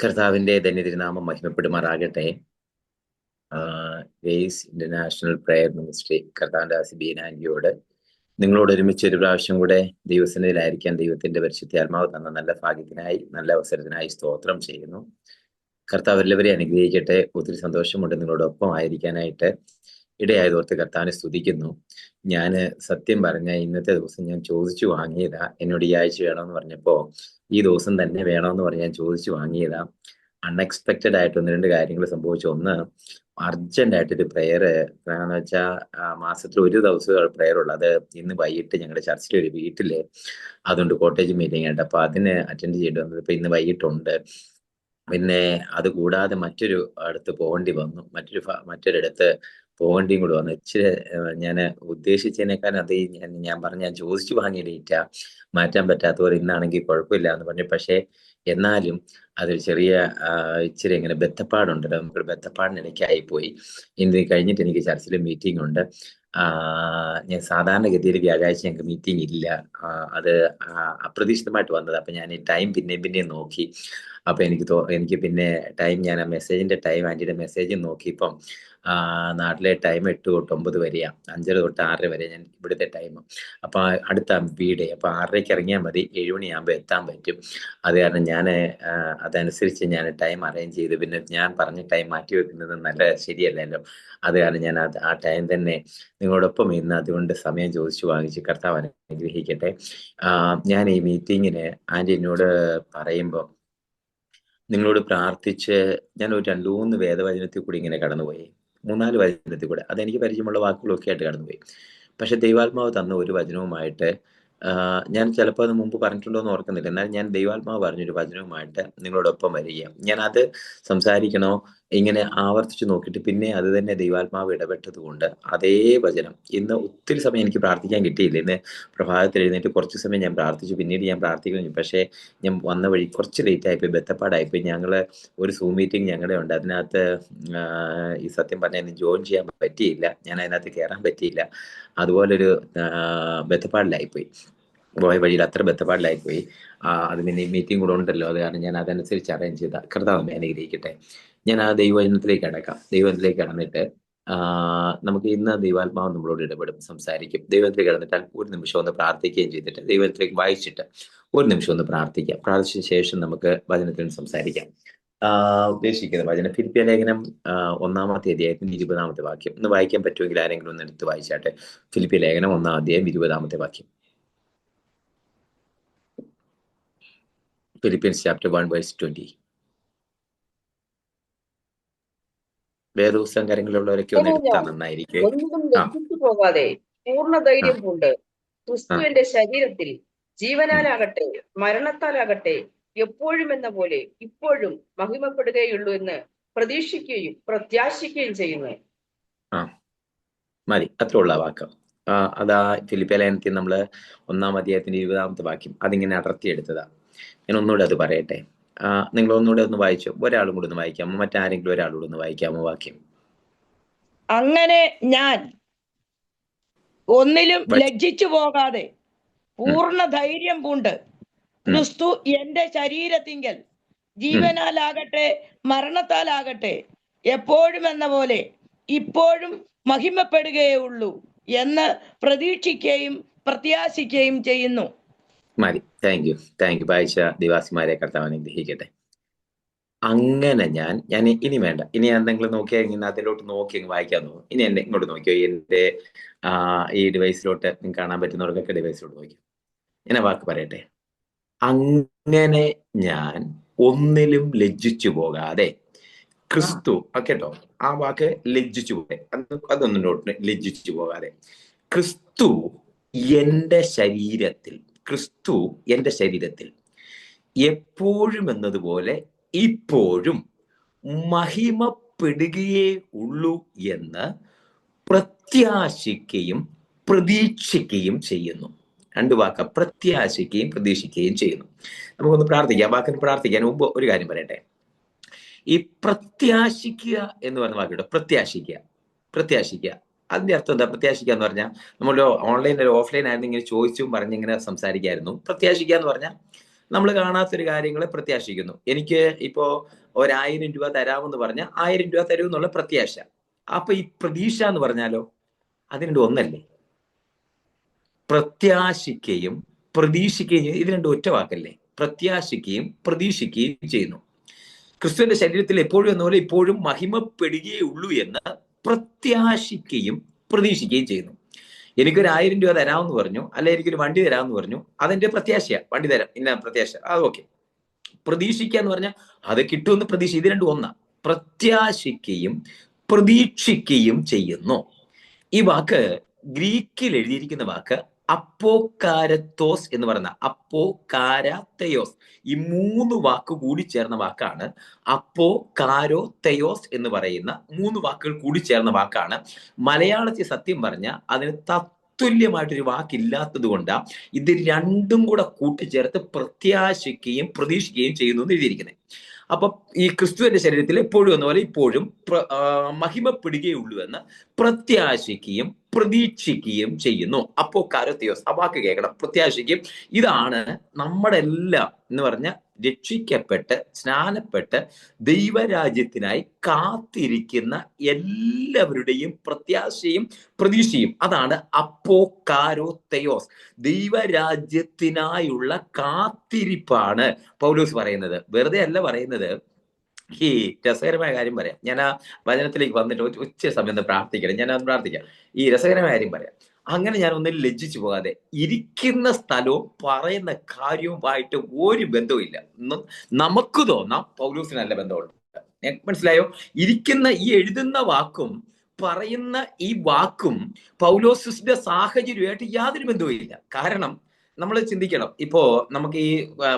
കർത്താവിന്റെ ധന്യതിരുനാമം മഹിമപ്പെടുമാറാകട്ടെ. Vase international prayer ministry കർത്താവിന്റെ ബീന ആന്റിയോട് നിങ്ങളോട് ഒരുമിച്ച് ഒരു പ്രാവശ്യം കൂടെ ദൈവസന്നിധിയിലായിരിക്കാൻ ദൈവത്തിന്റെ പരിശുദ്ധ ആത്മാവ് തന്ന നല്ല ഭാഗ്യത്തിനായി, നല്ല അവസരത്തിനായി സ്തോത്രം ചെയ്യുന്നു. കർത്താവ് എല്ലാവരെയും അനുഗ്രഹിക്കട്ടെ. ഒത്തിരി സന്തോഷമുണ്ട് നിങ്ങളോടൊപ്പം ആയിരിക്കാനായിട്ട് ഇടയായതോർത്ത് കർത്താവിനെ സ്തുതിക്കുന്നു. ഞാൻ സത്യം പറഞ്ഞ ഇന്നത്തെ ദിവസം ഞാൻ ചോദിച്ചു വാങ്ങിയതാ. എന്നോട് ഈ ആഴ്ച വേണമെന്ന് പറഞ്ഞപ്പോ ഈ ദിവസം തന്നെ വേണമെന്ന് പറഞ്ഞ് ഞാൻ ചോദിച്ചു വാങ്ങിയതാ. അൺഎക്സ്പെക്റ്റഡ് ആയിട്ട് ഒന്ന് രണ്ട് കാര്യങ്ങൾ സംഭവിച്ചു. ഒന്ന്, അർജന്റ് ആയിട്ടൊരു പ്രെയർ എന്ന് വെച്ചാൽ മാസത്തിൽ ഒരു ദിവസം പ്രെയർ ഉള്ളു. അത് ഇന്ന് വൈകിട്ട് ഞങ്ങളുടെ ചർച്ചിലെ ഒരു വീട്ടില് അതുകൊണ്ട് കോട്ടേജ് മീറ്റിംഗ് ആയിട്ട്, അപ്പൊ അതിന് അറ്റൻഡ് ചെയ്യേണ്ടി വന്നത് ഇപ്പൊ ഇന്ന് വൈകിട്ടുണ്ട്. പിന്നെ അത് കൂടാതെ മറ്റൊരു അടുത്ത് പോകേണ്ടി വന്നു, മറ്റൊരിടത്ത് പോകേണ്ടിയും കൂടെ വന്നു. ഇച്ചിരി ഞാൻ ഉദ്ദേശിച്ചതിനേക്കാൾ അത് ഞാൻ പറഞ്ഞു, ഞാൻ ചോദിച്ചു വാങ്ങിയ ഡേറ്റാ, മാറ്റാൻ പറ്റാത്തവർ ഇന്നാണെങ്കിൽ കുഴപ്പമില്ല എന്ന് പറഞ്ഞു. പക്ഷേ എന്നാലും അതൊരു ചെറിയ ഇച്ചിരി ഇങ്ങനെ ബന്ധപ്പാടുണ്ടല്ലോ, നമുക്കൊരു ബന്ധപ്പാടിനിടയ്ക്കായി പോയി. ഇന്ന് കഴിഞ്ഞിട്ട് എനിക്ക് ചർച്ചിൽ മീറ്റിംഗ് ഉണ്ട്. ഞാൻ സാധാരണഗതിയിൽ വ്യാഴാഴ്ച ഞങ്ങൾക്ക് മീറ്റിംഗ് ഇല്ല. അത് അപ്രതീക്ഷിതമായിട്ട് വന്നത്. അപ്പൊ ഞാൻ ഈ ടൈം പിന്നെയും നോക്കി. അപ്പൊ എനിക്ക് പിന്നെ ടൈം, ഞാൻ ആ മെസ്സേജിന്റെ ടൈം, ആന്റിയുടെ മെസ്സേജ് നോക്കിയപ്പം നാട്ടിലെ ടൈം 8 തൊട്ട് 9 വരെയാ, 5:30 തൊട്ട് 6:30 വരെ ഞാൻ ഇവിടുത്തെ ടൈം. അപ്പൊ അടുത്ത വീട്, അപ്പൊ 6:30 ഇറങ്ങിയാൽ മതി, 7 മണിയാകുമ്പോൾ എത്താൻ പറ്റും. അത് കാരണം ഞാൻ അതനുസരിച്ച് ഞാൻ ടൈം അറേഞ്ച് ചെയ്തു. പിന്നെ ഞാൻ പറഞ്ഞ ടൈം മാറ്റി വെക്കുന്നത് നല്ല ശരിയല്ലല്ലോ. അത് കാരണം ഞാൻ ആ ടൈം തന്നെ നിങ്ങളോടൊപ്പം ഇന്ന് അതുകൊണ്ട് സമയം ചോദിച്ചു വാങ്ങിച്ച് കർത്താവ് അനുഗ്രഹിക്കട്ടെ. ഞാൻ ഈ മീറ്റിങ്ങിന് ആന്റി എന്നോട് പറയുമ്പോൾ നിങ്ങളോട് പ്രാർത്ഥിച്ച് ഞാൻ ഒരു 2-3 വേദവചനത്തിൽ കൂടി ഇങ്ങനെ കടന്നുപോയി, 3-4 വചനത്തിൽ കൂടെ. അതെനിക്ക് പരിചയമുള്ള വാക്കുകളൊക്കെ ആയിട്ട് കടന്നുപോയി. പക്ഷെ ദൈവാത്മാവ് തന്ന ഒരു വചനവുമായിട്ട് ഞാൻ ചിലപ്പോൾ അത് മുമ്പ് പറഞ്ഞിട്ടുണ്ടോ എന്ന് ഓർക്കുന്നില്ല, എന്നാൽ ഞാൻ ദൈവാത്മാവ് പറഞ്ഞൊരു വചനവുമായിട്ട് നിങ്ങളോടൊപ്പം വരിക. ഞാൻ അത് സംസാരിക്കണോ ഇങ്ങനെ ആവർത്തിച്ച് നോക്കിയിട്ട് പിന്നെ അത് തന്നെ ദൈവാത്മാവ് ഇടപെട്ടത് കൊണ്ട് അതേ വചനം ഇന്ന് ഒത്തിരി സമയം എനിക്ക് പ്രാർത്ഥിക്കാൻ കിട്ടിയില്ല. ഇന്ന് പ്രഭാതത്തിൽ എഴുന്നേറ്റ് കുറച്ച് സമയം ഞാൻ പ്രാർത്ഥിച്ചു, പിന്നീട് ഞാൻ പ്രാർത്ഥിക്കുന്നു. പക്ഷേ ഞാൻ വന്ന വഴി കുറച്ച് ലേറ്റ് ആയിപ്പോയി, ബന്ധപ്പാടായിപ്പോയി. ഞങ്ങൾ ഒരു സൂം മീറ്റിംഗ് ഞങ്ങളുടെ ഉണ്ട്, അതിനകത്ത് ഈ സത്യം പറഞ്ഞാൽ ഇന്ന് ജോയിൻ ചെയ്യാൻ പറ്റിയില്ല, ഞാൻ അതിനകത്ത് കയറാൻ പറ്റിയില്ല. അതുപോലൊരു ബന്ധപ്പാടിലായിപ്പോയി, പോയ വഴിയിൽ അത്ര ബന്ധപ്പാടിലായിപ്പോയി. അത് പിന്നെ ഈ മീറ്റിംഗ് കൂടെ ഉണ്ടല്ലോ, അത് കാരണം ഞാൻ അതനുസരിച്ച് അറേഞ്ച് ചെയ്ത. കർത്താവ് അനുഗ്രഹിക്കട്ടെ. ഞാൻ ആ ദൈവവചനത്തിലേക്ക് കടക്കാം. ദൈവത്തിലേക്ക് കടന്നിട്ട് നമുക്ക് ഇന്ന് ദൈവാത്മാവ് നമ്മളോട് ഇടപെടും, സംസാരിക്കും. ദൈവത്തിലേക്ക് കടന്നിട്ടാൽ ഒരു നിമിഷം ഒന്ന് പ്രാർത്ഥിക്കുകയും ചെയ്തിട്ട് ദൈവത്തിലേക്ക് വായിച്ചിട്ട് ഒരു നിമിഷം ഒന്ന് പ്രാർത്ഥിക്കാം. പ്രാർത്ഥിച്ച ശേഷം നമുക്ക് വചനത്തിൽ സംസാരിക്കാം. ഉദ്ദേശിക്കുന്ന വചനം ഫിലിപ്പിയ ലേഖനം 1-ാമത്തെ അധ്യായത്തിന് 20-ാമത്തെ വാക്യം. ഒന്ന് വായിക്കാൻ പറ്റുമെങ്കിൽ ആരെങ്കിലും ഒന്ന് എടുത്ത് വായിച്ചാട്ടെ. ഫിലിപ്പിയ ലേഖനം 1-ാം അധ്യായം 20-ാമത്തെ വാക്യം. Philippians chapter 1 verse 20. വേദപുസ്തകം കാര്യങ്ങളുള്ളവരൊക്കെ ഒന്ന് എടുത്താൽ നന്നായിരിക്കും. ഒന്നും ലജ്ജിച്ചു പോകാതെ പൂർണ്ണ ധൈര്യം കൊണ്ട് ക്രിസ്തുവിന്റെ ശരീരത്തിൽ ജീവനാലാകട്ടെ മരണത്താലാകട്ടെ എപ്പോഴും എന്ന പോലെ ഇപ്പോഴും മഹിമപ്പെടുകയുള്ളൂ എന്ന് പ്രതീക്ഷിക്കുകയും പ്രത്യാശിക്കുകയും ചെയ്യുന്നു. മതി, അത്ര ഉള്ള വാക്കം. അതാ ഫിലിപ്പിയ ലേഖനത്തിൽ നമ്മള് 1-ാം അധ്യായത്തിന്റെ 20-ാമത്തെ വാക്യം അതിങ്ങനെ അടർത്തിയെടുത്തതാ. ഞാൻ ഒന്നുകൂടെ അത് പറയട്ടെ. നിങ്ങൾ ഒന്നുകൂടെ ഒന്ന് വായിച്ചോ. ഒരാളും കൂടെ ഒന്ന് വായിക്കാമോ? മറ്റാരെങ്കിലും ഒരാളൂടെ ഒന്ന് വായിക്കാമോ വാക്യം? അങ്ങനെ ഞാൻ ഒന്നിലും ലജ്ജിച്ചു പോകാതെ പൂർണ്ണ ധൈര്യം പൂണ്ട് ക്രിസ്തു എന്റെ ശരീരത്തിങ്കൽ ജീവനാലാകട്ടെ മരണത്താലാകട്ടെ എപ്പോഴും എന്ന പോലെ ഇപ്പോഴും മഹിമപ്പെടുകയേ ഉള്ളൂ എന്ന് പ്രതീക്ഷിക്കുകയും പ്രത്യാശിക്കുകയും ചെയ്യുന്നു. മതി. Thank you. വായിച്ച ദിവാസിമാരെ കർത്താവ് അനുഗ്രഹിക്കട്ടെ. അങ്ങനെ ഞാൻ ഇനി വേണ്ട, ഇനി എന്തെങ്കിലും നോക്കിയാൽ അതിലോട്ട് നോക്കി വായിക്കാൻ തോന്നും. ഇനി എന്നെ ഇങ്ങോട്ട് നോക്കിയോ, എന്റെ ഈ ഡിവൈസിലോട്ട് നിങ്ങൾക്ക് കാണാൻ പറ്റുന്നവർക്കൊക്കെ ഡിവൈസിലോട്ട് നോക്കിയോ. ഞാൻ വാക്ക് പറയട്ടെ. അങ്ങനെ ഞാൻ ഒന്നിലും ലജ്ജിച്ചു പോകാതെ ക്രിസ്തു, കേട്ടോ ആ വാക്ക്, ലജ്ജിച്ചു പോകാതെ, അതൊന്നും നോട്ട്, ലജ്ജിച്ചു പോകാതെ ക്രിസ്തു എന്റെ ശരീരത്തിൽ എപ്പോഴും എന്നതുപോലെ ഇപ്പോഴും മഹിമപ്പെടുകയേ ഉള്ളൂ എന്ന് പ്രത്യാശിക്കുകയും പ്രതീക്ഷിക്കുകയും ചെയ്യുന്നു. 2 വാക്ക, പ്രത്യാശിക്കുകയും പ്രതീക്ഷിക്കുകയും ചെയ്യുന്നു. നമുക്കൊന്ന് പ്രാർത്ഥിക്കാം. വാക്കിന് പ്രാർത്ഥിക്കാൻ മുമ്പ് ഒരു കാര്യം പറയട്ടെ. ഈ പ്രത്യാശിക്കുക എന്ന് പറഞ്ഞ വാക്കിട്ടോ, പ്രത്യാശിക്കുക അതിന്റെ അർത്ഥം എന്താ? പ്രത്യാശിക്കുക എന്ന് പറഞ്ഞാൽ നമ്മൾ ഓൺലൈൻ ഓഫ്ലൈൻ ആയിരുന്നു ഇങ്ങനെ ചോദിച്ചും പറഞ്ഞിങ്ങനെ സംസാരിക്കായിരുന്നു. പ്രത്യാശിക്കുക എന്ന് പറഞ്ഞാൽ നമ്മൾ കാണാത്തൊരു കാര്യങ്ങളെ പ്രത്യാശിക്കുന്നു. എനിക്ക് ഇപ്പോ 1000 രൂപ തരാമെന്ന് പറഞ്ഞാൽ 1000 രൂപ തരൂ എന്നുള്ള പ്രത്യാശ. അപ്പൊ ഈ പ്രതീക്ഷ എന്ന് പറഞ്ഞാലോ അത് രണ്ടും ഒന്നല്ലേ? പ്രത്യാശിക്കുകയും പ്രതീക്ഷിക്കുകയും ഇത് രണ്ടും ഒറ്റ വാക്കല്ലേ? പ്രത്യാശിക്കുകയും പ്രതീക്ഷിക്കുകയും ചെയ്യുന്നു. ക്രിസ്തുവിന്റെ ശരീരത്തിൽ എപ്പോഴും എന്നപോലെ ഇപ്പോഴും മഹിമപ്പെടുകയേ ഉള്ളൂ എന്ന് പ്രത്യാശിക്കുകയും പ്രതീക്ഷിക്കുകയും ചെയ്യുന്നു. എനിക്കൊരു 1000 രൂപ തരാമെന്ന് പറഞ്ഞു, അല്ലെ എനിക്കൊരു വണ്ടി തരാമെന്ന് പറഞ്ഞു, അതെന്റെ പ്രത്യാശയാ. വണ്ടി തരാം, ഇന്ന പ്രത്യാശ, അത് ഓക്കെ. പ്രതീക്ഷിക്കുക എന്ന് പറഞ്ഞാൽ അത് കിട്ടുമെന്ന് പ്രതീക്ഷ, ഇത് രണ്ടും ഒന്നാ. പ്രത്യാശിക്കുകയും പ്രതീക്ഷിക്കുകയും ചെയ്യുന്നു. ഈ വാക്ക് ഗ്രീക്കിൽ എഴുതിയിരിക്കുന്ന വാക്ക് അപ്പോകാരത്തോസ് എന്ന് പറയുന്ന അപ്പോകാരതെയോസ്, ഈ 3 വാക്ക് കൂടി ചേർന്ന വാക്കാണ്. അപ്പോകാരോതെയോസ് എന്ന് പറയുന്ന 3 വാക്കുകൾ കൂടി ചേർന്ന വാക്കാണ്. മലയാളത്തിൽ സത്യം പറഞ്ഞ അതിന് തത്തുല്യമായിട്ടൊരു വാക്കില്ലാത്തത് കൊണ്ടാണ് ഇത് രണ്ടും കൂടെ കൂട്ടിച്ചേർത്ത് പ്രത്യാശിക്കുകയും പ്രതീക്ഷിക്കുകയും ചെയ്യുന്നു എന്ന് എഴുതിയിരിക്കുന്നത്. അപ്പൊ ഈ ക്രിസ്തുവിന്റെ ശരീരത്തിൽ എപ്പോഴും എന്നപോലെ ഇപ്പോഴും മഹിമപ്പെടുകയുള്ളൂ എന്ന് പ്രത്യാശിക്കുകയും പ്രതീക്ഷിക്കുകയും ചെയ്യുന്നു. അപ്പോകാരതെയോസ്, ആ വാക്ക് കേൾക്കണം, പ്രത്യാശിക്കും. ഇതാണ് നമ്മുടെ എല്ലാം എന്ന് പറഞ്ഞ രക്ഷിക്കപ്പെട്ട് സ്നാനപ്പെട്ട് ദൈവരാജ്യത്തിനായി കാത്തിരിക്കുന്ന എല്ലാവരുടെയും പ്രത്യാശയും പ്രതീക്ഷയും. അതാണ് അപ്പോകാരതെയോസ്. ദൈവരാജ്യത്തിനായുള്ള കാത്തിരിപ്പാണ് പൗലോസ് പറയുന്നത്. വെറുതെ അല്ല പറയുന്നത്. ഈ രസകരമായ കാര്യം പറയാം. ഞാൻ ആ വചനത്തിലേക്ക് വന്നിട്ട് ഉച്ച സമയം പ്രാർത്ഥിക്കണം. ഞാൻ അത് പ്രാർത്ഥിക്കാം. ഈ രസകരമായ കാര്യം പറയാം. അങ്ങനെ ഞാൻ ഒന്നിൽ ലജ്ജിച്ചു പോകാതെ, ഇരിക്കുന്ന സ്ഥലവും പറയുന്ന കാര്യവുമായിട്ട് ഒരു ബന്ധവുമില്ല. നമുക്ക് തോന്നാം പൗലോസിന് നല്ല ബന്ധമുണ്ട്. മനസ്സിലായോ? ഇരിക്കുന്ന ഈ എഴുതുന്ന വാക്കും പറയുന്ന ഈ വാക്കും പൗലോസിന്റെ സാഹചര്യമായിട്ട് യാതൊരു ബന്ധവുമില്ല. കാരണം നമ്മൾ ചിന്തിക്കണം. ഇപ്പോ നമുക്ക് ഈ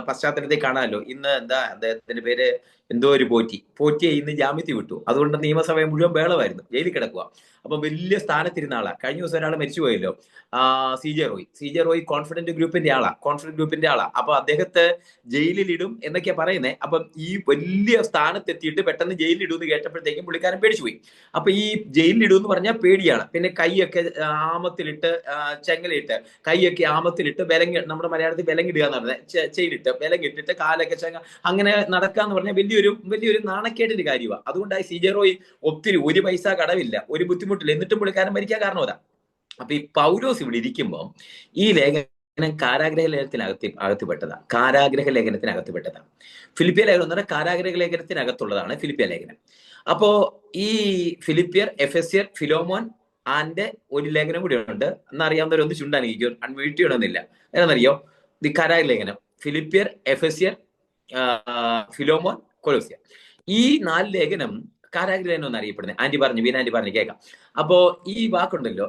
പശ്ചാത്തലത്തിൽ കാണാമല്ലോ, ഇന്ന് എന്താ അദ്ദേഹത്തിന്റെ പേര്, എന്തോ ഒരു പോറ്റിയെ ഇന്ന് ജാമ്യത്തിൽ വിട്ടു. അതുകൊണ്ട് നിയമസഭ മുഴുവൻ ബഹളമായിരുന്നു, ജയിലിൽ കിടക്കുക. അപ്പൊ വലിയ സ്ഥാനത്തിരുന്ന ആളാ. കഴിഞ്ഞ ദിവസം ഒരാൾ മരിച്ചുപോയല്ലോ, സി ജെ റോയ് കോൺഫിഡന്റ് ഗ്രൂപ്പിന്റെ ആളാ. അപ്പൊ അദ്ദേഹത്തെ ജയിലിലിടും എന്നൊക്കെയാ പറയുന്നത്. അപ്പം ഈ വലിയ സ്ഥാനത്തെത്തിയിട്ട് പെട്ടെന്ന് ജയിലിലിടും എന്ന് കേട്ടപ്പോഴത്തേക്കും പുള്ളിക്കാരൻ പേടിച്ചുപോയി. അപ്പൊ ഈ ജയിലിലിടും എന്ന് പറഞ്ഞാൽ പേടിയാണ്. പിന്നെ കൈയൊക്കെ ആമത്തിലിട്ട്, ചെങ്ങലയിട്ട്, കൈയൊക്കെ ആമത്തിലിട്ട് നമ്മുടെ മലയാളത്തിൽ വിലങ്ങിടുക എന്ന് പറഞ്ഞത്, ചെയിലിട്ട് വിലങ്ങിട്ടിട്ട് കാലൊക്കെ അങ്ങനെ നടക്കാന്ന് പറഞ്ഞാൽ വലിയൊരു നാണക്കേടിന്റെ കാര്യമാണ്. അതുകൊണ്ടായി സി ജെ റോയ് ഒത്തിരി, ഒരു പൈസ കടവില്ല, ഒരു ബുദ്ധിമുട്ടില്ല, എന്നിട്ടും പുള്ളിക്കാരൻ മരിക്കാൻ കാരണം അതാ. അപ്പൊ ഈ പൗലോസ് ഇവിടെ ഇരിക്കുമ്പോൾ ഈ ലേഖനം കാരാഗ്രഹ ലേഖനത്തിനകത്തുപെട്ടതാണ്. ഫിലിപ്പിയ ലേഖനം എന്ന് പറഞ്ഞാൽ കാരാഗ്രഹ ലേഖനത്തിനകത്തുള്ളതാണ് ഫിലിപ്പിയ ലേഖനം. അപ്പോ ഈ ഫിലിപ്പിയർ, എഫെസ്യർ, ഫിലോമോൻ ആൻഡ് ഒരു ലേഖനം കൂടി ഉണ്ട്. എന്നറിയാവുന്നവരൊന്ന് ചുണ്ടാനിരിക്കും, അൺമ്യൂട്ട് ചെയ്യണമെന്നില്ല. ഏതാണെന്നറിയോ? ദി കാരാഗ്രഹ ലേഖനം, ഫിലിപ്പിയർ, എഫെസ്യർ, ഫിലോമോൻ, കൊലോസ്യർ. ഈ 4 ലേഖനം കാരാഗ്രഹ ലേഖനം എന്ന് അറിയപ്പെടുന്നത്. വീണ ആന്റി പറഞ്ഞു കേൾക്കാം. അപ്പോ ഈ വാക്കുണ്ടല്ലോ,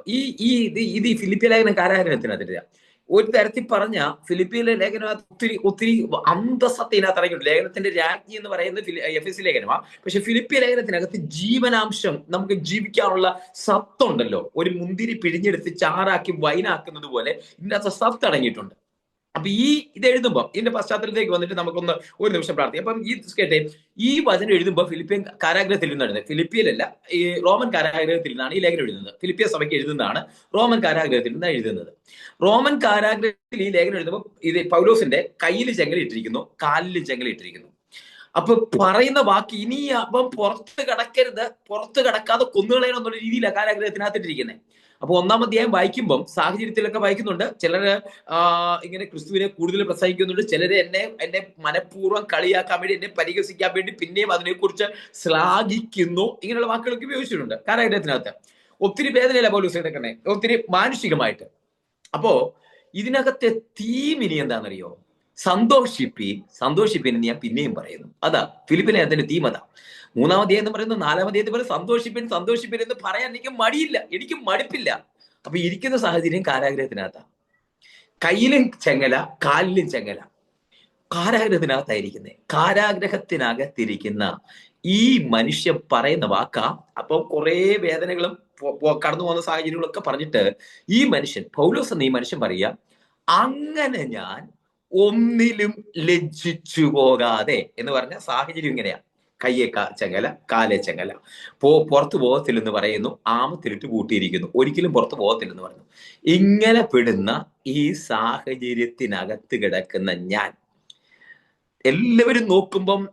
ഇത് ഫിലിപ്പിയ ലേഖനം കാരാഗ്രഹത്തിനകത്തില്ല. ഒരു തരത്തിൽ പറഞ്ഞ ഫിലിപ്പിയിലെ ലേഖനത്തിനകത്ത് ഒത്തിരി അന്തസത്ത ഇതിനകത്ത് ഇറങ്ങിയിട്ടുണ്ട്. ലേഖനത്തിന്റെ രാജ്ഞി എന്ന് പറയുന്നത് എഫെസ്യ ലേഖനമാണ്. പക്ഷെ ഫിലിപ്പിയ ലേഖനത്തിനകത്ത് ജീവനാംശം, നമുക്ക് ജീവിക്കാനുള്ള സത്തുണ്ടല്ലോ. ഒരു മുന്തിരി പിഴിഞ്ഞെടുത്ത് ചാറാക്കി വൈനാക്കുന്നത് പോലെ ഇതിനകത്ത് സത്ത് അടങ്ങിയിട്ടുണ്ട്. അപ്പൊ ഇത് എഴുതുമ്പോൾ ഇതിന്റെ പശ്ചാത്തലത്തിലേക്ക് വന്നിട്ട് നമുക്കൊന്ന് ഒരു നിമിഷം പ്രാർത്ഥിക്കാം. അപ്പം ഈ കേട്ടെ, ഈ വചനം എഴുതുമ്പോൾ ഫിലിപ്പിയൻ കാരാഗ്രഹത്തിൽ നിന്നാണ് എഴുതുന്നത്. ഫിലിപ്പിയിലല്ല, ഈ റോമൻ കാരാഗ്രഹത്തിൽ നിന്നാണ് ഈ ലേഖനം എഴുതുന്നത്. ഫിലിപ്പിയ സഭയ്ക്ക് എഴുതുന്നതാണ്, റോമൻ കാരാഗ്രഹത്തിൽ നിന്നാണ് എഴുതുന്നത്. റോമൻ കാരാഗ്രഹത്തിൽ ഈ ലേഖനം എഴുതുമ്പോൾ ഇത് പൗലോസിന്റെ കയ്യിൽ ചെങ്ങലിട്ടിരിക്കുന്നു, കാലിൽ ചെങ്ങലിട്ടിരിക്കുന്നു. അപ്പൊ പറയുന്ന വാക്ക് ഇനി അപ്പം പുറത്ത് കടക്കാതെ കൊന്നുകളയണം എന്നുള്ള രീതിയിലാണ് കാരാഗ്രഹത്തിനകത്തിട്ടിരിക്കുന്നത്. അപ്പൊ 1-ാം അധ്യായം വായിക്കുമ്പം സാഹചര്യത്തിലൊക്കെ വായിക്കുന്നുണ്ട്. ചിലര് ഇങ്ങനെ ക്രിസ്തുവിനെ കൂടുതൽ പ്രസംഗിക്കുന്നുണ്ട്. ചിലര് എന്നെ മനഃപൂർവ്വം കളിയാക്കാൻ വേണ്ടി, എന്നെ പരിഹസിക്കാൻ വേണ്ടി പിന്നെയും അതിനെക്കുറിച്ച് ശ്ലാഘിക്കുന്നു. ഇങ്ങനെയുള്ള വാക്കുകളൊക്കെ ഉപയോഗിച്ചിട്ടുണ്ട് കാരാഗ്രഹത്തിനകത്ത്. ഒത്തിരി വേദനയില്ല പൗലോസ് എടുക്കണേ, ഒത്തിരി മാനുഷികമായിട്ട്. അപ്പോ ഇതിനകത്തെ തീം ഇനി എന്താണെന്നറിയോ? സന്തോഷിപ്പീൻ എന്ന് ഞാൻ പിന്നെയും പറയുന്നു. അതാ ഫിലിപ്പിയ ലേഖനത്തിന്റെ തീം. അതാ 3-ാം അധ്യായം എന്ന് പറയുന്നത്. 4-ാം അധ്യായത്തിൽ പറയുന്നത് സന്തോഷിപ്പീൻ എന്ന് പറയാൻ എനിക്ക് മടിയില്ല, എനിക്ക് മടുപ്പില്ല. അപ്പൊ ഇരിക്കുന്ന സാഹചര്യം കാരാഗ്രഹത്തിനകത്താ. കയ്യിലും ചെങ്ങല, കാലിലും ചെങ്ങല. കാരാഗ്രഹത്തിനകത്തായിരിക്കുന്നത്. കാരാഗ്രഹത്തിനകത്തിരിക്കുന്ന ഈ മനുഷ്യൻ പറയുന്ന വാക്കാ. അപ്പൊ കുറെ വേദനകളും കടന്നു പോകുന്ന സാഹചര്യങ്ങളൊക്കെ പറഞ്ഞിട്ട് ഈ മനുഷ്യൻ, പൗലോസ് എന്ന ഈ മനുഷ്യൻ പറയുക, അങ്ങനെ ഞാൻ ഒന്നിലും ലജ്ജിച്ചു പോകാതെ എന്ന് പറഞ്ഞ സാഹചര്യം ഇങ്ങനെയാ. കയ്യെ ചെങ്ങല, കാലെ ചെങ്ങല, പുറത്തു പോകത്തില്ലെന്ന് പറയുന്നു, ആമത്തിലിട്ട് കൂട്ടിയിരിക്കുന്നു, ഒരിക്കലും പുറത്തു പോകത്തില്ലെന്ന് പറയുന്നു. ഇങ്ങനെ പെടുന്ന ഈ സാഹചര്യത്തിനകത്ത് കിടക്കുന്ന ഞാൻ എല്ലാവരും നോക്കുമ്പം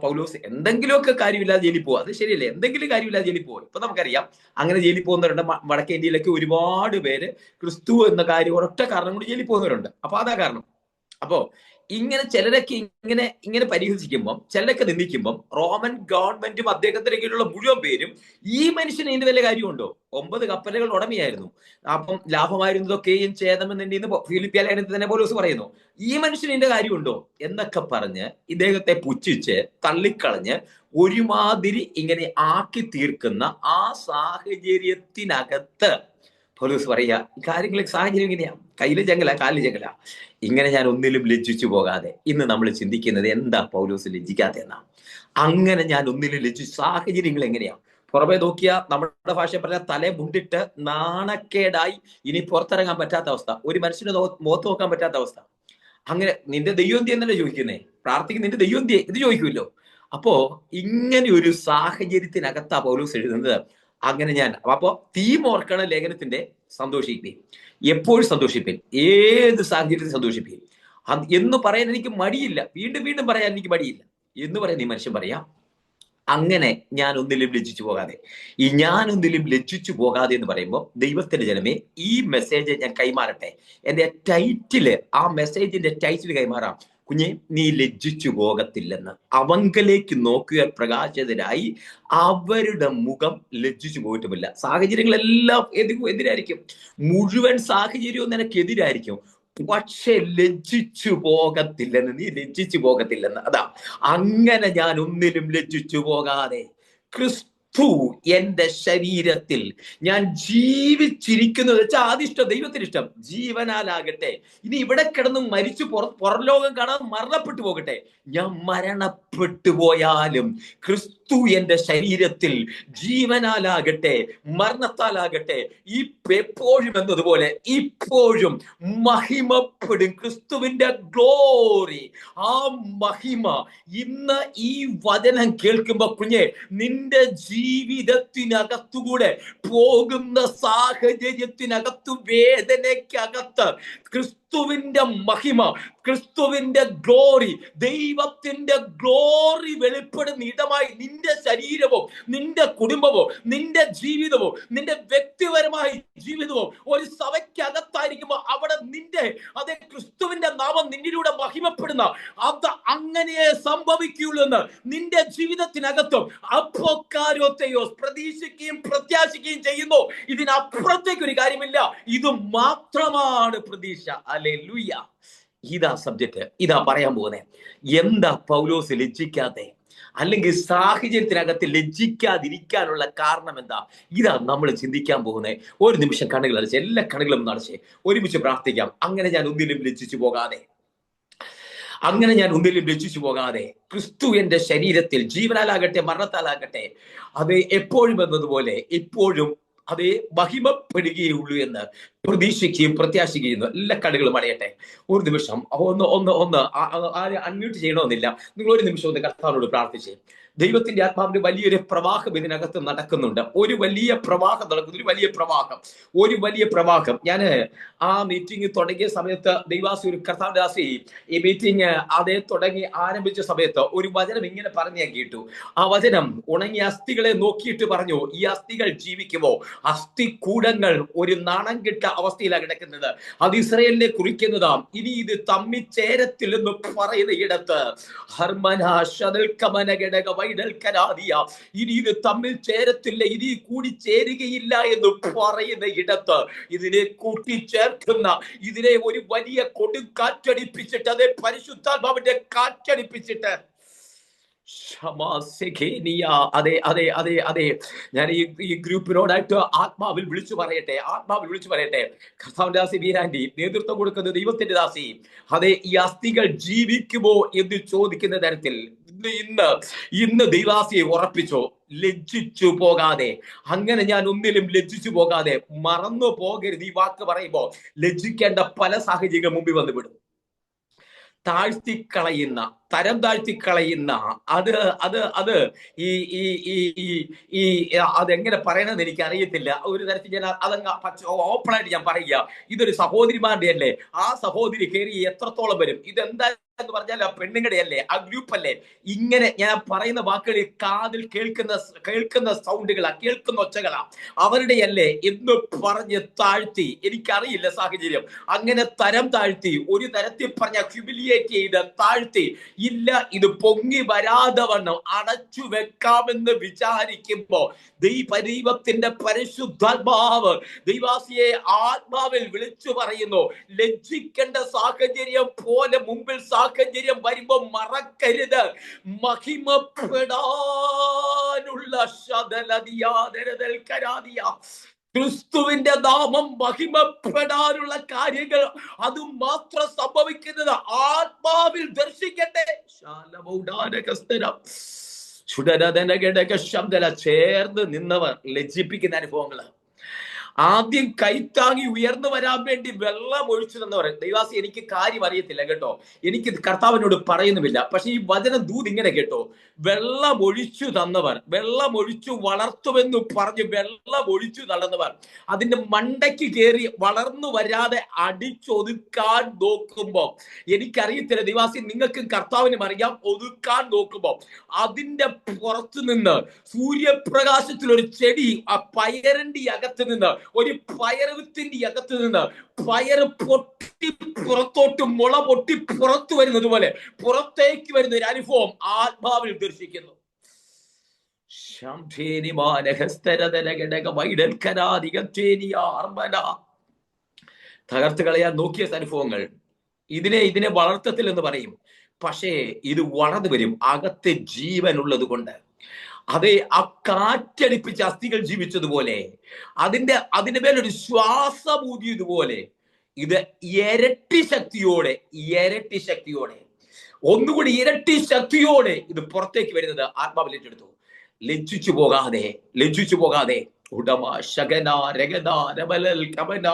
പൗലോസ് എന്തെങ്കിലുമൊക്കെ കാര്യമില്ലാതെ ജയിലിൽ പോവാ, അത് ശരിയല്ലേ? എന്തെങ്കിലും കാര്യമില്ലാതെ ജയിലിൽ പോകും. ഇപ്പൊ നമുക്കറിയാം അങ്ങനെ ജയിലിൽ പോകുന്നവരുണ്ട്. വടക്കേ ഇന്ത്യയിലൊക്കെ ഒരുപാട് പേര് ക്രിസ്തു എന്ന കാര്യം ഒരൊറ്റ കാരണം കൊണ്ട് ജയിലിൽ പോകുന്നവരുണ്ട്. അപ്പൊ അതാ കാരണം. അപ്പോ ഇങ്ങനെ ചിലരൊക്കെ ഇങ്ങനെ പരിഹസിക്കുമ്പം, ചിലരൊക്കെ നിന്ദിക്കുമ്പം, റോമൻ ഗവൺമെന്റും അദ്ദേഹത്തിന് കീഴിലുള്ള മുഴുവൻ പേരും ഈ മനുഷ്യന് ഇതിന് വല്ല കാര്യമുണ്ടോ? 9 കപ്പലുകൾ ഉടമയായിരുന്നു. അപ്പം ലാഭമായിരുന്നതൊക്കെയും ഛേദമെന്ന് ഫിലിപ്പിയ ലേഖനത്തിൽ തന്നെ പൗലോസ് പറയുന്നു. ഈ മനുഷ്യന് ഇതിന്റെ കാര്യമുണ്ടോ എന്നൊക്കെ പറഞ്ഞ് ഇദ്ദേഹത്തെ പുച്ഛിച്ച് തള്ളിക്കളഞ്ഞ് ഒരുമാതിരി ഇങ്ങനെ ആക്കി തീർക്കുന്ന ആ സാഹചര്യത്തിനകത്ത് പൗലോസ് പറയുക, കാര്യങ്ങളൊക്കെ സാഹചര്യം ഇങ്ങനെയാ, കയ്യിലെ ജംഗല കാലിലെ ജംഗല. ഇങ്ങനെ ഞാൻ ഒന്നിലും ലജ്ജിച്ചു പോകാതെ. ഇന്ന് നമ്മൾ ചിന്തിക്കുന്നത് എന്താ പൗലോസ് ലജ്ജിക്കാത്ത എന്നാ. അങ്ങനെ ഞാൻ ഒന്നിലും ലജ്ജിച്ചു. സാഹചര്യങ്ങൾ എങ്ങനെയാ? പുറമെ നോക്കിയാ നമ്മുടെ ഭാഷ പറഞ്ഞ തലേ മുണ്ടിട്ട് നാണക്കേടായി ഇനി പുറത്തിറങ്ങാൻ പറ്റാത്ത അവസ്ഥ, ഒരു മനുഷ്യന് മുഖത്ത് നോക്കാൻ പറ്റാത്ത അവസ്ഥ. അങ്ങനെ നിന്റെ ദൈവന്തി എന്നല്ലേ ചോദിക്കുന്നേ? പ്രാർത്ഥിക്കുന്ന നിന്റെ ദൈവന്തി ഇത് ചോദിക്കുമല്ലോ. അപ്പോ ഇങ്ങനെ ഒരു സാഹചര്യത്തിനകത്താ പൗലോസ് എഴുതുന്നത്. അങ്ങനെ ഞാൻ അപ്പോ തീം ഓർക്കണം ലേഖനത്തിന്റെ, സന്തോഷിപ്പീൻ, എപ്പോഴും സന്തോഷിപ്പീൻ, ഏത് സാഹചര്യത്തിൽ സന്തോഷിപ്പീൻ എന്ന് പറയാൻ എനിക്ക് മടിയില്ല. വീണ്ടും വീണ്ടും പറയാൻ എനിക്ക് മടിയില്ല എന്ന് പറയാൻ ഈ മനുഷ്യൻ പറയാം. അങ്ങനെ ഞാൻ ഒന്നിലും ലജ്ജിച്ചു പോകാതെ. ഈ ഞാൻ ഒന്നിലും ലജ്ജിച്ചു പോകാതെ എന്ന് പറയുമ്പോൾ ദൈവത്തിന്റെ ജനമേ, ഈ മെസ്സേജ് ഞാൻ കൈമാറട്ടെ. എന്റെ ടൈറ്റില്, ആ മെസ്സേജിന്റെ ടൈറ്റിൽ കൈമാറാം. കുഞ്ഞെ, നീ ലജ്ജിച്ചു പോകത്തില്ലെന്ന്. അവങ്കലേക്ക് നോക്കുക പ്രകാശിതരായി, അവരുടെ മുഖം ലജ്ജിച്ചു പോയിട്ടുമില്ല. സാഹചര്യങ്ങളെല്ലാം എതിരായിരിക്കും, മുഴുവൻ സാഹചര്യവും നിനക്കെതിരായിരിക്കും, പക്ഷെ ലജ്ജിച്ചു പോകത്തില്ലെന്ന്. നീ ലജ്ജിച്ചു പോകത്തില്ലെന്ന്. അതാ, അങ്ങനെ ഞാൻ ഒന്നിലും ലജ്ജിച്ചു പോകാതെ ക്രിസ്തു എന്റെ ശരീരത്തിൽ ഞാൻ ജീവിച്ചിരിക്കുന്നത് വെച്ചാൽ ആദിഷ്ടം, ദൈവത്തിന് ഇഷ്ടം, ജീവനാലാകട്ടെ. ഇനി ഇവിടെ കിടന്ന് മരിച്ചു പുറംലോകം കാണാൻ മരണപ്പെട്ടു പോകട്ടെ. ഞാൻ മരണപ്പെട്ടു പോയാലും ക്രിസ്തു എന്റെ ശരീരത്തിൽ ജീവനാലാകട്ടെ മരണത്താലാകട്ടെ എപ്പോഴും എന്നതുപോലെ ഇപ്പോഴും മഹിമപ്പെടും. ക്രിസ്തുവിന്റെ ഗ്ലോറി, ആ മഹിമ ഇന്ന് ഈ വചനം കേൾക്കുമ്പോ കുഞ്ഞെ, നിന്റെ ജീവിതത്തിനകത്തുകൂടെ പോകുന്ന സാഹചര്യത്തിനകത്ത്, വേദനയ്ക്കകത്ത് ക്രിസ്തുവിന്റെ മഹിമ, ക്രിസ്തുവിന്റെ ഗ്ലോറി, ദൈവത്തിന്റെ ഗ്ലോറി വെളിപ്പെടുന്ന ഇടമായി നിന്റെ ശരീരവും നിന്റെ കുടുംബവും നിന്റെ ജീവിതവും നിന്റെ വ്യക്തിപരമായ ജീവിതവും ഒരു സഭയ്ക്കകത്തായിരിക്കുമ്പോൾ അവിടെ നിന്റെ അതേ ക്രിസ്തുവിന്റെ നാമം നിന്നിലൂടെ മഹിമപ്പെടുന്ന അത് അങ്ങനെയേ സംഭവിക്കുകയുള്ളൂ എന്ന് നിന്റെ ജീവിതത്തിനകത്തും അപ്പോക്കാരോത്തെയോ പ്രതീക്ഷിക്കുകയും പ്രത്യാശിക്കുകയും ചെയ്യുന്നു. ഇതിനപ്പുറത്തേക്ക് ഒരു കാര്യമില്ല. ഇത് മാത്രമാണ് പ്രതീക്ഷ. ഹല്ലേലൂയ. ഇതാ സബ്ജക്റ്റ്, ഇതാ പറയാൻ പോകുന്നത്. എന്താ പൗലോസ് ലജ്ജിക്കാതെ, അല്ലെങ്കിൽ സാഹചര്യത്തിനകത്ത് ലജ്ജിക്കാതിരിക്കാനുള്ള കാരണം എന്താ? ഇതാ നമ്മൾ ചിന്തിക്കാൻ പോകുന്നത്. ഒരു നിമിഷം കണ്ണുകൾ അടച്ച്, എല്ലാ കണ്ണുകളും അടച്ച് ഒരുമിച്ച് പ്രാർത്ഥിക്കാം. അങ്ങനെ ഞാൻ ഒന്നിലും ലജ്ജിച്ചു പോകാതെ, അങ്ങനെ ഞാൻ ഒന്നിലും ലജ്ജിച്ചു പോകാതെ ക്രിസ്തു എന്റെ ശരീരത്തിൽ ജീവനാലാകട്ടെ മരണത്താലാകട്ടെ അത് എപ്പോഴും എന്നതുപോലെ ഇപ്പോഴും അതേ മഹിമപ്പെടുകയുള്ളൂ എന്ന് പ്രതീക്ഷിക്കുകയും പ്രത്യാശിക്കുകയും ചെയ്യുന്നു. എല്ലാ കണ്ണുകളും അടയട്ടെ. ഒരു നിമിഷം ഒന്ന് അൺമ്യൂട്ട് ചെയ്യണമെന്നില്ല. നിങ്ങൾ ഒരു നിമിഷം ഒന്ന് കർത്താവിനോട് പ്രാർത്ഥിച്ച്. ദൈവത്തിന്റെ ആത്മാവിന്റെ വലിയൊരു പ്രവാഹം ഇതിനകത്ത് നടക്കുന്നുണ്ട്. ഒരു വലിയ പ്രവാഹം നടക്കുന്നു, ഒരു വലിയ പ്രവാഹം. ഞാൻ ആ മീറ്റിംഗ് തുടങ്ങിയ സമയത്ത് ദൈവാസി, ഒരു കർത്താവിന്റെ ദാസി, ഈ മീറ്റിംഗ് അതേ തുടങ്ങി ആരംഭിച്ച സമയത്ത് ഒരു വചനം ഇങ്ങനെ പറഞ്ഞു ഞാൻ കേട്ടു. ആ വചനം ഉണങ്ങിയ അസ്ഥികളെ നോക്കിയിട്ട് പറഞ്ഞു, ഈ അസ്ഥികൾ ജീവിക്കുമോ? അസ്ഥികൂടങ്ങൾ ഒരു നാണം കെട്ട അവസ്ഥയിലാണ് കിടക്കുന്നത്. അത് ഇസ്രായേലിനെ കുറിക്കുന്നതാ. ഇനി ഇത് തമ്മിൽ ചേരത്തില്ലെന്ന് പറയുന്ന ഇടത്ത് ഇനി ഇത് തമ്മിൽ ചേരത്തില്ല, ഇനി കൂടി ചേരുകയില്ല എന്ന് പറയുന്ന ഇടത്ത് ഇതിനെ കൂട്ടിച്ചേർക്കുന്ന, ഇതിനെ ഒരു വലിയ കൊടുങ്കാറ്റടിപ്പിച്ചിട്ട്, അതേ പരിശുദ്ധാത്മാവിന്റെ കാറ്റടിപ്പിച്ചിട്ട്, അതെ അതെ അതെ അതെ ഞാൻ ഈ ഗ്രൂപ്പിനോടായിട്ട് ആത്മാവിൽ വിളിച്ചു പറയട്ടെ. കർത്താവിന്റെ ദാസി വീരാന്റി നേതൃത്വം കൊടുക്കുന്ന ദൈവത്തിന്റെ ദാസി, അതെ, ഈ അസ്ഥികൾ ജീവിക്കുമോ എന്ന് ചോദിക്കുന്ന തരത്തിൽ ഇന്ന് ദൈവാസിയെ ഉറപ്പിച്ചോ, ലജ്ജിച്ചു പോകാതെ. അങ്ങനെ ഞാൻ ഒന്നിലും ലജ്ജിച്ചു പോകാതെ. മറന്നു പോകരുത്. ഈ വാക്ക് പറയുമ്പോ ലജ്ജിക്കേണ്ട പല സാഹചര്യങ്ങൾ മുമ്പിൽ വന്നു വിടും. താഴ്ത്തിക്കളയുന്ന തരം താഴ്ത്തി കളയുന്ന അത് അത് അത് ഈ ഈ ഈ ഈ ഈ അതെങ്ങനെ പറയണമെന്ന് എനിക്ക് അറിയത്തില്ല. ഒരു തരത്തിൽ ഞാൻ അതങ്ങ് ഓപ്പണായിട്ട് ഞാൻ പറയുക, ഇതൊരു സഹോദരിമാരുടെ അല്ലേ, ആ സഹോദരി കയറി എത്രത്തോളം വരും, ഇതെന്താ എന്ന് പറഞ്ഞാൽ ആ പെണ്ണുങ്ങളുടെ അല്ലേ, ആ ഗ്രൂപ്പ് അല്ലേ. ഇങ്ങനെ ഞാൻ പറയുന്ന വാക്കുകൾ കാതിൽ കേൾക്കുന്ന സൗണ്ടുകളാ, കേൾക്കുന്ന ഒച്ചകളാ, അവരുടെ അല്ലേ എന്ന് പറഞ്ഞ് താഴ്ത്തി. എനിക്കറിയില്ല സാഹചര്യം, അങ്ങനെ തരം താഴ്ത്തി, ഒരു തരത്തിൽ പറഞ്ഞ ഹ്യൂമിലിയേറ്റ് ചെയ്ത് താഴ്ത്തി, ഇല്ല ഇത് പൊങ്ങി വരാതെ വണ്ണം അടച്ചു വെക്കാമെന്ന് വിചാരിക്കുമ്പോ ദൈവത്തിന്റെ പരിശുദ്ധാത്മാവ് ദൈവാസിയെ ആത്മാവിൽ വിളിച്ചു പറയുന്നു, ലജ്ജിക്കേണ്ട സാഹചര്യം പോലെ മുമ്പിൽ സാഹചര്യം വരുമ്പോ മറക്കരുത്, മഹിമപ്പെടാനുള്ള ക്രിസ്തുവിന്റെ നാമം മഹിമപ്പെടാനുള്ള കാര്യങ്ങൾ അത് മാത്രം സംഭവിക്കുന്നത് ആത്മാവിൽ ദർശിക്കട്ടെ. ചേർന്ന് നിന്നവർ ലജ്ജിപ്പിക്കുന്ന അനുഭവങ്ങള്. ആദ്യം കൈത്താങ്ങി ഉയർന്നു വരാൻ വേണ്ടി വെള്ളം ഒഴിച്ചു തന്നവർ. ദൈവാസി എനിക്ക് കാര്യം അറിയത്തില്ല കേട്ടോ, എനിക്ക് കർത്താവിനോട് പറയുന്നുമില്ല, പക്ഷെ ഈ വചന ദൂത് ഇങ്ങനെ കേട്ടോ, വെള്ളം ഒഴിച്ചു തന്നവർ, വെള്ളം ഒഴിച്ചു വളർത്തുമെന്ന് പറഞ്ഞ് വെള്ളം ഒഴിച്ചു തള്ളുന്നവർ അതിന്റെ മണ്ടയ്ക്ക് കയറി വളർന്നു വരാതെ അടിച്ചൊതുക്കാൻ നോക്കുമ്പോ, എനിക്കറിയത്തില്ല ദൈവാസി നിങ്ങൾക്കും കർത്താവിനും അറിയാം, ഒതുക്കാൻ നോക്കുമ്പോ അതിന്റെ പുറത്തു നിന്ന് സൂര്യപ്രകാശത്തിൽ ഒരു ചെടി ആ പയറിന്റെ അകത്ത് നിന്ന്, ഒരു പയറുവിത്തിന്റെ അകത്ത് നിന്ന് പയറ് പൊട്ടി പുറത്തോട്ട് മുള പൊട്ടി പുറത്തു വരുന്നത് പോലെ പുറത്തേക്ക് വരുന്ന ഒരു അനുഭവം ആത്മാവിൽ ദർശിക്കുന്നു. തകർത്ത് കളയാൻ നോക്കിയ അനുഭവങ്ങൾ ഇതിനെ വളർത്തത്തിൽ എന്ന് പറയും. പക്ഷേ ഇത് വളർന്നു വരും, അകത്തെ ജീവനുള്ളത് കൊണ്ട്. അതെ, ആ കാറ്റടിപ്പിച്ച അസ്ഥികൾ ജീവിച്ചതുപോലെ, അതിന്റെ മേലൊരു ശ്വാസം ഊതിയതുപോലെ ഇത് ഇരട്ടി ശക്തിയോടെ ഒന്നുകൂടി ഇരട്ടി ശക്തിയോടെ ഇത് പുറത്തേക്ക് വരുന്നത് ആത്മാവിൽ ഏറ്റെടുത്തു. ലജ്ജിച്ചു പോകാതെ ഉടമ ശകന രഗന രബലൽ കമന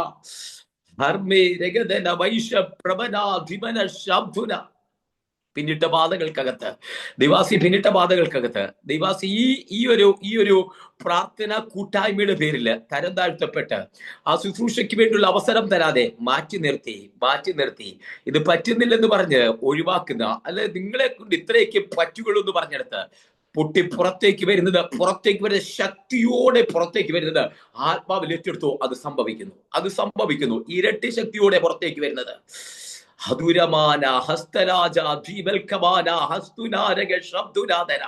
ഹർമേ രഗദന വൈശ പ്രബന ധിമന ശബ്ദുന. പിന്നിട്ട പാതകൾക്കകത്ത് ദൈവാസി ഈ ഒരു പ്രാർത്ഥന കൂട്ടായ്മയുടെ പേരിൽ തരം താഴ്ത്തപ്പെട്ട് ആ ശുശ്രൂഷയ്ക്ക് വേണ്ടിയുള്ള അവസരം തരാതെ മാറ്റി നിർത്തി ഇത് പറ്റുന്നില്ലെന്ന് പറഞ്ഞ് ഒഴിവാക്കുന്ന, അല്ലെ നിങ്ങളെ കൊണ്ട് ഇത്രയൊക്കെ പറ്റുകളൂ എന്ന് പറഞ്ഞെടുത്ത് പൊട്ടി പുറത്തേക്ക് വരുന്ന ശക്തിയോടെ പുറത്തേക്ക് വരുന്നത് ആത്മാവിൽ ഏറ്റെടുത്തു. അത് സംഭവിക്കുന്നു ഇരട്ടി ശക്തിയോടെ പുറത്തേക്ക് വരുന്നത്. ഹതുരമാന ഹസ്തരാജ ധീവൽക്കമാന ഹസ്തുനാരക ശബ്ദുനാദന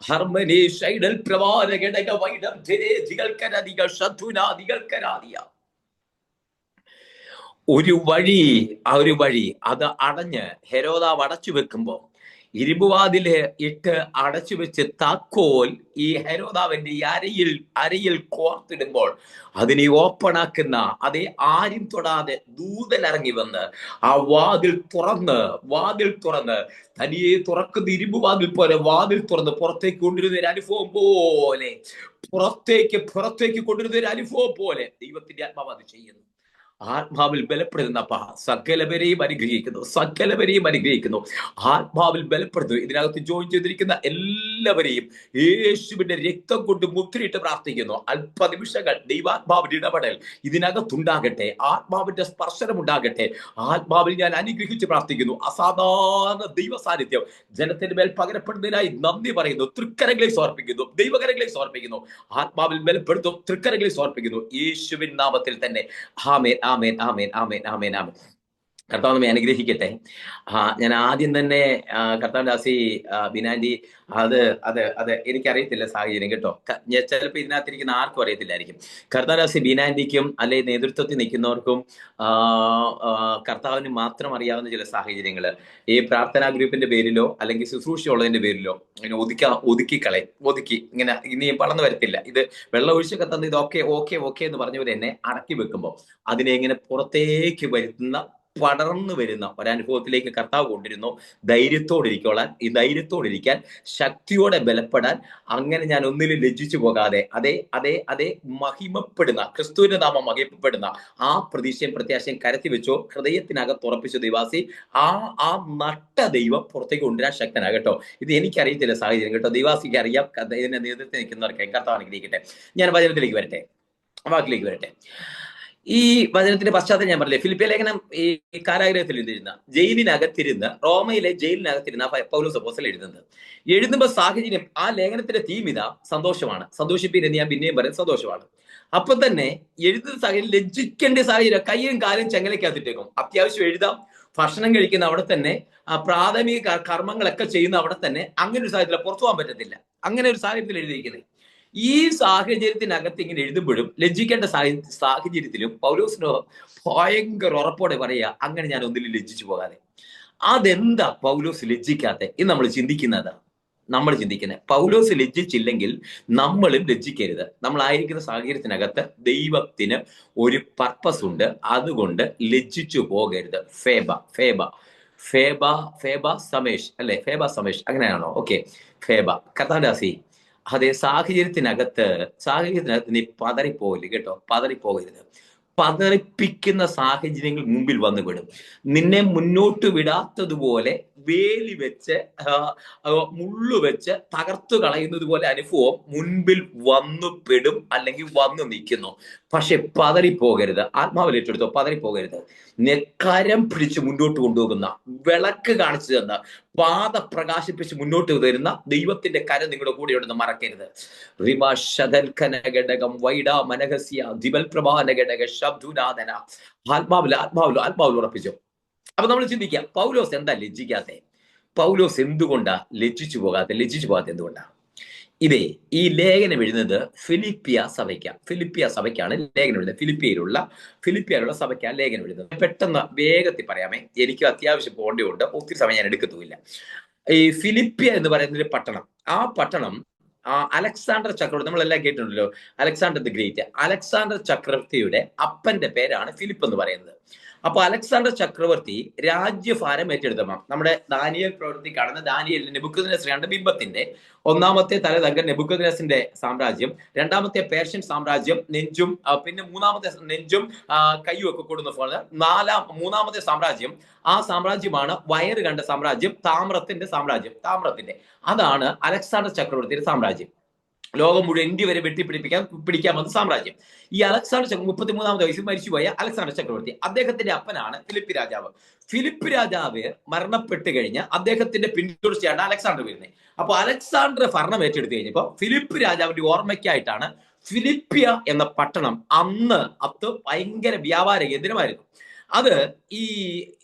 ഹർമനേ ശൈഡൽ പ്രവാരകടക വൈഡം ധരേ ധികൽക്കരദിക ശബ്ദുനാദികൽക്കരാദിയ. ഒരു വഴി അത് അടഞ്ഞ് ഹെരോദാവ് അടച്ചു വെക്കുമ്പോ, ഇരുമ്പുവാതില് ഇട്ട് അടച്ചു വെച്ച് താക്കോൽ ഈ ഹെരോദാവിന്റെ അരയിൽ കോർത്തിടുമ്പോൾ അതിനെ ഓപ്പൺ ആക്കുന്ന അതേ ആരും തൊടാതെ ദൂതൻ ഇറങ്ങി വന്ന് ആ വാതിൽ തുറന്ന് തനിയെ തുറക്കുന്ന ഇരുമ്പുവാതിൽ പോലെ വാതിൽ തുറന്ന് പുറത്തേക്ക് കൊണ്ടിരുന്ന ഒരു അനുഭവം പോലെ പുറത്തേക്ക് കൊണ്ടിരുന്ന ഒരു അനുഭവം പോലെ ദൈവത്തിന്റെ ആത്മാവ് അത് ചെയ്യുന്നു. ആത്മാവിൽ ബലപ്പെടുന്നപ്പ സകലവരെയും അനുഗ്രഹിക്കുന്നു. ആത്മാവിൽ ബലപ്പെടുന്നു. ഇതിനകത്ത് ജോയിൻ ചെയ്തിരിക്കുന്ന എല്ലാവരെയും യേശുവിന്റെ രക്തം കൊണ്ട് മുദ്രയിട്ട് പ്രാർത്ഥിക്കുന്നു. അല്പനിമിഷങ്ങൾ ദൈവാത്മാവിന്റെ ഇടപെടൽ ഇതിനകത്തുണ്ടാകട്ടെ, ആത്മാവിന്റെ സ്പർശനം ഉണ്ടാകട്ടെ. ആത്മാവിൽ ഞാൻ അനുഗ്രഹിച്ച് പ്രാർത്ഥിക്കുന്നു. അസാധാരണ ദൈവ സാന്നിധ്യം ജനത്തിന്റെ മേൽ പകരപ്പെടുന്നതിനായി നന്ദി പറയുന്നു. തൃക്കരങ്ങളെ സമർപ്പിക്കുന്നു, ദൈവകരങ്ങളെ സമർപ്പിക്കുന്നു. ആത്മാവിൽ ബലപ്പെടുത്തും, തൃക്കരങ്ങളെ സമർപ്പിക്കുന്നു യേശുവിൻ നാമത്തിൽ തന്നെ. ആമേൻ, ആമേൻ, ആമേൻ, ആമേൻ, ആമേൻ, ആമേൻ. കർത്താവ് നമ്മെ അനുഗ്രഹിക്കട്ടെ. ഞാൻ ആദ്യം തന്നെ കർത്താവ് ദാസി ബിനാൻഡി അത് എനിക്കറിയത്തില്ല സാഹചര്യം കേട്ടോ. ഞാൻ ചിലപ്പോൾ ഇതിനകത്തിരിക്കുന്ന ആർക്കും അറിയത്തില്ലായിരിക്കും. കർത്താവ് ദാസി ബിനാൻഡിക്കും അല്ലെ നേതൃത്വത്തിൽ നിൽക്കുന്നവർക്കും കർത്താവിന് മാത്രം അറിയാവുന്ന ചില സാഹചര്യങ്ങൾ ഈ പ്രാർത്ഥനാ ഗ്രൂപ്പിന്റെ പേരിലോ അല്ലെങ്കിൽ ശുശ്രൂഷ ഉള്ളതിന്റെ പേരിലോ ഇങ്ങനെ ഒതുക്കി ഇങ്ങനെ ഇനി വളർന്നു വരത്തില്ല. ഇത് വെള്ളം ഒഴിച്ചൊക്കെ തന്ന് ഇത് ഓക്കെ എന്ന് പറഞ്ഞവർ എന്നെ അടക്കി വെക്കുമ്പോൾ അതിനെ ഇങ്ങനെ പുറത്തേക്ക് വരുത്തുന്ന പടർന്നു വരുന്ന ഒരനുഭവത്തിലേക്ക് കർത്താവ് കൊണ്ടിരുന്നു. ധൈര്യത്തോടിരിക്കോളാൻ, ഈ ധൈര്യത്തോടിരിക്കാൻ, ശക്തിയോടെ ബലപ്പെടാൻ, അങ്ങനെ ഞാൻ ഒന്നിലും ലജ്ജിച്ചു പോകാതെ അതേ അതേ അതേ മഹിമപ്പെടുന്ന ക്രിസ്തുവിന്റെ നാമം മഹിമപ്പെടുന്ന ആ പ്രതീക്ഷയും പ്രത്യാശയും കരത്തി വെച്ചോ, ഹൃദയത്തിനകത്ത് ഉറപ്പിച്ചു ദൈവാസി. ആ നട്ട ദൈവം പുറത്തേക്ക് കൊണ്ടുവരാൻ ശക്തനാകട്ടോ. ഇത് എനിക്കറിയത്തില്ല സാഹചര്യം കേട്ടോ, ദൈവാസിക്ക് അറിയാം. ഇതിന്റെ നേതൃത്വം നിൽക്കുന്നവർക്ക് കർത്താവ് അനുഗ്രഹിക്കട്ടെ. ഞാൻ വചനത്തിലേക്ക് വരട്ടെ, വാക്കിലേക്ക് വരട്ടെ. ഈ വചനത്തിന്റെ പശ്ചാത്തലം ഞാൻ പറഞ്ഞില്ലേ, ഫിലിപ്പിയ ലേഖനം ഈ കാരാഗ്രഹത്തിൽ ഇരുന്ന ജയിലിനകത്തിരുന്ന്, റോമയിലെ ജയിലിനകത്തിരുന്ന പൗലോസ് അപ്പോസ്തലൻ എഴുതുമ്പോൾ സാഹചര്യം, ആ ലേഖനത്തിന്റെ തീം ഇതാ, സന്തോഷമാണ്. സന്തോഷിപ്പിന്ന് ഞാൻ പിന്നെയും പറയും, സന്തോഷമാണ്. അപ്പൊ തന്നെ എഴുതുന്ന സാഹചര്യം, ലജ്ജിക്കേണ്ട സാഹചര്യം, കയ്യും കാലും ചെങ്ങലയ്ക്കകത്തിട്ടേക്കും. അത്യാവശ്യം എഴുതാം, ഭക്ഷണം കഴിക്കുന്ന അവിടെ തന്നെ, പ്രാഥമിക കർമ്മങ്ങളൊക്കെ ചെയ്യുന്ന അവിടെ തന്നെ. അങ്ങനെ ഒരു സാഹചര്യത്തിൽ പുറത്തു പോകാൻ പറ്റത്തില്ല. അങ്ങനെ ഒരു സാഹചര്യത്തിൽ എഴുതിയിരിക്കുന്നത്. ഈ സാഹചര്യത്തിനകത്ത് ഇങ്ങനെ എഴുതുമ്പോഴും, ലജ്ജിക്കേണ്ട സാഹചര്യത്തിലും പൗലോസിന് ഭയങ്കര ഉറപ്പോടെ പറയുക, അങ്ങനെ ഞാൻ ഒന്നിലും ലജ്ജിച്ചു പോകാതെ. അതെന്താ പൗലോസ് ലജ്ജിക്കാത്ത? ഇത് നമ്മൾ ചിന്തിക്കുന്നത്. പൗലോസ് ലജ്ജിച്ചില്ലെങ്കിൽ നമ്മളും ലജ്ജിക്കരുത്. നമ്മളായിരിക്കുന്ന സാഹചര്യത്തിനകത്ത് ദൈവത്തിന് ഒരു പർപ്പസ് ഉണ്ട്. അതുകൊണ്ട് ലജ്ജിച്ചു പോകരുത്. ഫേബ സമേഷ് അല്ലെ? ഫേബ സമേഷ് അങ്ങനെയാണോ? ഓക്കെ, ഫേബ കർത്താദാസി. അതെ, സാഹചര്യത്തിനകത്ത് നീ പതറിപ്പോകരുത് കേട്ടോ, പതറിപ്പോകരുത്. പതറിപ്പിക്കുന്ന സാഹചര്യങ്ങൾ മുമ്പിൽ വന്നു വിടും. നിന്നെ മുന്നോട്ട് വിടാത്തതുപോലെ വേലി വെച്ച് മുള്ളു വെച്ച് തകർത്തു കളയുന്നത് പോലെ അനുഭവം മുൻപിൽ വന്നു പെടും, അല്ലെങ്കിൽ വന്നു നിൽക്കുന്നു. പക്ഷെ പതറിപ്പോകരുത്. ആത്മാവിലേറ്റെടുത്തോ, പതറിപ്പോകരുത്. കരം പിടിച്ച് മുന്നോട്ട് കൊണ്ടുപോകുന്ന, വിളക്ക് കാണിച്ചു തന്ന, പാത പ്രകാശിപ്പിച്ച് മുന്നോട്ട് വരുന്ന ദൈവത്തിന്റെ കരം നിങ്ങളുടെ കൂടെയുണ്ടെന്ന് മറക്കരുത്. ആത്മാവിൽ ഉറപ്പിച്ചു. അപ്പൊ നമ്മൾ ചിന്തിക്കാം, പൗലോസ് എന്താ ലജ്ജിക്കാത്തെ? പൗലോസ് എന്തുകൊണ്ടാ ലജ്ജിച്ചു പോകാത്തെ എന്തുകൊണ്ടാ? ഇതേ ഈ ലേഖനം എഴുതുന്നത് ഫിലിപ്പിയ സഭയ്ക്കാണ് ലേഖനം എഴുതുന്നത്. ഫിലിപ്പിയയിലുള്ള സഭയ്ക്കാണ് ലേഖനം എഴുതുന്നത്. പെട്ടെന്ന് വേഗത്തിൽ പറയാമേ, എനിക്ക് അത്യാവശ്യം പോകേണ്ടതുണ്ട്, ഒത്തിരി സമയം ഞാൻ എടുക്കത്തുമില്ല. ഈ ഫിലിപ്പിയ എന്ന് പറയുന്ന ഒരു പട്ടണം, ആ പട്ടണം അലക്സാണ്ടർ ചക്രവർത്തി, നമ്മളെല്ലാം കേട്ടിട്ടുണ്ടല്ലോ, അലക്സാണ്ടർ ദി ഗ്രേറ്റ്. അലക്സാണ്ടർ ചക്രവർത്തിയുടെ അപ്പന്റെ പേരാണ് ഫിലിപ്പ് എന്ന് പറയുന്നത്. അപ്പൊ അലക്സാണ്ടർ ചക്രവർത്തി രാജ്യഭാരം ഏറ്റെടുത്തപ്പോൾ, നമ്മുടെ ദാനിയേൽ പ്രവൃത്തി കാണുന്ന ദാനിയേലിന്റെ നെബൂഖദ്നേസറിന്റെ ബിംബത്തിന്റെ ഒന്നാമത്തെ തലതങ്കൻ നെബൂഖദ്നേസറിന്റെ സാമ്രാജ്യം, രണ്ടാമത്തെ പേർഷ്യൻ സാമ്രാജ്യം നെഞ്ചും, പിന്നെ മൂന്നാമത്തെ നെഞ്ചും കയ്യും ഒക്കെ കൊടുന്ന പോലെ മൂന്നാമത്തെ സാമ്രാജ്യം, ആ സാമ്രാജ്യമാണ് വയറ് കണ്ട സാമ്രാജ്യം, താമ്രത്തിന്റെ അതാണ് അലക്സാണ്ടർ ചക്രവർത്തിയുടെ സാമ്രാജ്യം. ലോകം മുഴുവൻ ഇന്ത്യ വരെ പിടിക്കാൻ വന്ന സാമ്രാജ്യം. ഈ അലക്സാണ്ടർ 33-ാമത്തെ വയസ്സിൽ മരിച്ചുപോയ അലക്സാണ്ടർ ചക്രവർത്തി, അദ്ദേഹത്തിന്റെ അപ്പനാണ് ഫിലിപ്പ് രാജാവ് മരണപ്പെട്ട് കഴിഞ്ഞ് അദ്ദേഹത്തിന്റെ പിന്തുടർച്ചയാണ് അലക്സാണ്ടർ വരുന്നത്. അപ്പൊ അലക്സാണ്ടർ ഭരണം ഏറ്റെടുത്ത് കഴിഞ്ഞപ്പോൾ ഫിലിപ്പ് രാജാവിന്റെ ഓർമ്മയ്ക്കായിട്ടാണ് ഫിലിപ്പിയ എന്ന പട്ടണം അന്ന് ഭയങ്കര വ്യാപാര കേന്ദ്രമായിരുന്നു. അത് ഈ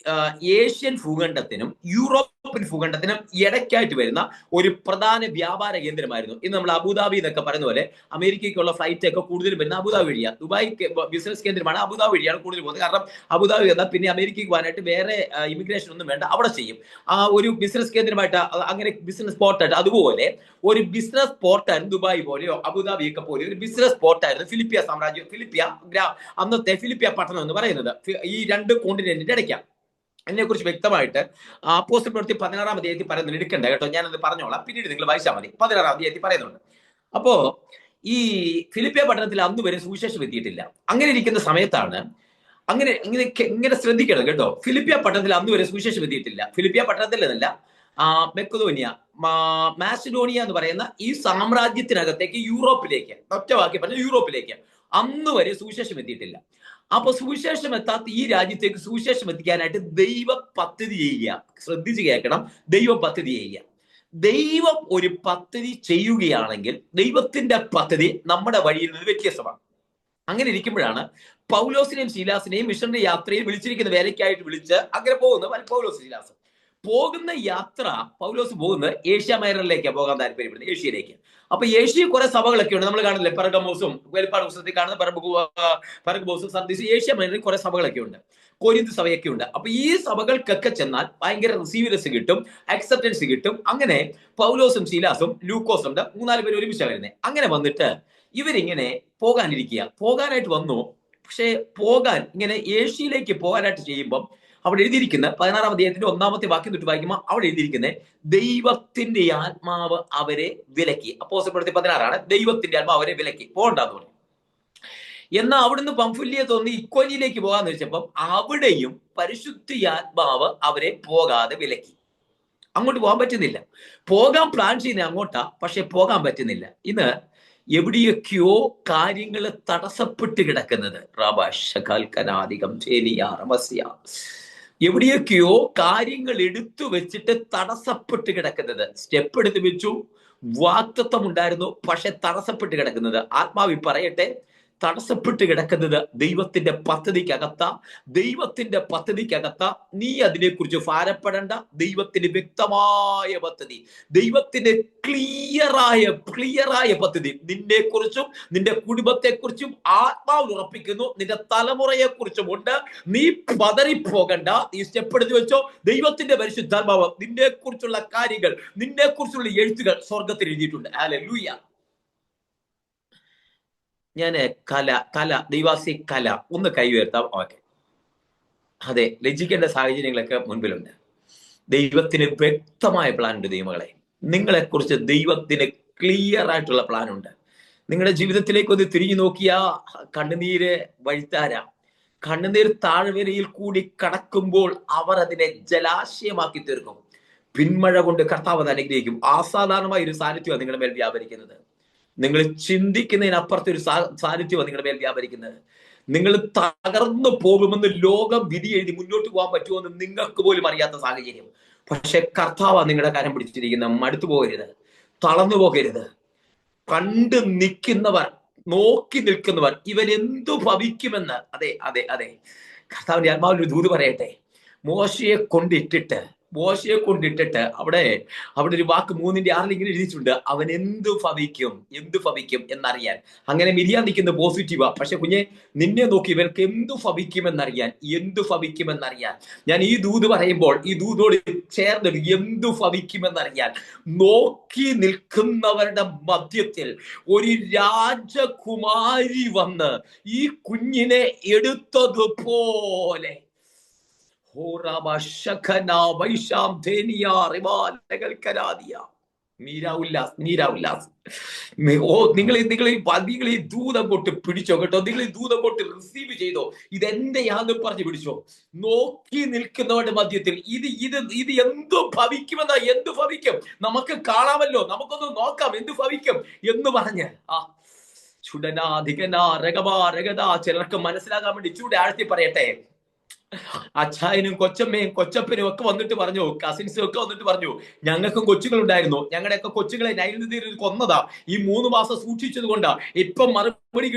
ഏഷ്യൻ ഭൂഖണ്ഡത്തിനും യൂറോപ്യൻ ഭൂഖണ്ഡത്തിനും ഇടയ്ക്കായിട്ട് വരുന്ന ഒരു പ്രധാന വ്യാപാര കേന്ദ്രമായിരുന്നു. ഇന്ന് നമ്മൾ അബുദാബി എന്നൊക്കെ പറയുന്ന പോലെ അമേരിക്കയ്ക്കുള്ള ഫ്ലൈറ്റ് ഒക്കെ കൂടുതലും വരുന്ന അബുദാബി വഴിയാണ്. ദുബായ് ബിസിനസ് കേന്ദ്രമാണ്, അബുദാബി വഴിയാണ് കൂടുതൽ പോകുന്നത്. കാരണം അബുദാബി എന്നാൽ പിന്നെ അമേരിക്കയ്ക്ക് പോകാനായിട്ട് വേറെ ഇമിഗ്രേഷൻ ഒന്നും വേണ്ട, അവിടെ ചെയ്യും. ആ ഒരു ബിസിനസ് കേന്ദ്രമായിട്ട്, അങ്ങനെ ബിസിനസ് പോർട്ടായിട്ട്, അതുപോലെ ഒരു ബിസിനസ് പോർട്ടായിരുന്നു ദുബായ് പോലെയോ അബുദാബി ഒക്കെ പോലെ ഒരു ബിസിനസ് പോർട്ടായിരുന്നു ഫിലിപ്പിയ സാമ്രാജ്യം, അന്നത്തെ ഫിലിപ്പിയ പട്ടണം എന്ന് പറയുന്നത്. ഈ രണ്ട് കോണ്ടിനെന്റിന്റെ ഇടയ്ക്കാണ്. അതിനെക്കുറിച്ച് വ്യക്തമായിട്ട് അപ്പോസ്തല പ്രവൃത്തി 16-ാം അധ്യായത്തിൽ പറയുന്നുണ്ട്. എടുക്കണ്ട കേട്ടോ, ഞാനത് പറഞ്ഞോളാം, പിന്നീട് നിങ്ങൾ വായിച്ചാൽ മതി. 16-ാം അധ്യായത്തിൽ പറയുന്നുണ്ട്. അപ്പോ ഈ ഫിലിപ്പിയ പട്ടണത്തിൽ അന്ന് വരെ സുവിശേഷം എത്തിയിട്ടില്ല. അങ്ങനെ ഇരിക്കുന്ന സമയത്താണ്, ഇങ്ങനെ ശ്രദ്ധിക്കണം കേട്ടോ, ഫിലിപ്പിയ പട്ടണത്തിൽ അന്ന് വരെ സുവിശേഷം എത്തിയിട്ടില്ല. ഫിലിപ്പിയ പട്ടണത്തിൽ നിന്നല്ല, മെക്കദോനിയ, മാസിഡോണിയ എന്ന് പറയുന്ന ഈ സാമ്രാജ്യത്തിനകത്തേക്ക്, യൂറോപ്പിലേക്ക്, ഒറ്റവാക്കി പറഞ്ഞ യൂറോപ്പിലേക്ക് അന്ന് വരെ സുവിശേഷം എത്തിയിട്ടില്ല. അപ്പൊ സുവിശേഷം എത്താത്ത ഈ രാജ്യത്തേക്ക് സുവിശേഷം എത്തിക്കാനായിട്ട് ദൈവ പദ്ധതി ചെയ്യുക. ശ്രദ്ധിച്ച് കേൾക്കണം, ദൈവ പദ്ധതി ചെയ്യുക. ദൈവം ഒരു പദ്ധതി ചെയ്യുകയാണെങ്കിൽ ദൈവത്തിന്റെ പദ്ധതി നമ്മുടെ വഴിയിൽ നിന്ന് വ്യത്യസ്തമാണ്. അങ്ങനെ ഇരിക്കുമ്പോഴാണ് പൗലോസിനെയും ശീലാസിനെയും മിഷണറി യാത്രയിൽ വിളിച്ചിരിക്കുന്ന വേലയ്ക്കായിട്ട് വിളിച്ച് അങ്ങനെ പോകുന്ന പൗലോസ് ശീലാസ് പോകുന്ന യാത്ര. പൗലോസ് പോകുന്നത് ഏഷ്യ മൈനറിലേക്കാണ് പോകാൻ താല്പര്യപ്പെടുന്നത്, ഏഷ്യയിലേക്ക്. അപ്പൊ ഏഷ്യയിൽ കുറെ സഭകളൊക്കെ ഉണ്ട്, നമ്മൾ കാണില്ലേ, പെർഗമോസും വെളിപ്പാട് പുസ്തകത്തിൽ കാണുന്ന പെർഗമോസും സർദീസും, ഏഷ്യ മൈനറിൽ കുറെ സഭകളൊക്കെ ഉണ്ട്, കൊരിന്ത് സഭയൊക്കെ ഉണ്ട്. അപ്പൊ ഈ സഭകൾക്കൊക്കെ ചെന്നാൽ ഭയങ്കര റിസീവറൻസ് കിട്ടും, അക്സെപ്റ്റൻസ് കിട്ടും. അങ്ങനെ പൗലോസും ശീലാസും ലൂക്കോസും ഉണ്ട്, 3-4 പേര് ഒരുമിച്ചാണ് വരുന്നത്. അങ്ങനെ വന്നിട്ട് ഇവരിങ്ങനെ പോകാനായിട്ട് വന്നു. പക്ഷെ ഇങ്ങനെ ഏഷ്യയിലേക്ക് പോകാനായിട്ട് ചെയ്യുമ്പം അവിടെ എഴുതിയിരിക്കുന്ന 16-ാം അധ്യായത്തിന്റെ 1-ാമത്തെ വാക്യം തൊട്ട് വായിക്കുമ്പോൾ അവിടെ എഴുതിയിരിക്കുന്നത് ദൈവത്തിന്റെ ആത്മാവ് അവരെ വിലക്കി. അപ്പോസ്തലപ്രവൃത്തി 16 ദൈവത്തിന്റെ ആത്മാവ് അവരെ വിലക്കി പോകണ്ടെന്ന് പറഞ്ഞു. എന്നാൽ അവിടുന്ന് പംഫുല്യ തോന്നി ഇക്കോനിയിലേക്ക് പോകാന്ന് വെച്ചപ്പം അവിടെയും പരിശുദ്ധാത്മാവ് അവരെ പോകാതെ വിലക്കി. അങ്ങോട്ട് പോകാൻ പറ്റുന്നില്ല. പോകാൻ പ്ലാൻ ചെയ്യുന്ന അങ്ങോട്ടാ, പക്ഷെ പോകാൻ പറ്റുന്നില്ല. ഇന്ന് എവിടെയൊക്കെയോ കാര്യങ്ങൾ തടസ്സപ്പെട്ട് കിടക്കുന്നത്. എവിടെയൊക്കെയോ കാര്യങ്ങൾ എടുത്തു വെച്ചിട്ട് തടസ്സപ്പെട്ട് കിടക്കുന്നത്. സ്റ്റെപ്പ് എടുത്ത് വെച്ചു, വാക്തത്വം ഉണ്ടായിരുന്നു, പക്ഷെ തടസ്സപ്പെട്ട് കിടക്കുന്നത്. ആത്മാവി പറയട്ടെ, തടസ്സപ്പെട്ട് കിടക്കുന്നത് ദൈവത്തിന്റെ പദ്ധതിക്കകത്ത. ദൈവത്തിന്റെ പദ്ധതിക്കകത്ത നീ അതിനെക്കുറിച്ച് ഭാരപ്പെടേണ്ട. ദൈവത്തിന് വ്യക്തമായ പദ്ധതി, ദൈവത്തിന്റെ ക്ലിയറായ പദ്ധതി നിന്നെക്കുറിച്ചും നിന്റെ കുടുംബത്തെക്കുറിച്ചും ആത്മാവ് ഉറപ്പിക്കുന്നു. നിന്റെ തലമുറയെക്കുറിച്ചും ഉണ്ട്. നീ പതറിപ്പോകണ്ട. നീ സ്റ്റെപ്പ് എടുത്ത് വെച്ചോ. ദൈവത്തിന്റെ പരിശുദ്ധാത്മാവ് നിന്നെക്കുറിച്ചുള്ള കാര്യങ്ങൾ, നിന്നെക്കുറിച്ചുള്ള എഴുത്തുകൾ സ്വർഗത്തിൽ എഴുതിയിട്ടുണ്ട്. ഹല്ലേലൂയ. ഞാൻ കല ദൈവാസി കല ഒന്ന് കൈ ഉയർത്താം. ഓക്കെ, അതെ, ലജ്ജിക്കേണ്ട സാഹചര്യങ്ങളൊക്കെ മുൻപിലുണ്ട്. ദൈവത്തിന് വ്യക്തമായ പ്ലാൻ ഉണ്ട്. ദൈവങ്ങളെ, നിങ്ങളെക്കുറിച്ച് ദൈവത്തിന് ക്ലിയർ ആയിട്ടുള്ള പ്ലാൻ ഉണ്ട്. നിങ്ങളുടെ ജീവിതത്തിലേക്ക് ഒന്ന് തിരിഞ്ഞു നോക്കിയാ കണ്ണുനീര് വഴിത്താര, കണ്ണുനീർ താഴ്വരയിൽ കൂടി കടക്കുമ്പോൾ അവർ അതിനെ ജലാശയമാക്കി തീർക്കും. പിന്മഴ കൊണ്ട് കർത്താവ് അനുഗ്രഹിക്കും. അസാധാരണമായ ഒരു സാന്നിധ്യമാണ് നിങ്ങളുടെ മേൽ വ്യാപരിക്കുന്നത്. നിങ്ങൾ ചിന്തിക്കുന്നതിനപ്പുറത്തെ ഒരു സാന്നിധ്യമാണ് നിങ്ങളുടെ മേൽ വ്യാപരിക്കുന്നത്. നിങ്ങൾ തകർന്നു പോകുമെന്ന് ലോകം വിധി എഴുതി മുന്നോട്ട് പോകാൻ പറ്റുമോ എന്ന് നിങ്ങൾക്ക് പോലും അറിയാത്ത സാഹചര്യം. പക്ഷെ കർത്താവ് നിങ്ങളുടെ കരം പിടിച്ചിരിക്കുന്നത്. മടുത്തു പോകരുത്, തളർന്നു പോകരുത്. കണ്ടു നിൽക്കുന്നവർ, നോക്കി നിൽക്കുന്നവർ ഇവരെന്തു ഭവിക്കുമെന്ന്. അതെ അതെ അതെ, കർത്താവിന്റെ ആത്മാവിന്റെ ദൂത് പറയട്ടെ. മോശയെ കൊണ്ടിട്ടിട്ട് അവിടെ ഒരു വാക്ക് 3:6 ഇങ്ങനെ എഴുതിയിട്ടുണ്ട്, അവൻ എന്തു ഭവിക്കും എന്നറിയാൻ. അങ്ങനെ മിരിയാൻ നിൽക്കുന്ന പോസിറ്റീവാ. പക്ഷെ കുഞ്ഞെ, നിന്നെ നോക്കി ഇവർക്ക് എന്തു ഭവിക്കുമെന്നറിയാൻ. ഞാൻ ഈ ദൂത് പറയുമ്പോൾ ഈ ദൂതോട് ചേർന്ന് എന്തു ഭവിക്കുമെന്നറിയാൻ നോക്കി നിൽക്കുന്നവരുടെ മധ്യത്തിൽ ഒരു രാജകുമാരി വന്ന് ഈ കുഞ്ഞിനെ എടുത്തതുപോലെ നിങ്ങൾ ഈ ദൂതം കൊണ്ട് പിടിച്ചോ കേട്ടോ. നിങ്ങൾ ഈ ദൂതം കൊണ്ട് റിസീവ് ചെയ്തോ. ഇതെന്റെയാന്ന് പറഞ്ഞ് പിടിച്ചോ. നോക്കി നിൽക്കുന്നവരുടെ മധ്യത്തിൽ ഇത് എന്തു ഭവിക്കുമെന്നാ. എന്തു ഭവിക്കും നമുക്ക് കാണാമല്ലോ, നമുക്കൊന്ന് നോക്കാം എന്തു ഭവിക്കും എന്ന് പറഞ്ഞ് ചുടനാധികനാ രഗമാ രഗതാ. ചിലർക്ക് മനസ്സിലാകാൻ വേണ്ടി ചൂട് ആഴ്ത്തി പറയട്ടെ. അച്ചായനും കൊച്ചപ്പനും ഒക്കെ വന്നിട്ട് പറഞ്ഞു, കസിൻസും ഒക്കെ വന്നിട്ട് പറഞ്ഞു, ഞങ്ങൾക്കും കൊച്ചുങ്ങളുണ്ടായിരുന്നു, ഞങ്ങളുടെയൊക്കെ കൊച്ചുങ്ങളെ നൈനദീർ കൊന്നതാ, ഈ 3 മാസം സൂക്ഷിച്ചത് കൊണ്ടാ, ഇപ്പം മറുപടി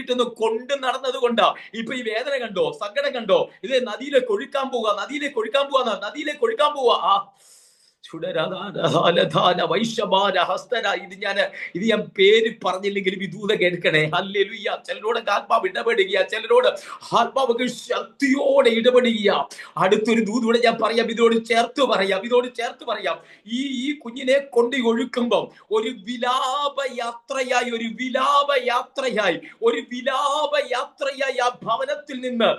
കിട്ടുന്ന കൊണ്ട് നടന്നത് കൊണ്ടാ ഇപ്പൊ ഈ വേദന കണ്ടോ, സങ്കടം കണ്ടോ. ഇത് നദിയിലേക്ക് ഒഴുക്കാൻ പോവാ. ഇത് ഞാൻ പേര് പറഞ്ഞില്ലെങ്കിലും ഈ ദൂത കേൾക്കണേ. ഹല്ലേലൂയ. ചിലരോട് ആത്മാവ് ഇടപെടുക, ചിലരോട് ആത്മാവ് ശക്തിയോടെ ഇടപെടുക. അടുത്തൊരു ദൂതോടെ ഞാൻ പറയാം, ഇതോട് ചേർത്ത് പറയാം. ഈ കുഞ്ഞിനെ കൊണ്ട് ഒഴുക്കുമ്പം ഒരു വിലാപയാത്രയായി ആ ഭവനത്തിൽ നിന്ന്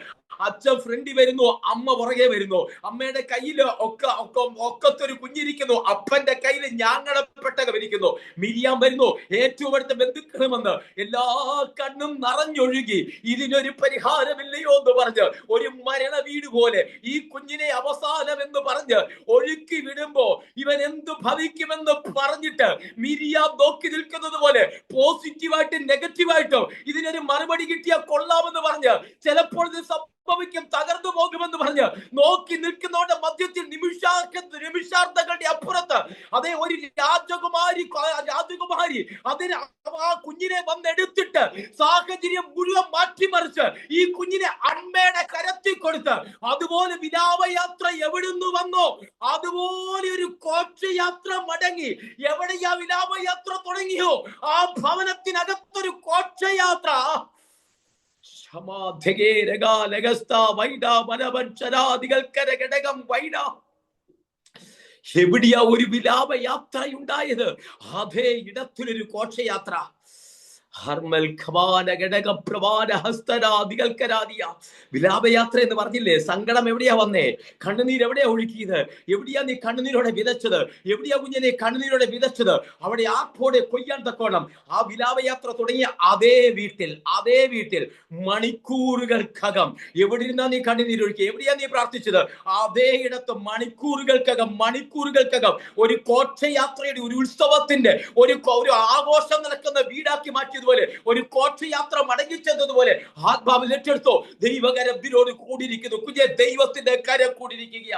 അച്ഛൻ ഫ്രണ്ടിൽ വരുന്നു, അമ്മ പുറകെ വരുന്നു. അമ്മയുടെ കയ്യില് ഒക്കത്തൊരു കുഞ്ഞിരിക്കുന്നു, അപ്പന്റെ കയ്യിൽ ഞാങ്ങടപ്പെട്ടകം ഇരിക്കുന്നു. മിരിയാം വരുന്നു, ഏറ്റവും അടുത്ത ബന്ധുക്കളും വന്ന് എല്ലാ കണ്ണും നിറഞ്ഞൊഴുകി ഇതിനൊരു പരിഹാരമില്ലയോ എന്ന് പറഞ്ഞ് ഒരു മരണ വീട് പോലെ ഈ കുഞ്ഞിനെ അവസാനം എന്ന് പറഞ്ഞ് ഒഴുക്കി വിടുമ്പോ ഇവൻ എന്തു ഭവിക്കുമെന്ന് പറഞ്ഞിട്ട് മിരിയാം നോക്കി നിൽക്കുന്നത് പോലെ പോസിറ്റീവായിട്ടും നെഗറ്റീവായിട്ടും ഇതിനൊരു മറുപടി കിട്ടിയാൽ കൊള്ളാമെന്ന് പറഞ്ഞ് ചിലപ്പോൾ ഭവിക്കും, തകർന്നു പോകുമെന്ന് പറഞ്ഞ് നോക്കി നിൽക്കുന്നവരുടെ മധ്യത്തിൽ നിമിഷാർത്ഥങ്ങളുടെ അപ്പുറത്ത് അതേ ഒരു രാജകുമാരി അതിന് ആ കുഞ്ഞിനെ വന്നെടുത്തിട്ട് സാഹചര്യം മുഴുവൻ മാറ്റിമറിച്ച് ഈ കുഞ്ഞിനെ അമ്മയുടെ കരത്തിൽ കൊടുത്ത് അതുപോലെ വിലാപയാത്ര എവിടുന്ന് വന്നോ അതുപോലെ ഒരു ഘോഷയാത്ര മടങ്ങി. എവിടെയാ വിലാപയാത്ര തുടങ്ങിയോ ആ ഭവനത്തിനകത്തൊരു ഘോഷയാത്ര. എവിടെയാ ഒരു വിലാപയാത്ര ഉണ്ടായത്? അതേ ഇടത്തിലൊരു ഘോഷയാത്ര. ഹർമൽ ഖവാന ഘടക പ്രവാന ഹസ്തനാദികൾക്കരാദിയ. വിലാപയാത്ര എന്ന് പറഞ്ഞില്ലേ? സങ്കടം എവിടെയാ വന്നേ? കണ്ണുനീർ എവിടെയാ ഒഴുക്കിയത്? എവിടെയാ നീ കണ്ണുനീരോടെ വിതച്ചത്? എവിടെയാ കുഞ്ഞിനെ കണ്ണുനീരോടെ വിതച്ചത്? അവിടെ ആർപ്പോടെ കൊയ്യാൻ തക്കോണം ആ വിലാപയാത്ര തുടങ്ങിയ അതേ വീട്ടിൽ മണിക്കൂറുകൾക്കകം എവിടെ ഇരുന്നാ നീ കണ്ണുനീരൊഴുക്കി? എവിടെയാ നീ പ്രാർത്ഥിച്ചത്? അതേ ഇടത്ത് മണിക്കൂറുകൾക്കകം ഒരു ഘോഷയാത്രയുടെ, ഒരു ഉത്സവത്തിന്റെ, ഒരു ആഘോഷം നടക്കുന്ന വീടാക്കി മാറ്റിയതുപോലെ, ഒരു ഘോഷയാത്ര മടങ്ങിച്ചെന്നതുപോലെ ആത്മാവിൽ ഏറ്റെടുത്തോ. ദൈവകരം ഇതിനോട് കൂടിയിരിക്കുന്നു. കുഞ്ഞെ, ദൈവത്തിന്റെ കരം കൂടിയിരിക്കുക.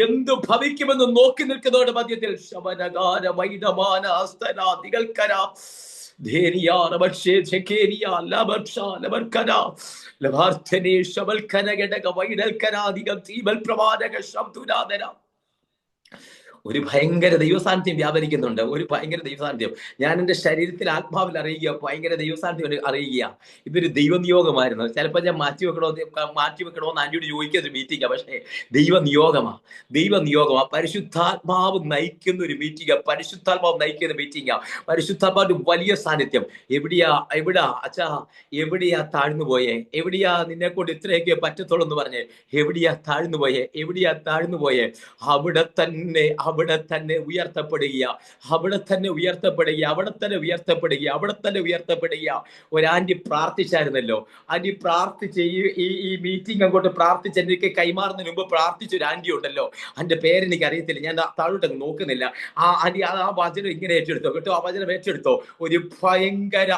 എന്ത് ഭവിക്കുമെന്ന് നോക്കി നിൽക്കുന്നവരുടെ മധ്യത്തിൽ ശബനഗാന വൈദമാന ഹസ്തനാദികൾക്കര ഒരു ഭയങ്കര ദൈവസാന്നിധ്യം വ്യാപരിക്കുന്നുണ്ട്. ഒരു ഭയങ്കര ദൈവസാന്നിധ്യം ഞാൻ എൻ്റെ ശരീരത്തിൽ ആത്മാവിൽ അറിയുക, ഭയങ്കര ദൈവസാന്നിധ്യം അറിയുക. ഇതൊരു ദൈവനിയോഗമായിരുന്നു. ചിലപ്പോൾ ഞാൻ മാറ്റി വെക്കണോന്ന് ആന്റിയോട് ചോദിക്കുന്ന ഒരു മീറ്റിംഗാണ്. പക്ഷേ ദൈവനിയോഗമാ. പരിശുദ്ധാത്മാവ് നയിക്കുന്ന ഒരു മീറ്റിംഗാ. പരിശുദ്ധാത്മാവിന്റെ വലിയ സാന്നിധ്യം. എവിടെയാ താഴ്ന്നുപോയെ? എവിടെയാ നിന്നെ കൊണ്ട് ഇത്രയൊക്കെ പറ്റത്തുള്ളൂ എന്ന് പറഞ്ഞ് എവിടെയാ താഴ്ന്നുപോയെ? അവിടെ തന്നെ ഉയർത്തപ്പെടുക. ഒരു ആന്റി പ്രാർത്ഥിച്ചായിരുന്നല്ലോ. ആന്റി പ്രാർത്ഥിച്ച് ഈ മീറ്റിംഗ് അങ്ങോട്ട് പ്രാർത്ഥിച്ച് എനിക്ക് കൈമാറുന്നതിന് മുമ്പ് പ്രാർത്ഥിച്ച ഒരു ആന്റി ഉണ്ടല്ലോ. അതിന്റെ പേരെനിക്ക് അറിയത്തില്ല, ഞാൻ താഴോട്ട് നോക്കുന്നില്ല. ആ ആന്റി ആ വചനം ഇങ്ങനെ ഏറ്റെടുത്തോ കേട്ടോ. ആ വചനം ഏറ്റെടുത്തോ. ഒരു ഭയങ്കര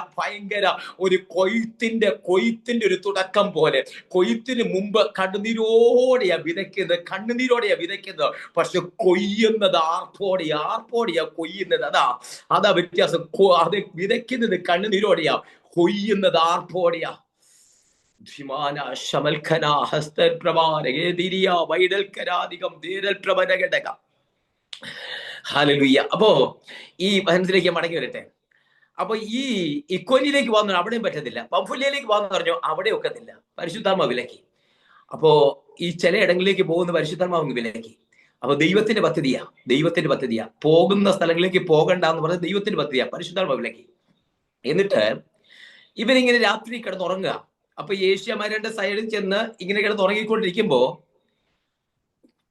ഒരു കൊയ്ത്തിന്റെ ഒരു തുടക്കം പോലെ. കൊയ്ത്തിന് മുമ്പ് കണ്ണുനീരോടെയാ വിതയ്ക്കുന്നത്. പക്ഷെ കൊയ്യുന്നത് ആർപ്പോടെയാ കൊയ്യുന്നത്. അതാ വ്യത്യാസം. അത് വിതയ്ക്കുന്നത് കണ്ണുനീരോടെയാ, കൊയ്യുന്നത് ആർപ്പോടെയാ. അപ്പോ ഈ മനസ്സിലേക്ക് മടങ്ങി വരട്ടെ. അപ്പൊ ഈ ഇക്കോനിയിലേക്ക് പോകുന്ന അവിടെയും പറ്റത്തില്ല. പംഫുല്യയിലേക്ക് പോകുന്ന പറഞ്ഞു അവിടെ ഒക്കത്തില്ല. പരിശുദ്ധാത്മാവ് വിലക്കി. അപ്പോ ഈ ചില ഇടങ്ങളിലേക്ക് പോകുന്ന പരിശുദ്ധാത്മാവ് വിലക്കി. അപ്പൊ ദൈവത്തിന്റെ പദ്ധതിയാ. പോകുന്ന സ്ഥലങ്ങളിലേക്ക് പോകണ്ട എന്ന് പറഞ്ഞ ദൈവത്തിന്റെ പദ്ധതിയാ. പരിശുദ്ധാത്മാവ് വിലക്കി. എന്നിട്ട് ഇവരിങ്ങനെ രാത്രി കിടന്നുറങ്ങുക. അപ്പൊ ഏഷ്യാമാരുടെ സൈഡിൽ ചെന്ന് ഇങ്ങനെ കിടന്നുറങ്ങിക്കൊണ്ടിരിക്കുമ്പോ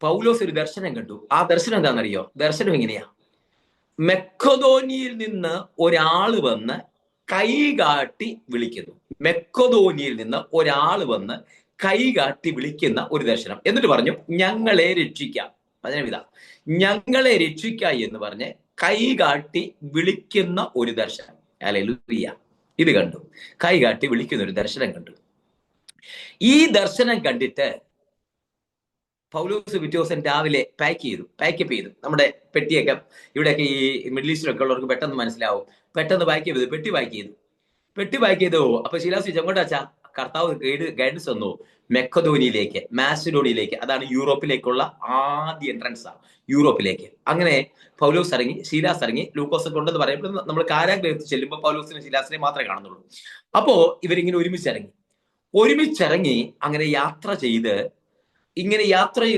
പൗലോസ് ഒരു ദർശനം കണ്ടു. ആ ദർശനം എന്താണെന്നറിയോ? ദർശനം ഇങ്ങനെയാ: മെക്കദോനിയിൽ നിന്ന് ഒരാള് വന്ന് കൈകാട്ടി വിളിക്കുന്നു. ഒരു ദർശനം. എന്നിട്ട് പറഞ്ഞു, ഞങ്ങളെ രക്ഷിക്കാം. ഞങ്ങളെ രക്ഷിക്ക എന്ന് പറഞ്ഞ് കൈകാട്ടി വിളിക്കുന്ന ഒരു ദർശനം. ഹല്ലേലൂയ. ഇത് കണ്ടു. കൈകാട്ടി വിളിക്കുന്ന ഒരു ദർശനം കണ്ടു. ഈ ദർശനം കണ്ടിട്ട് പൗലോസ് പിറ്റേ ദിവസം രാവിലെ പാക്കപ്പ് ചെയ്തു. നമ്മുടെ പെട്ടിയൊക്കെ ഇവിടെയൊക്കെ ഈ മിഡിൽ ഈസ്റ്റിലൊക്കെ ഉള്ളവർക്ക് പെട്ടെന്ന് മനസ്സിലാവും. പെട്ടെന്ന് പാക്ക് ചെയ്തു. അപ്പൊ ശിലാസ് എങ്ങോട്ടാച്ചാ? കർത്താവ് ഗൈഡൻസ് തന്നു മെക്കദോനിയിലേക്ക്, മാസിഡോണിയയിലേക്ക്. അതാണ് യൂറോപ്പിലേക്കുള്ള ആദ്യ എൻട്രൻസ്. യൂറോപ്പിലേക്ക്. അങ്ങനെ പൗലോസ് ഇറങ്ങി, ശീലാസ് ഇറങ്ങി. ലൂക്കോസ് കൊണ്ടെന്ന് പറയുമ്പോൾ നമ്മൾ കാരാഗ്രഹത്തിൽ ചെല്ലുമ്പോൾ പൗലോസിനെ ശീലാസിനെ മാത്രമേ കാണുന്നുള്ളൂ. അപ്പോ ഇവരിങ്ങനെ ഒരുമിച്ചിറങ്ങി അങ്ങനെ യാത്ര ചെയ്ത്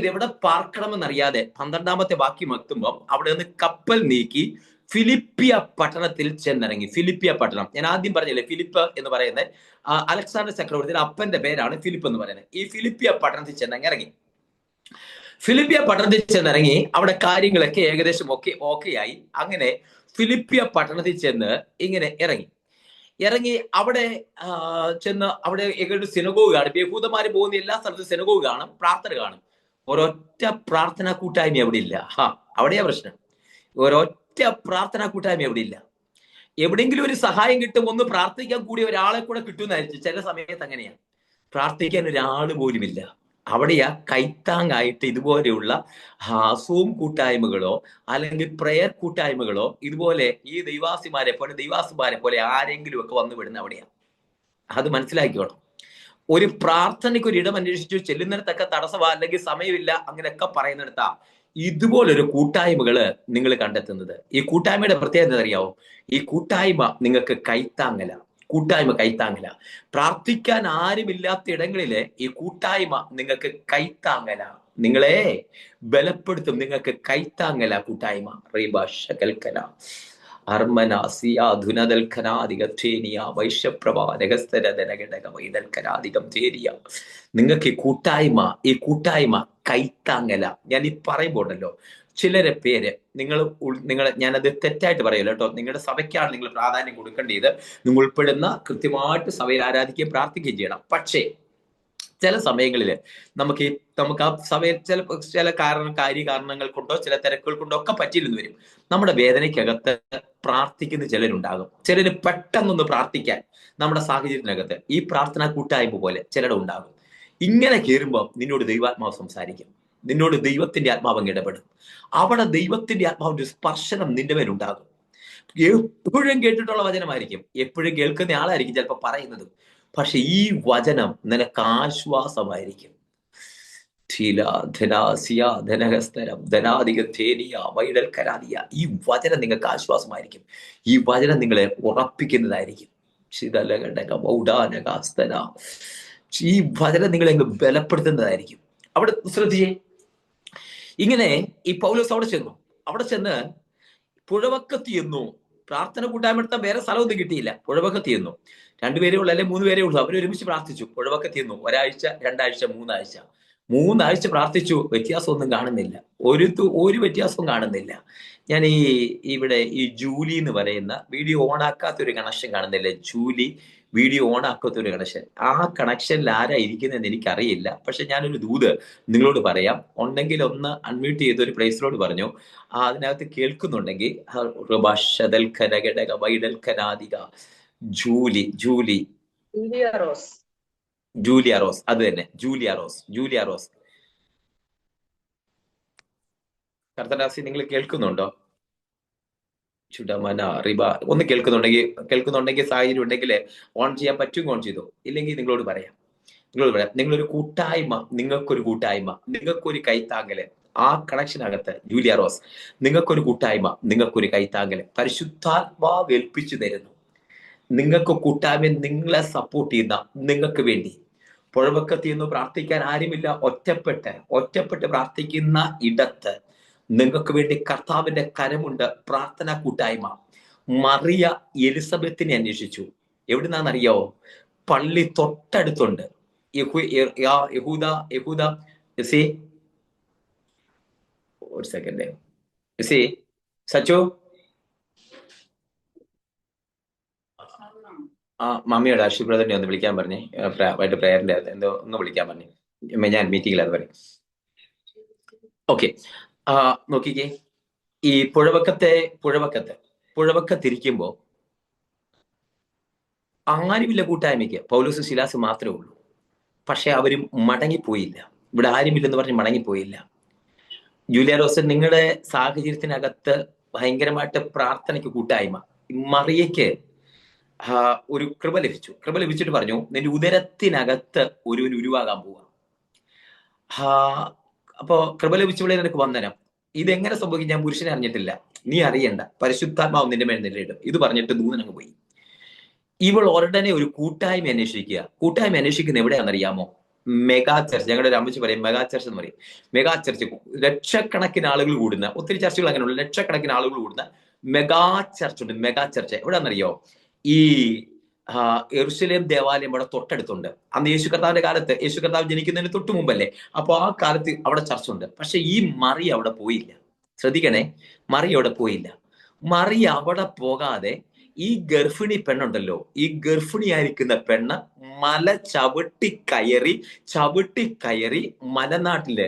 എവിടെ പാർക്കണമെന്നറിയാതെ 12ാമത്തെ വാക്യം എത്തുമ്പോൾ അവിടെ നിന്ന് കപ്പൽ നീക്കി ഫിലിപ്പിയ പട്ടണത്തിൽ ചെന്നിറങ്ങി. ഫിലിപ്പിയ പട്ടണം ഞാൻ ആദ്യം പറഞ്ഞില്ലേ, ഫിലിപ്പ് എന്ന് പറയുന്നത് അലക്സാണ്ടർ ചക്രവർത്തിയുടെ അപ്പന്റെ പേരാണ് ഫിലിപ്പ് എന്ന് പറയുന്നത്. ഈ ഫിലിപ്പിയ പട്ടണത്തിൽ ചെന്നിറങ്ങി അവിടെ കാര്യങ്ങളൊക്കെ ഏകദേശം ഓക്കെയായി. അങ്ങനെ ഫിലിപ്പിയ പട്ടണത്തിൽ ചെന്ന് ഇങ്ങനെ ഇറങ്ങി അവിടെ ചെന്ന് അവിടെ സിനഗോഗ് കാണും. യഹൂദന്മാര് പോകുന്ന എല്ലാ സ്ഥലത്തും സിനഗോഗ് കാണും, പ്രാർത്ഥന കാണും. ഒരൊറ്റ പ്രാർത്ഥനാ കൂട്ടായ്മ അവിടെ ഇല്ല. അവിടെയാ പ്രശ്നം. ഒരൊറ്റ പ്രാർത്ഥനാ കൂട്ടായ്മ അവിടെ ഇല്ല. എവിടെയെങ്കിലും ഒരു സഹായം കിട്ടും, ഒന്ന് പ്രാർത്ഥിക്കാൻ കൂടി ഒരാളെ കൂടെ കിട്ടുമെന്നായിരിക്കും. ചില സമയത്ത് അങ്ങനെയാണ്. പ്രാർത്ഥിക്കാൻ ഒരാൾ പോലുമില്ല. അവിടെയാ കൈത്താങ്ങായിട്ട് ഇതുപോലെയുള്ള സൂം കൂട്ടായ്മകളോ അല്ലെങ്കിൽ പ്രയർ കൂട്ടായ്മകളോ ഇതുപോലെ ഈ ദൈവാസിമാരെ പോലെ ആരെങ്കിലും ഒക്കെ വന്നു വിടുന്ന അവിടെയാണ്. അത് മനസ്സിലാക്കിക്കോണം. ഒരു പ്രാർത്ഥനയ്ക്ക് ഒരു ഇടം അന്വേഷിച്ചു ചെല്ലുന്നിടത്തൊക്കെ തടസ്സമാ, അല്ലെങ്കിൽ സമയമില്ല, അങ്ങനെയൊക്കെ പറയുന്നിടത്താ ഇതുപോലൊരു കൂട്ടായ്മകള് നിങ്ങൾ കണ്ടെത്തുന്നത്. ഈ കൂട്ടായ്മയുടെ പ്രത്യേകത എന്താ അറിയാവോ? ഈ കൂട്ടായ്മ നിങ്ങൾക്ക് കൈത്താങ്ങല. പ്രാർത്ഥിക്കാൻ ആരുമില്ലാത്ത ഇടങ്ങളിലെ ഈ കൂട്ടായ്മ നിങ്ങൾക്ക് കൈത്താങ്ങല, നിങ്ങളെ ബലപ്പെടുത്തും. നിങ്ങൾക്ക് കൈത്താങ്ങല കൂട്ടായ്മ. അർമനാസിയ ധുനദൽഖനാധികേനിയ വൈശ്യപ്രഭാനഗസ്തരധനഘടക വൈതൽഖനാധികം ചേരിയ. നിങ്ങൾക്ക് ഈ കൂട്ടായ്മ കൈത്താങ്ങല. ഞാൻ ഈ പറയുമ്പോണ്ടല്ലോ ചിലരെ പേര് നിങ്ങൾ ഞാനത് തെറ്റായിട്ട് പറയല്ലോ കേട്ടോ. നിങ്ങളുടെ സഭയ്ക്കാണ് നിങ്ങൾ പ്രാധാന്യം കൊടുക്കേണ്ടത്. നിങ്ങൾ ഉൾപ്പെടുന്ന കൃത്യമായിട്ട് സഭയിൽ ആരാധിക്കുകയും പ്രാർത്ഥിക്കുകയും ചെയ്യണം. പക്ഷേ ചില സമയങ്ങളിൽ നമുക്ക് ആ സഭയിൽ ചില കാര്യകാരണങ്ങൾ കൊണ്ടോ ചില തിരക്കുകൾ കൊണ്ടോ ഒക്കെ പറ്റിയില്ലെന്ന് വരും. നമ്മുടെ വേദനയ്ക്കകത്ത് പ്രാർത്ഥിക്കുന്ന ചിലരുണ്ടാകും. ചിലര് പെട്ടെന്നൊന്ന് പ്രാർത്ഥിക്കാൻ നമ്മുടെ സാഹചര്യത്തിനകത്ത് ഈ പ്രാർത്ഥനാ കൂട്ടായ്മ പോലെ ചിലരുടെ ഉണ്ടാകും. ഇങ്ങനെ കയറുമ്പോൾ നിന്നോട് ദൈവാത്മാവ് സംസാരിക്കും. നിന്നോട് ദൈവത്തിന്റെ ആത്മാവ് ഇടപെടും. അവിടെ ദൈവത്തിന്റെ ആത്മാവിന്റെ സ്പർശനം നിന്റെ മേലുണ്ടാകും. എപ്പോഴും കേട്ടിട്ടുള്ള വചനമായിരിക്കും, എപ്പോഴും കേൾക്കുന്ന ആളായിരിക്കും ചിലപ്പോൾ പറയുന്നത്. പക്ഷെ ഈ വചനം നിനക്ക് ആശ്വാസമായിരിക്കും. ഈ വചനം നിങ്ങൾക്ക് ആശ്വാസമായിരിക്കും. ഈ വചനം നിങ്ങളെ ഉറപ്പിക്കുന്നതായിരിക്കും. ഈ വചനം നിങ്ങളെ ബലപ്പെടുത്തുന്നതായിരിക്കും. അവിടെ ശ്രദ്ധിച്ചേ, ഇങ്ങനെ ഈ പൗലോസ് അവിടെ ചെന്ന് പുഴവക്കത്ത് ചെന്നു. പ്രാർത്ഥന കൂട്ടായ്മ എടുത്താൽ വേറെ സ്ഥലമൊന്നും കിട്ടിയില്ല. പുഴവക്കത്ത് ചെന്നു. 2 പേരേ ഉള്ളൂ, അല്ലെങ്കിൽ 3 പേരേ ഉള്ളൂ. അവരൊരുമിച്ച് പ്രാർത്ഥിച്ചു. പുഴവക്കത്ത് ചെന്നു. 1 ആഴ്ച, 2 ആഴ്ച, 3 ആഴ്ച പ്രാർത്ഥിച്ചു. വ്യത്യാസമൊന്നും കാണുന്നില്ല. ഒരു വ്യത്യാസവും കാണുന്നില്ല. ഞാൻ ഇവിടെ ഈ ജൂലി എന്ന് പറയുന്ന വീഡിയോ ഓണാക്കാത്തൊരു കണക്ഷൻ കാണുന്നില്ല. ജൂലി വീഡിയോ ഓണാക്കാത്തൊരു കണക്ഷൻ. ആ കണക്ഷനിൽ ആരാ ഇരിക്കുന്നതെന്ന് എനിക്കറിയില്ല. പക്ഷെ ഞാനൊരു ദൂത് നിങ്ങളോട് പറയാം. ഉണ്ടെങ്കിൽ ഒന്ന് അൺമ്യൂട്ട് ചെയ്ത് ഒരു പ്ലേസിലോട് പറഞ്ഞു. അതിനകത്ത് കേൾക്കുന്നുണ്ടെങ്കിൽ ജൂലിയ റോസ്, അത് തന്നെ, ജൂലിയ റോസ്. കർത്തനാസി, നിങ്ങൾ കേൾക്കുന്നുണ്ടോ? ചുടമന റിബ ഒന്ന് കേൾക്കുന്നുണ്ടെങ്കിൽ സാഹചര്യം ഉണ്ടെങ്കിൽ ഓൺ ചെയ്യാൻ പറ്റും, ഓൺ ചെയ്തു. ഇല്ലെങ്കിൽ നിങ്ങളോട് പറയാം. നിങ്ങളൊരു കൂട്ടായ്മ, നിങ്ങൾക്കൊരു കൈത്താങ്ങല്. ആ കണക്ഷനകത്ത് ജൂലിയ റോസ്, നിങ്ങൾക്കൊരു കൂട്ടായ്മ, നിങ്ങൾക്കൊരു കൈത്താങ്ങല് പരിശുദ്ധാത്മാവ് ഏൽപ്പിച്ചു തരുന്നു. നിങ്ങൾക്ക് കൂട്ടായ്മ, നിങ്ങളെ സപ്പോർട്ട് ചെയ്യുന്ന, നിങ്ങൾക്ക് വേണ്ടി പുഴവക്കത്ത് നിന്ന് പ്രാർത്ഥിക്കാൻ ആരുമില്ല, ഒറ്റപ്പെട്ട് പ്രാർത്ഥിക്കുന്ന ഇടത്ത് നിങ്ങൾക്ക് വേണ്ടി കർത്താവിന്റെ കരമുണ്ട്. പ്രാർത്ഥന കൂട്ടായ്മ. മറിയ എലിസബത്തിനെ അന്വേഷിച്ചു. എവിടുന്നാന്നറിയോ? പള്ളി തൊട്ടടുത്തുണ്ട്. ഒരു സെക്കൻഡ് സച്ചു, മമ്മിയോട് അശ്വ ബ്രദറിനെ ഒന്ന് വിളിക്കാൻ പറഞ്ഞേ. വൈകിട്ട് പ്രേയറിന്റെ എന്തോ ഒന്ന് വിളിക്കാൻ പറഞ്ഞു. ഞാൻ മീറ്റിംഗിൽ പറയും. ഓക്കെ, നോക്കിക്കേ. ഈ പുഴവക്കത്തിരിക്കുമ്പോ ആരുമില്ല കൂട്ടായ്മയ്ക്ക്. പൗലോസ് ശിലാസ് മാത്രമേ ഉള്ളൂ. പക്ഷെ അവരും മടങ്ങിപ്പോയില്ല. ഇവിടെ ആരുമില്ലെന്ന് പറഞ്ഞ് മടങ്ങിപ്പോയില്ല. ജൂലിയ റോസ്, നിങ്ങളുടെ സാഹചര്യത്തിനകത്ത് ഭയങ്കരമായിട്ട് പ്രാർത്ഥനയ്ക്ക് കൂട്ടായ്മ. മറിയയ്ക്ക് ഒരു കൃപ ലഭിച്ചിട്ട് പറഞ്ഞു, നിന്റെ ഉദരത്തിനകത്ത് ഒരു ഉരുവാകാൻ പോവാ. അപ്പോ കൃപ ലഭിച്ചവിടെ നിനക്ക് വന്ദനം. ഇതെങ്ങനെ സംഭവിക്കും? ഞാൻ പുരുഷനെ അറിഞ്ഞിട്ടില്ല, നീ അറിയണ്ട, പരിശുദ്ധാത്മാവ് നിന്റെ മേൽ നിലയിടും. ഇത് പറഞ്ഞിട്ട് ദൂതനങ്ങ് പോയി. ഇവൾ ഉടനെ ഒരു കൂട്ടായ്മ അന്വേഷിക്കുന്ന എവിടെയാണെന്നറിയാമോ? Mega church. ഞങ്ങളുടെ ഒരു അമ്മച്ചി പറയും മെഗാ ചർച്ച് എന്ന് പറയും. മെഗാ ചർച്ച്, ലക്ഷക്കണക്കിന് ആളുകൾ കൂടുന്ന, ഒത്തിരി ചർച്ചുകൾ അങ്ങനെയുള്ള ലക്ഷക്കണക്കിന് ആളുകൾ കൂടുന്ന മെഗാ ചർച്ച് ഉണ്ട്. മെഗാ ചർച്ച് എവിടെയാണെന്നറിയോ? ഈ യെരുശലേം ദേവാലയം ഇവിടെ തൊട്ടടുത്തുണ്ട്. അന്ന് യേശു കർത്താവ് ജനിക്കുന്നതിന് തൊട്ട് മുമ്പല്ലേ. അപ്പൊ ആ കാലത്ത് അവിടെ ചർച്ചുണ്ട്. പക്ഷെ ഈ മറി അവിടെ പോയില്ല. ശ്രദ്ധിക്കണേ, മറി അവിടെ പോയില്ല. മറി അവിടെ പോകാതെ ഈ ഗർഭിണി പെണ്ണുണ്ടല്ലോ, ഈ ഗർഭിണിയായിരിക്കുന്ന പെണ്ണ് മല ചവിട്ടി കയറി മലനാട്ടില്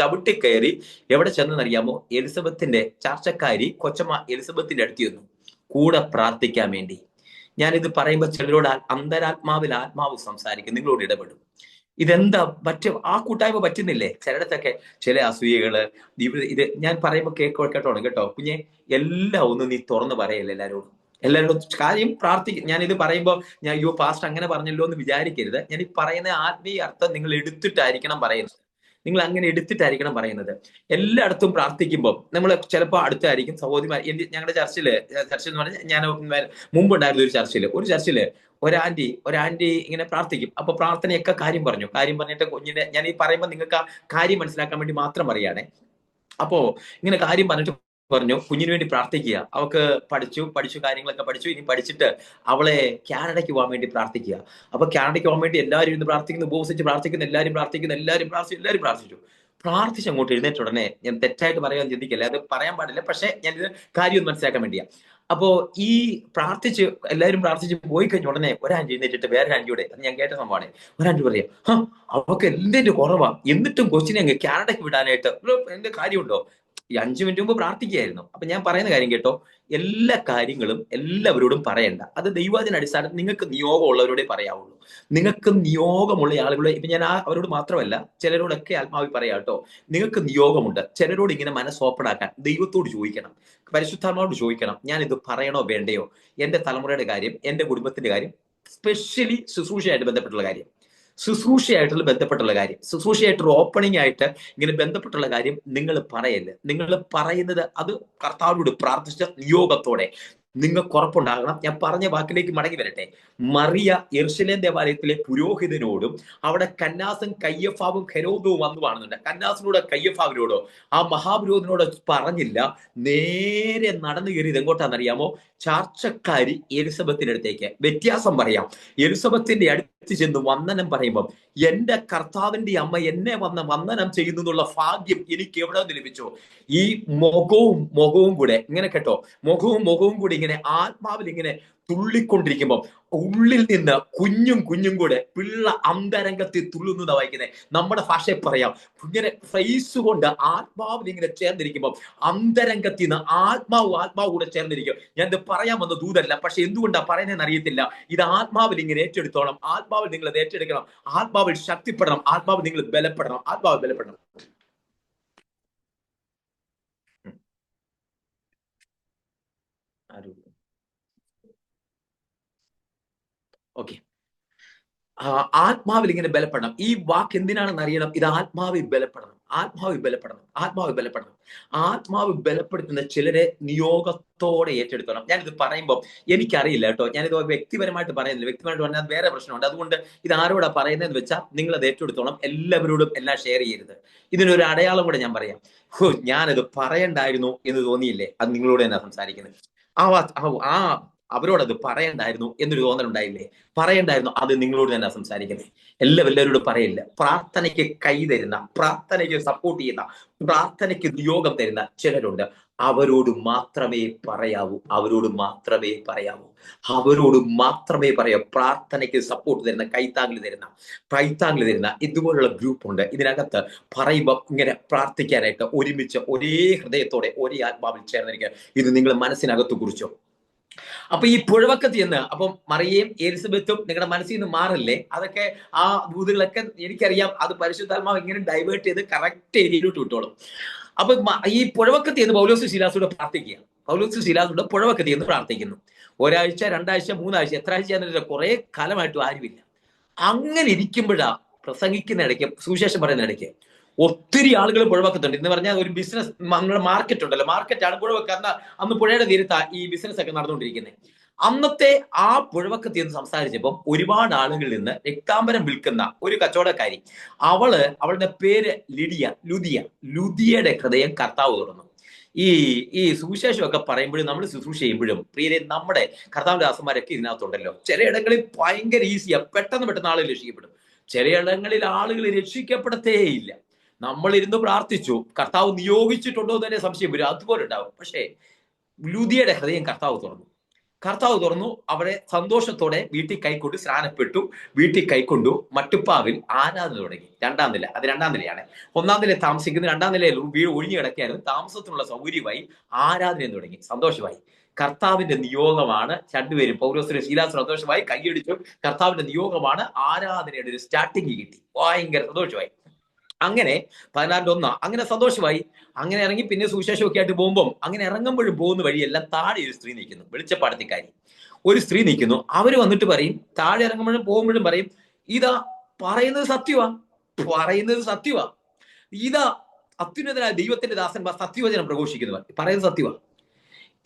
ചവിട്ടിക്കയറി എവിടെ ചെന്നറിയാമോ? എലിസബത്തിന്റെ ചാർച്ചക്കാരി കൊച്ചമ്മ എലിസബത്തിന്റെ അടുത്ത് ചെന്നു കൂടെ പ്രാർത്ഥിക്കാൻ വേണ്ടി. ഞാനിത് പറയുമ്പോൾ ചിലരോട് അന്തരാത്മാവിൽ ആത്മാവ് സംസാരിക്കും, നിങ്ങളോട് ഇടപെടും. ഇതെന്താ ആ കൂട്ടായ്മ പറ്റുന്നില്ലേ? ചിലയിടത്തൊക്കെ ചില അസൂയകള്, ഇത് ഞാൻ പറയുമ്പോൾ കേട്ടോണം കേട്ടോ കുഞ്ഞെ. എല്ലാം ഒന്നും നീ തുറന്ന് പറയല്ലേ എല്ലാവരോടും കാര്യം പ്രാർത്ഥിക്കും. ഞാൻ ഇത് പറയുമ്പോൾ ഞാൻ പാസ്റ്റ് അങ്ങനെ പറഞ്ഞല്ലോ എന്ന് വിചാരിക്കരുത്. ഞാൻ ഈ പറയുന്ന ആത്മീയ അർത്ഥം നിങ്ങൾ എടുത്തിട്ടായിരിക്കണം പറയുന്നത്. നിങ്ങൾ അങ്ങനെ എടുത്തിട്ടായിരിക്കണം പറയുന്നത്. എല്ലായിടത്തും പ്രാർത്ഥിക്കുമ്പോൾ നമ്മൾ ചിലപ്പോൾ അടുത്തായിരിക്കും സഹോദരിമാർ. ഞങ്ങളുടെ ചർച്ചിൽ എന്ന് പറഞ്ഞാൽ ഞാൻ മുമ്പുണ്ടായിരുന്ന ഒരു ചർച്ചില് ഒരു ആന്റി ഇങ്ങനെ പ്രാർത്ഥിക്കും. അപ്പൊ പ്രാർത്ഥനയൊക്കെ കാര്യം പറഞ്ഞിട്ട് കുഞ്ഞിനെ, ഞാൻ ഈ പറയുമ്പോൾ നിങ്ങൾക്ക് ആ കാര്യം മനസ്സിലാക്കാൻ വേണ്ടി മാത്രം അറിയാണേ. അപ്പോ ഇങ്ങനെ കാര്യം പറഞ്ഞിട്ട് പറഞ്ഞു കുഞ്ഞിന് വേണ്ടി പ്രാർത്ഥിക്കുക. അവൾക്ക് പഠിച്ചു കാര്യങ്ങളൊക്കെ പഠിച്ചു. ഇനി പഠിച്ചിട്ട് അവളെ കാനഡയ്ക്ക് പോകാൻ വേണ്ടി പ്രാർത്ഥിക്കുക. അപ്പൊ കാനഡയ്ക്ക് പോകാൻ വേണ്ടി എല്ലാവരും ഇന്ന് പ്രാർത്ഥിക്കുന്നു, ഉപവസിച്ച് പ്രാർത്ഥിക്കുന്നു, എല്ലാവരും പ്രാർത്ഥിച്ചു. പ്രാർത്ഥിച്ച് അങ്ങോട്ട് എഴുന്നേറ്റ ഉടനെ, ഞാൻ തെറ്റായിട്ട് പറയാൻ ചിന്തിക്കില്ല, അത് പറയാൻ പാടില്ല, പക്ഷെ ഞാനിത് കാര്യം ഒന്ന് മനസ്സിലാക്കാൻ വേണ്ടിയാ. അപ്പോ ഈ എല്ലാവരും പ്രാർത്ഥിച്ച് പോയി കഴിഞ്ഞ ഉടനെ ഒരാഞ്ചി എഴുന്നേറ്റിട്ട് വേറെ ആഞ്ചിയുടെ, അത് ഞാൻ കേട്ട സംഭവമാണ്, ഒരാഞ്ചി പറയാം, അവർക്ക് എന്തിന്റെ കുറവാ, എന്നിട്ടും കൊച്ചിനെ അങ്ങ് കാനഡയ്ക്ക് വിടാനായിട്ട് എന്റെ കാര്യമുണ്ടോ? ഈ 5 മിനിറ്റ് മുമ്പ് പ്രാർത്ഥിക്കുകയായിരുന്നു. അപ്പൊ ഞാൻ പറയുന്ന കാര്യം കേട്ടോ, എല്ലാ കാര്യങ്ങളും എല്ലാവരോടും പറയണ്ട. അത് ദൈവത്തിന്റെ അടിസ്ഥാനത്തിൽ നിങ്ങൾക്ക് നിയോഗമുള്ളവരോടെ പറയാവുള്ളൂ. നിങ്ങൾക്ക് നിയോഗമുള്ള ആളുകളെ, ഇപ്പൊ ഞാൻ അവരോട് മാത്രമല്ല ചിലരോടൊക്കെ ആത്മാവിൽ പറയാം കേട്ടോ. നിങ്ങൾക്ക് നിയോഗമുണ്ട്. ചിലരോട് ഇങ്ങനെ മനസ്സ് ഓപ്പണാക്കാൻ ദൈവത്തോട് ചോദിക്കണം, പരിശുദ്ധാത്മാവോട് ചോദിക്കണം, ഞാൻ ഇത് പറയണോ വേണ്ടയോ? എന്റെ തലമുറയുടെ കാര്യം, എന്റെ കുടുംബത്തിന്റെ കാര്യം, സ്പെഷ്യലി ശുശ്രൂഷയായിട്ട് ബന്ധപ്പെട്ടുള്ള കാര്യം, ശുശ്രൂഷയായിട്ടൊരു ഓപ്പണിംഗ് ആയിട്ട് ഇങ്ങനെ ബന്ധപ്പെട്ടുള്ള കാര്യം നിങ്ങൾ പറയല്ലേ. നിങ്ങൾ പറയുന്നത് അത് കർത്താവിനോട് പ്രാർത്ഥിച്ച നിയോഗത്തോടെ നിങ്ങൾക്ക് ഉറപ്പുണ്ടാകണം. ഞാൻ പറഞ്ഞ വാക്കിലേക്ക് മടങ്ങി വരട്ടെ. മറിയ യെരുശലേം ദേവാലയത്തിലെ പുരോഹിതനോടും അവിടെ കന്നാസും കയ്യഫാവും ഹെരോദവും വന്നു കാണുന്നുണ്ട്. കന്നാസിനോടോ കയ്യഫാവിനോടോ ആ മഹാപുരോഹിതനോട് പറഞ്ഞില്ല, നേരെ നടന്നു കയറിയത് എങ്ങോട്ടാണെന്നറിയാമോ? ചാർച്ചക്കാരി എലിസബത്തിന്റെ അടുത്തേക്ക്. വ്യത്യാസം പറയാം. എലിസബത്തിന്റെ അടുത്ത് ചെന്ന് വന്ദനം പറയുമ്പം, എന്റെ കർത്താവിന്റെ അമ്മ എന്നെ വന്ദനം ചെയ്യുന്നു എന്നുള്ള ഭാഗ്യം എനിക്ക് എവിടെ നിന്ന് ലഭിച്ചോ? ഈ മുഖവും കൂടെ ഇങ്ങനെ കേട്ടോ, മുഖവും കൂടി ഇങ്ങനെ ആത്മാവിൽ ഇങ്ങനെ തുള്ളിക്കൊണ്ടിരിക്കുമ്പോൾ ഉള്ളിൽ നിന്ന് കുഞ്ഞും കൂടെ പിള്ള അന്തരംഗത്തിൽ തുള്ളുന്നതാ വായിക്കുന്നത്. നമ്മുടെ ഭാഷയിൽ പറയാം, ഇങ്ങനെ ഫേസ് കൊണ്ട് ആത്മാവിൽ ഇങ്ങനെ ചേർന്നിരിക്കുമ്പോൾ അന്തരംഗത്തിൽ നിന്ന് ആത്മാവ് കൂടെ ചേർന്നിരിക്കും. ഞാൻ ഇത് പറയാൻ വന്ന ദൂതല്ല, പക്ഷെ എന്തുകൊണ്ടാ പറയുന്നതെന്ന് അറിയത്തില്ല. ഇത് ആത്മാവിൽ ഇങ്ങനെ ഏറ്റെടുത്തോണം. ആത്മാവിൽ നിങ്ങൾ അത് ഏറ്റെടുക്കണം. ആത്മാവിൽ ശക്തിപ്പെടണം. ആത്മാവിൽ നിങ്ങൾ ബലപ്പെടണം. ഓക്കെ, ആത്മാവിൽ ഇങ്ങനെ ബലപ്പെടണം. ഈ വാക്ക് എന്തിനാണെന്ന് അറിയണം. ഇത് ആത്മാവിൽ ബലപ്പെടണം. ആത്മാവ് ബലപ്പെടുത്തുന്ന ചിലരെ നിയോഗത്തോടെ ഏറ്റെടുക്കണം. ഞാനിത് പറയുമ്പോൾ എനിക്കറിയില്ല കേട്ടോ, ഞാനിത് വ്യക്തിപരമായിട്ട് പറയുന്നില്ല. വ്യക്തിപരമായിട്ട് പറഞ്ഞാൽ വേറെ പ്രശ്നമുണ്ട്. അതുകൊണ്ട് ഇത് ആരോടാ പറയുന്നതെന്ന് വെച്ചാൽ നിങ്ങൾ അത് ഏറ്റെടുത്തോണം. എല്ലാവരോടും എല്ലാം ഷെയർ ചെയ്യരുത്. ഇതിനൊരു അടയാളം കൂടെ ഞാൻ പറയാം. ഞാനത് പറയണ്ടായിരുന്നു എന്ന് തോന്നിയില്ലേ, അത് നിങ്ങളോട് തന്നെ സംസാരിക്കുന്നത്. അവരോടത് പറയണ്ടായിരുന്നു എന്നൊരു തോന്നലുണ്ടായില്ലേ? പറയണ്ടായിരുന്നു, അത് നിങ്ങളോട് തന്നെ സംസാരിക്കുന്നത്. എല്ലാവരോടും പറയില്ല. പ്രാർത്ഥനയ്ക്ക് കൈ തരുന്ന, പ്രാർത്ഥനയ്ക്ക് സപ്പോർട്ട് ചെയ്യുന്ന, പ്രാർത്ഥനയ്ക്ക് നിയോഗം തരുന്ന ചിലരുണ്ട്. അവരോട് മാത്രമേ പറയാവൂ. പ്രാർത്ഥനയ്ക്ക് സപ്പോർട്ട് തരുന്ന, കൈത്താങ്ങിൽ തരുന്ന ഇതുപോലുള്ള ഗ്രൂപ്പ് ഉണ്ട്. ഇതിനകത്ത് പറയുമ്പോൾ ഇങ്ങനെ പ്രാർത്ഥിക്കാനായിട്ട് ഒരുമിച്ച് ഒരേ ഹൃദയത്തോടെ ഒരേ ആത്മാവിൽ ചേർന്നിരിക്കുക. ഇത് നിങ്ങൾ മനസ്സിനകത്ത് കുറിച്ചോ? അപ്പൊ ഈ പുഴവക്കത്ത് ചെന്ന് അപ്പം മറിയയും എലിസബത്തും നിങ്ങളുടെ മനസ്സിൽ നിന്ന് മാറില്ലേ? അതൊക്കെ ആ ദൂതുകളൊക്കെ എനിക്കറിയാം. അത് പരിശുദ്ധാത്മാവ് ഇങ്ങനെ ഡൈവേർട്ട് ചെയ്ത് കറക്റ്റ് ഏരിയയിലോട്ട് വിട്ടോളും. അപ്പൊ ഈ പുഴവക്കത്ത് ചെന്ന് പൗലോസ് ശീലാസോട് പ്രാർത്ഥിക്കുക. പുഴവക്കത്ത് ചെന്ന് പ്രാർത്ഥിക്കുന്നു. 1 ആഴ്ച, 2 ആഴ്ച, 3 ആഴ്ച, എത്ര ആഴ്ച കുറെ കാലമായിട്ടും ആരുമില്ല. അങ്ങനെ ഇരിക്കുമ്പോഴാ പ്രസംഗിക്കുന്ന ഇടയ്ക്ക്, സുവിശേഷം പറയുന്ന ഇടയ്ക്ക് ഒത്തിരി ആളുകൾ പുഴവക്കത്തുണ്ട്. എന്ന് പറഞ്ഞാൽ ഒരു ബിസിനസ്, നമ്മുടെ മാർക്കറ്റ് ഉണ്ടല്ലോ, മാർക്കറ്റാണ് പുഴവക്ക. അന്ന് പുഴയുടെ തീരത്താ ഈ ബിസിനസ് ഒക്കെ നടന്നുകൊണ്ടിരിക്കുന്നത്. അന്നത്തെ ആ പുഴവക്കത്ത് എന്ന് സംസാരിച്ചപ്പം ഒരുപാട് ആളുകളിൽ നിന്ന് രക്താംബരം വിൽക്കുന്ന ഒരു കച്ചവടക്കാരി, അവളുടെ പേര് ലുദിയയുടെ ഹൃദയം കർത്താവ് തുറന്നു. ഈ സുവിശേഷമൊക്കെ പറയുമ്പോഴും നമ്മൾ ശുശ്രൂഷ ചെയ്യുമ്പോഴും പ്രിയരെ, നമ്മുടെ കർത്താവിന്റെ ദാസന്മാരൊക്കെ ഇതിനകത്തുണ്ടല്ലോ. ചിലയിടങ്ങളിൽ ഭയങ്കര ഈസിയാ, പെട്ടെന്ന് ആളുകൾ രക്ഷിക്കപ്പെടും. ചിലയിടങ്ങളിൽ ആളുകൾ രക്ഷിക്കപ്പെടത്തേയില്ല. നമ്മൾ ഇരുന്ന് പ്രാർത്ഥിച്ചു, കർത്താവ് നിയോഗിച്ചിട്ടുണ്ടോ എന്ന് തന്നെ സംശയം വരും. അതുപോലെ ഉണ്ടാവും. പക്ഷേ ലുദിയയുടെ ഹൃദയം കർത്താവ് തുറന്നു. അവരെ സന്തോഷത്തോടെ വീട്ടിൽ കൈക്കൊണ്ടു, സ്നാനപ്പെട്ടു, വീട്ടിൽ കൈക്കൊണ്ടു. മട്ടുപ്പാവിൽ ആരാധന തുടങ്ങി. 2ാം നില, അത് 2ാം നിലയാണ്. 1ാം നിലയിൽ താമസിക്കുന്നത്, 2ാം നിലയിൽ വീട് ഒഴിഞ്ഞു കിടക്കുകയായിരുന്നു. താമസത്തിനുള്ള സൗകര്യമായി, ആരാധന തുടങ്ങി. സന്തോഷമായി. കർത്താവിന്റെ നിയോഗമാണ്. രണ്ടുപേരും പൗലോസിനും ശീലാസിനും സന്തോഷമായി, കൈയടിച്ചു. കർത്താവിന്റെ നിയോഗമാണ്. ആരാധനയുടെ ഒരു സ്റ്റാർട്ടിങ് കിട്ടി. ഭയങ്കര സന്തോഷമായി. അങ്ങനെ 14:1 അങ്ങനെ സന്തോഷമായി. അങ്ങനെ ഇറങ്ങി. പിന്നെ സുവിശേഷമൊക്കെ ആയിട്ട് പോകുമ്പോൾ അങ്ങനെ ഇറങ്ങുമ്പോഴും പോകുന്ന വഴിയെല്ലാം താഴെ ഒരു സ്ത്രീ നിൽക്കുന്നു, വെളിച്ചപ്പാടത്തിക്കാരി ഒരു സ്ത്രീ നിൽക്കുന്നു. അവര് വന്നിട്ട് പറയും, താഴെ ഇറങ്ങുമ്പോഴും പോകുമ്പോഴും പറയും, ഇതാ പറയുന്നത് സത്യവാ, ഇതാ അത്യുന്നതനായ ദൈവത്തിന്റെ ദാസന്മാർ സത്യവചനം പ്രഘോഷിക്കുന്നവർ, പറയുന്നത് സത്യവാ.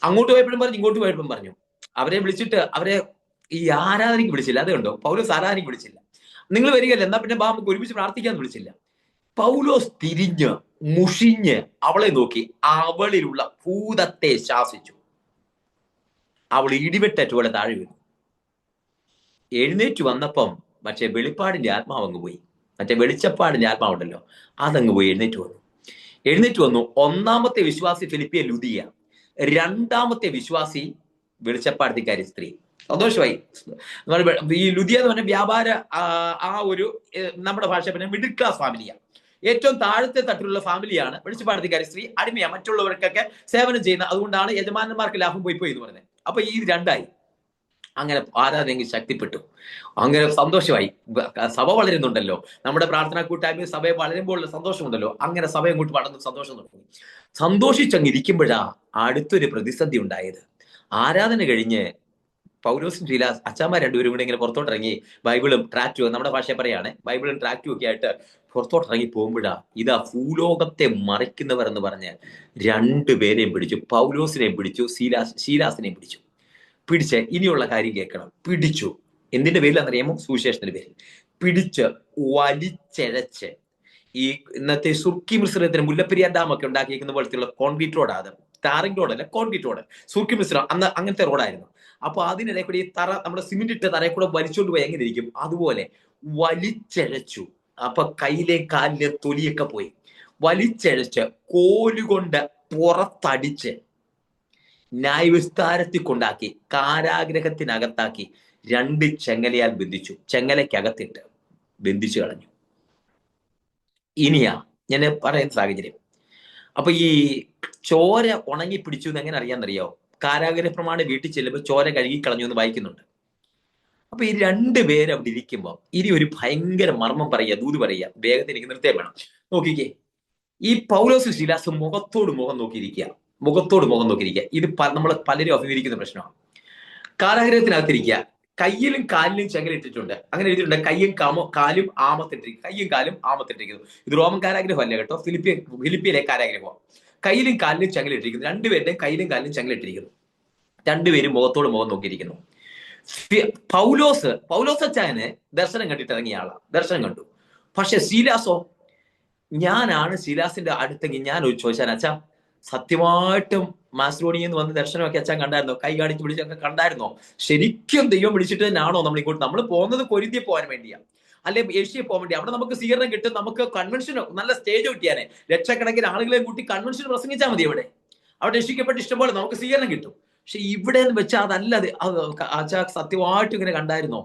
അങ്ങോട്ട് പോയപ്പോഴും പറഞ്ഞു, ഇങ്ങോട്ട് പോയപ്പോഴും പറഞ്ഞു. അവരെ വിളിച്ചിട്ട് അവരെ ഈ ആരാധനയ്ക്ക് വിളിച്ചില്ല. അത് കണ്ടോ, പൗലോസ് ആരാധനയ്ക്ക് വിളിച്ചില്ല. നിങ്ങൾ വരികയല്ല, എന്നാ പിന്നെ നമുക്ക് ഒരുമിച്ച് പ്രാർത്ഥിക്കാന്ന് വിളിച്ചില്ല. പൗലോസ് തിരിഞ്ഞ് മുഷിഞ്ഞ് അവളെ നോക്കി അവളിലുള്ള ഭൂതത്തെ ശാസിച്ചു. അവൾ ഇടിവെട്ടേറ്റ പോലെ താഴെ വീണു. എഴുന്നേറ്റ് വന്നപ്പം പക്ഷെ വെളിപ്പാടിന്റെ ആത്മാവ് അങ്ങ് പോയി. മറ്റേ വെളിച്ചപ്പാടിന്റെ ആത്മാവുണ്ടല്ലോ, അതങ്ങ് പോയി. എഴുന്നേറ്റ് വന്നു. ഒന്നാമത്തെ വിശ്വാസി ഫിലിപ്പിയ ലുദിയ, രണ്ടാമത്തെ വിശ്വാസി വെളിച്ചപ്പാടത്തിക്കാരി സ്ത്രീ. സന്തോഷമായി. ഈ ലുദിയ എന്ന് പറഞ്ഞ വ്യാപാര ആ ഒരു നമ്മുടെ ഭാഷ പിന്നെ മിഡിൽ ക്ലാസ് ഫാമിലിയാണ്. ഏറ്റവും താഴത്തെ തട്ടിലുള്ള ഫാമിലിയാണ് വെളിച്ചപ്പാടത്തിക്കാരി സ്ത്രീ. അടിമയാണ്, മറ്റുള്ളവർക്കൊക്കെ സേവനം ചെയ്യുന്ന. അതുകൊണ്ടാണ് യജമാനന്മാർക്ക് ലാഭം പോയി എന്ന് പറഞ്ഞത്. അപ്പൊ ഈ രണ്ടായി. അങ്ങനെ ആരാധന ശക്തിപ്പെട്ടു. അങ്ങനെ സന്തോഷമായി. സഭ വളരുന്നുണ്ടല്ലോ, നമ്മുടെ പ്രാർത്ഥനാ കൂട്ടായ്മ സഭയെ വളരുമ്പോഴുള്ള സന്തോഷമുണ്ടല്ലോ. അങ്ങനെ സഭ അങ്ങോട്ട് വളർന്ന് സന്തോഷം തുടങ്ങി. സന്തോഷിച്ചങ്ങിരിക്കുമ്പോഴാ അടുത്തൊരു പ്രതിസന്ധി ഉണ്ടായത്. ആരാധന കഴിഞ്ഞ് പൗലോസും ശീലാസ് അച്ചാമ്മ രണ്ടുപേരും കൂടെ ഇങ്ങനെ പുറത്തോട്ടിറങ്ങി ബൈബിളും ട്രാക്റ്റും, നമ്മുടെ ഭാഷയെ പറയാണ്, ബൈബിളും ട്രാക്റ്റും ഒക്കെ ആയിട്ട് പുറത്തോട്ടിറങ്ങി പോകുമ്പോഴാ ഇതാ ഭൂലോകത്തെ മറിക്കുന്നവർ എന്ന് പറഞ്ഞ് രണ്ടുപേരെയും പിടിച്ചു. പൗലോസിനെയും പിടിച്ചു, ശീലാസിനെയും പിടിച്ച് ഇനിയുള്ള കാര്യം കേൾക്കണം. പിടിച്ചു. എന്തിന്റെ പേരിലാണെന്നറിയാമോ? സുവിശേഷത്തിന്റെ പേരിൽ പിടിച്ച് വലിച്ചഴച്ച്. ഈ ഇന്നത്തെ സുർക്കി മിശ്രിതത്തിന് മുല്ലപ്പെരിയാർ ഡാം ഒക്കെ ഉണ്ടാക്കിയിരിക്കുന്ന പോലത്തെയുള്ള കോൺക്രീറ്റ് റോഡ്, അത് ടാറിംഗ് റോഡല്ല, കോൺക്രീറ്റ് റോഡ്. സുർക്കി മിശ്രം അന്ന് അങ്ങനത്തെ റോഡായിരുന്നു. അപ്പൊ അതിനിടെ കൂടി ഈ തറ, നമ്മുടെ സിമെന്റ് ഇട്ട തറയെ കൂടെ വലിച്ചുകൊണ്ട് പോയി എങ്ങനെ ഇരിക്കും, അതുപോലെ വലിച്ചഴച്ചു. അപ്പൊ കയ്യിലെ കാലിലെ തൊലിയൊക്കെ പോയി. വലിച്ചഴച്ച് കോലുകൊണ്ട് പുറത്തടിച്ച് ന്യായവിസ്താരത്തിൽ കൊണ്ടാക്കി കാരാഗ്രഹത്തിനകത്താക്കി 2 ചെങ്ങലയാൽ ബന്ധിച്ചു. ചെങ്ങലയ്ക്കകത്തിട്ട് ബന്ധിച്ചു കളഞ്ഞു. ഇനിയാ ഞാൻ പറയുന്ന സാഹചര്യം. അപ്പൊ ഈ ചോര ഉണങ്ങി പിടിച്ചു എന്ന് എങ്ങനെ അറിയാന്നറിയോ? കാരാഗ്രഹ പ്രമാണി വീട്ടിൽ ചെല്ലുമ്പോൾ ചോര കഴുകി കളഞ്ഞു എന്ന് വായിക്കുന്നുണ്ട്. അപ്പൊ ഈ 2 പേര് അവിടെ ഇരിക്കുമ്പോൾ ഇനി ഒരു ഭയങ്കര മർമ്മം പറയുക, ദൂത് പറയുക. വേഗത്തിൽ എനിക്ക് നിർത്തേ വേണം. നോക്കിക്കേ, ഈ പൗലോസ് ശീലാസ് മുഖത്തോട് മുഖം നോക്കിയിരിക്കുക. ഇത് നമ്മൾ പലരും അഭിമുഖീകരിക്കുന്ന പ്രശ്നമാണ്. കാരാഗ്രഹത്തിനകത്തിരിക്കുക, കയ്യിലും കാലിലും ചെങ്ങലിട്ടിട്ടുണ്ട്. അങ്ങനെ എഴുതിയിട്ടുണ്ട്, കയ്യും കാലും ആമത്തിട്ടിരിക്കുന്നു. ഇത് റോമൻ കാരാഗ്രഹം അല്ല കേട്ടോ, ഫിലിപ്പിയിലെ കാരാഗ്രഹമാണ്. കയ്യിലും കാലിലും ചെങ്ങലിട്ടിരിക്കുന്നു. 2 പേരുടെയും കയ്യിലും കാലിലും ചെങ്ങലിട്ടിരിക്കുന്നു. 2 പേരും മുഖത്തോട് മുഖം നോക്കിയിരിക്കുന്നു. പൗലോസ് അച്ചായന് ദർശനം കണ്ടിട്ട് ഇറങ്ങിയ ആളാണ്, ദർശനം കണ്ടു. പക്ഷെ ശീലാസോ, ഞാനാണ് ശീലാസിന്റെ അടുത്തെങ്കിൽ ഞാൻ ഒരു ചോദിച്ചാൽ, അച്ഛാ സത്യമായിട്ടും മാസ്ലോണിയിൽ നിന്ന് വന്ന് ദർശനമൊക്കെ അച്ഛൻ കണ്ടായിരുന്നോ? കൈ കാണിച്ച് വിളിച്ചൊക്കെ കണ്ടായിരുന്നോ? ശരിക്കും ദൈവം വിളിച്ചിട്ട് തന്നെയാണോ നമ്മൾ ഇങ്ങോട്ട്? നമ്മൾ പോകുന്നത് കൊരിന്ത്യയിൽ പോകാൻ വേണ്ടിയാണ്, അല്ലെ ഏഷ്യയിൽ പോകാൻ വേണ്ടി. അവിടെ നമുക്ക് സ്വീകരണം കിട്ടും, നമുക്ക് കൺവെൻഷനോ നല്ല സ്റ്റേജ് കിട്ടിയാനെ ലക്ഷക്കണക്കിന് ആളുകളെ കൂട്ടി കൺവെൻഷൻ പ്രസംഗിച്ചാൽ മതി. അവിടെ രക്ഷിക്കപ്പെട്ട് ഇഷ്ടംപോലെ നമുക്ക് സ്വീകരണം കിട്ടും. പക്ഷെ ഇവിടെ എന്ന് വെച്ചാൽ അതല്ലത്. അച്ഛാ സത്യമായിട്ടും ഇങ്ങനെ കണ്ടായിരുന്നോ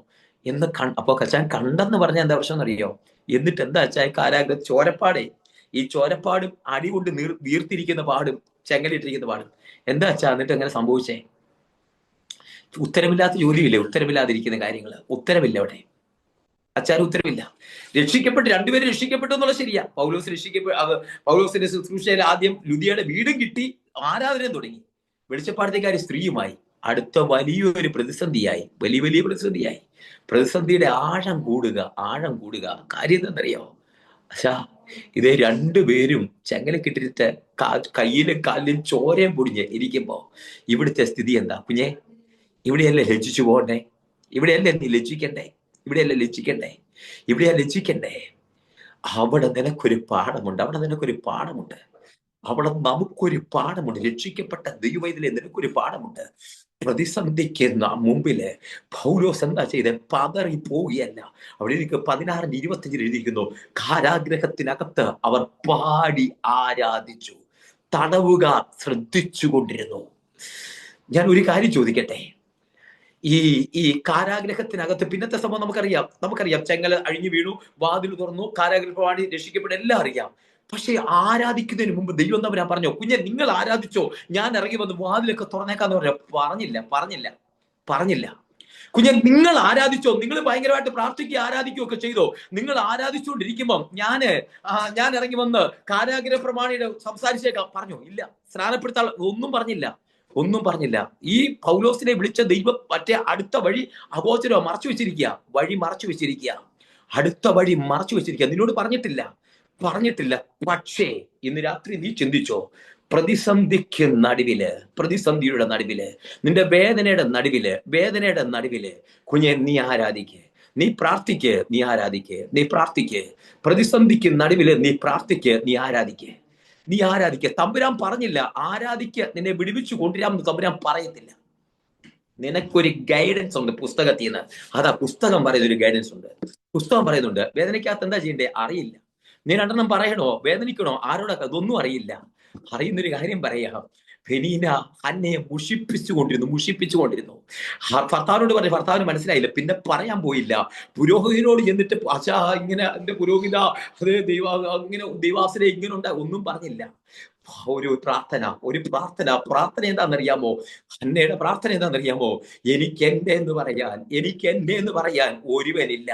എന്ന് അപ്പൊ അച്ഛൻ കണ്ടെന്ന് പറഞ്ഞാൽ എന്താ പ്രശ്നം എന്നറിയോ? എന്നിട്ട് എന്താ അച്ഛാ കാരാഗ്രഹ ചോരപ്പാടേ, ഈ ചോരപ്പാടും അടി കൊണ്ട് വീർത്തിരിക്കുന്ന പാടും ചെങ്ങലിട്ടിരിക്കുന്ന പാടും എന്താ അച്ഛാ എന്നിട്ട് എങ്ങനെ സംഭവിച്ചേ? ഉത്തരമില്ലാത്ത ജോലിയില്ലേ, ഉത്തരമില്ലാതിരിക്കുന്ന കാര്യങ്ങൾ. ഉത്തരമില്ല അവിടെ അച്ഛാന്, ഉത്തരവില്ല. രക്ഷിക്കപ്പെട്ട് 2 പേര് രക്ഷിക്കപ്പെട്ടു എന്നുള്ളത് ശരിയാ. പൗലോസിന്റെ ശുശ്രൂഷയിൽ ആദ്യം ലുദിയയുടെ വീടും കിട്ടി, ആരാധനയും തുടങ്ങി. വെളിച്ചപ്പാടത്തേക്കാരി സ്ത്രീയുമായി അടുത്ത വലിയൊരു പ്രതിസന്ധിയായി, വലിയ പ്രതിസന്ധിയായി. പ്രതിസന്ധിയുടെ ആഴം കൂടുക. കാര്യം എന്താണെന്നറിയോ? അച്ഛാ ഇതേ 2 പേരും ചെങ്ങലക്കിട്ടിട്ട് കയ്യിലും കാലിലും ചോരയും പൊടിഞ്ഞ് ഇരിക്കുമ്പോ ഇവിടുത്തെ സ്ഥിതി എന്താ കുഞ്ഞെ? ഇവിടെയല്ലേ ലജ്ജിച്ചു പോകണ്ടേ? ഇവിടെയല്ലേ നീ ലജ്ജിക്കണ്ടേ? ഇവിടെയല്ലേ ലജ്ജിക്കണ്ടേ? അവിടെ നിനക്കൊരു പാഠമുണ്ട്, അവിടെ നമുക്കൊരു പാഠമുണ്ട്. രക്ഷിക്കപ്പെട്ട ദൈവവൈതലേ നിനക്കൊരു പാഠമുണ്ട്. പ്രതിസന്ധിക്ക് മുമ്പില് പൗലോസ് എന്താ ചെയ്തത്? പതറി പോവുകയല്ല. അവിടെ 16:25 എഴുതിയിരിക്കുന്നു, കാരാഗ്രഹത്തിനകത്ത് അവർ പാടി ആരാധിച്ചു, തടവുകാർ ശ്രദ്ധിച്ചുകൊണ്ടിരുന്നു. ഞാൻ ഒരു കാര്യം ചോദിക്കട്ടെ, ഈ കാരാഗ്രഹത്തിനകത്ത് പിന്നത്തെ സംഭവം നമുക്കറിയാം. ചെങ്ങല അഴിഞ്ഞു വീണു, വാതിൽ തുറന്നു, കാരാഗ്രഹപാടി രക്ഷിക്കപ്പെട്ട എല്ലാം അറിയാം. പക്ഷെ ആരാധിക്കുന്നതിന് മുമ്പ് ദൈവം എന്താ പറഞ്ഞോ? കുഞ്ഞെ നിങ്ങൾ ആരാധിച്ചോ, ഞാൻ ഇറങ്ങി വന്ന് വാതിലൊക്കെ തുറന്നേക്കാന്ന് പറഞ്ഞില്ല. കുഞ്ഞെ നിങ്ങൾ ആരാധിച്ചോ, നിങ്ങൾ ഭയങ്കരമായിട്ട് പ്രാർത്ഥിക്കുക ആരാധിക്കുകയൊക്കെ ചെയ്തോ? നിങ്ങൾ ആരാധിച്ചുകൊണ്ടിരിക്കുമ്പം ഞാൻ ഇറങ്ങി വന്ന് കാരാഗ്രഹ പ്രമാണിയുടെ സംസാരിച്ചേക്കാം പറഞ്ഞോ? ഇല്ല. സ്നാനപ്പെടുത്താൻ ഒന്നും പറഞ്ഞില്ല. ഈ പൗലോസിനെ വിളിച്ച ദൈവം മറ്റേ അടുത്ത വഴി അഗോചരോ മറച്ചു വെച്ചിരിക്കുക. അടുത്ത വഴി മറച്ചു വെച്ചിരിക്കുക. നിന്നോട് പറഞ്ഞിട്ടില്ല. പക്ഷേ ഇന്ന് രാത്രി നീ ചിന്തിച്ചോ, പ്രതിസന്ധിയുടെ നടുവില്, നിന്റെ വേദനയുടെ നടുവില് കുഞ്ഞെ നീ ആരാധിക്ക്, നീ പ്രാർത്ഥിക്ക്, നീ ആരാധിക്ക്. പ്രതിസന്ധിക്ക് നടുവില് നീ പ്രാർത്ഥിക്ക്, നീ ആരാധിക്ക്. നീ ആരാധിക്കുക. തമ്പുരാൻ പറഞ്ഞില്ല ആരാധിക്കുക, നിന്നെ വിടുവിച്ചു കൊണ്ടുവരാമെന്ന് തമ്പുരാൻ പറയത്തില്ല. നിനക്കൊരു ഗൈഡൻസ് ഉണ്ട് പുസ്തകത്തിൽ നിന്ന്. അതാ പുസ്തകം പറയുന്ന ഒരു ഗൈഡൻസ് ഉണ്ട്. പുസ്തകം പറയുന്നുണ്ട് വേദനയ്ക്കകത്ത് എന്താ ചെയ്യണ്ടേ അറിയില്ല. നീ രണ്ടെണ്ണം പറയണോ വേദനിക്കണോ ആരോടൊക്കെ അതൊന്നും അറിയില്ല. അറിയുന്നൊരു കാര്യം പറയാം. ഫെനീന ഹന്നയെ മുഷിപ്പിച്ചുകൊണ്ടിരുന്നു. ഭർത്താവിനോട് പറഞ്ഞു, ഭർത്താവിന് മനസ്സിലായില്ല. പിന്നെ പറയാൻ പോയില്ല. പുരോഹിതനോട് ചെന്നിട്ട് അച്ഛാ ഇങ്ങനെ എന്റെ പുരോഹിത അത് ഇങ്ങനെ ദൈവാസനെ ഇങ്ങനെ ഉണ്ടാ ഒന്നും പറഞ്ഞില്ല. ഒരു പ്രാർത്ഥന എന്താണെന്നറിയാമോ? ഹന്നയുടെ പ്രാർത്ഥന എന്താണെന്നറിയാമോ? എനിക്ക് എന്റെ എന്ന് പറയാൻ ഒരുവനില്ല.